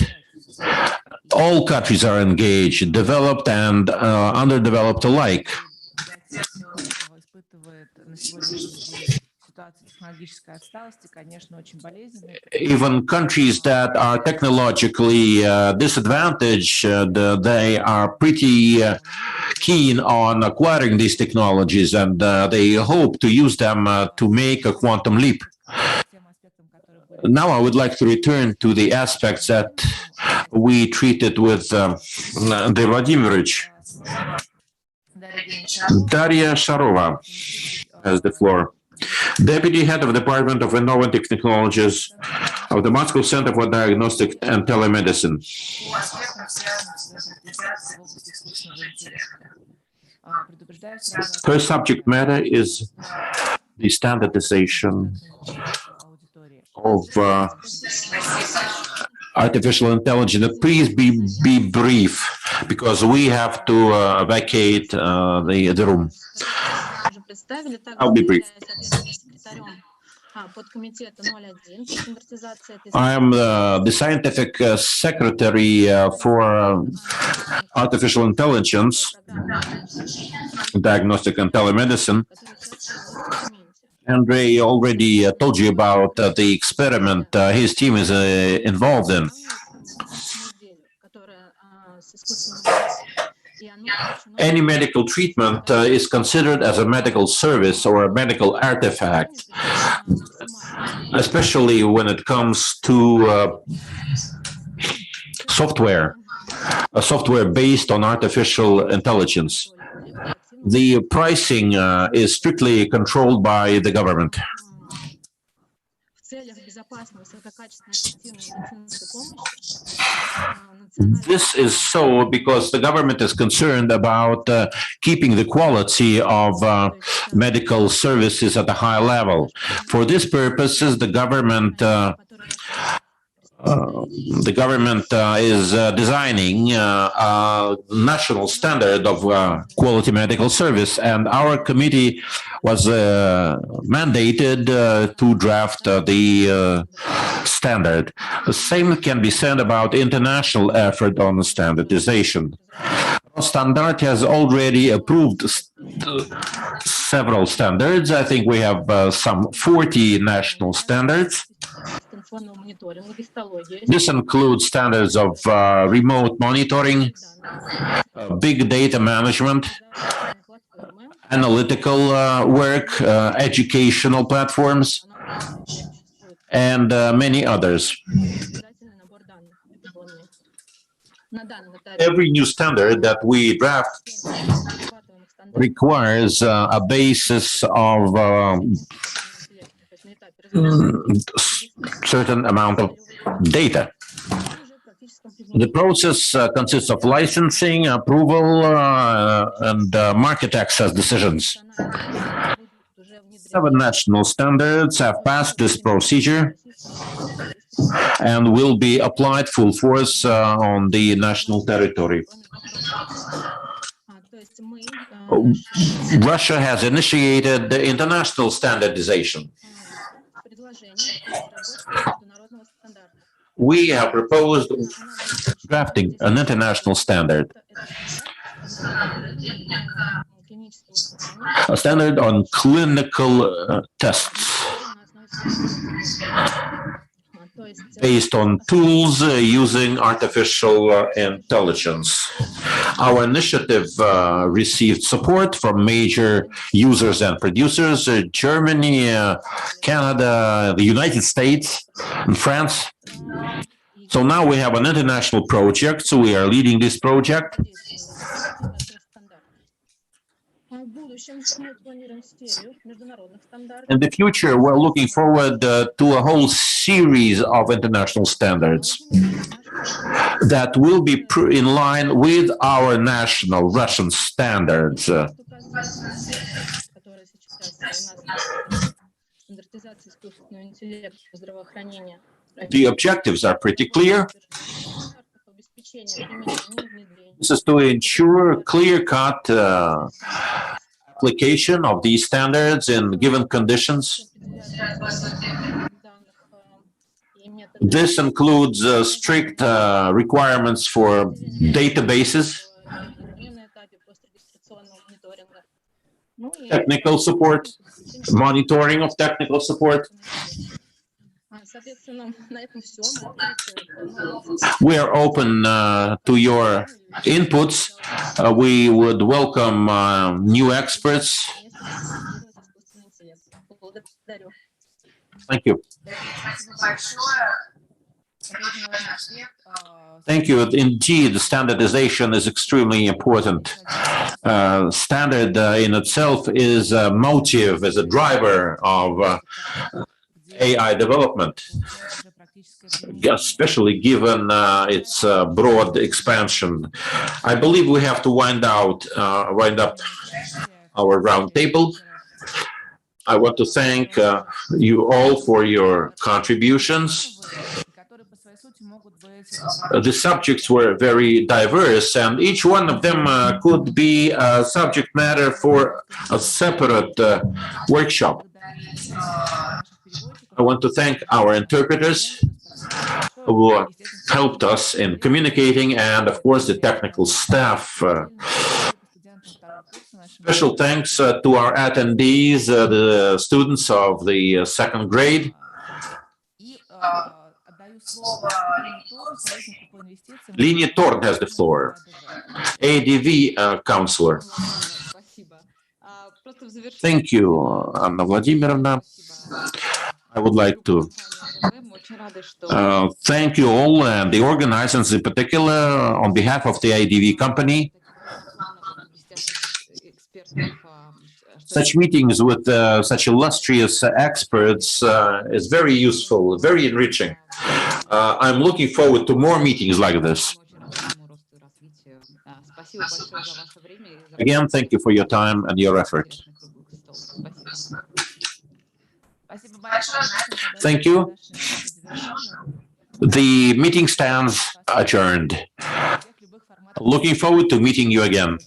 Speaker 2: All countries are engaged, developed and underdeveloped alike. Even countries that are technologically disadvantaged, they are pretty keen on acquiring these technologies, and they hope to use them to make a quantum leap. Now I would like to return to the aspects that we treated with Andrei Vladimirovich. Daria Sharova has the floor. Deputy Head of the Department of Innovative Technologies of the Moscow Center for Diagnostic and Telemedicine. Her subject matter is the standardization of artificial intelligence. Please be brief, because we have to vacate the room. I'll be brief. I am the scientific secretary for artificial intelligence, diagnostic and telemedicine. Andrei already told you about the experiment his team is involved in. Any medical treatment is considered as a medical service or a medical artifact, especially when it comes to software based on artificial intelligence. The pricing is strictly controlled by the government. This is so because the government is concerned about keeping the quality of medical services at a high level. For these purposes, the government is designing a national standard of quality medical service, and our committee was mandated to draft the standard. The same can be said about international effort on standardization. Standard has already approved several standards. I think we have some 40 national standards. This includes standards of remote monitoring, big data management, analytical work, educational platforms, and many others. Every new standard that we draft requires a basis of certain amount of data. The process consists of licensing, approval, and market access decisions. 7 national standards have passed this procedure and will be applied full force on the national territory. Russia has initiated the international standardization. We have proposed drafting an international standard, a standard on clinical tests based on tools using artificial intelligence. Our initiative received support from major users and producers, Germany, Canada, the United States, and France. So now we have an international project, so we are leading this project. In the future, we're looking forward to a whole series of international standards that will be in line with our national Russian standards. The objectives are pretty clear. This is to ensure clear-cut application of these standards in given conditions. This includes strict requirements for databases, technical support, monitoring of technical support. We are open to your inputs. We would welcome new experts. Thank you. Thank you. Indeed, standardization is extremely important. Standard in itself is a motive, is a driver of AI development, especially given its broad expansion. I believe we have to wind up our roundtable. I want to thank you all for your contributions. The subjects were very diverse, and each one of them could be a subject matter for a separate workshop. I want to thank our interpreters who helped us in communicating, and of course the technical staff. Special thanks to our attendees, the students of the second grade. Linia Tord has the floor. ADV counselor. Thank you, Anna Vladimirovna. I would like to thank you all and the organizers in particular on behalf of the IDV company. Such meetings with such illustrious experts is very useful, very enriching. I'm looking forward to more meetings like this. Again, thank you for your time and your effort. Thank you. The meeting stands adjourned. Looking forward to meeting you again.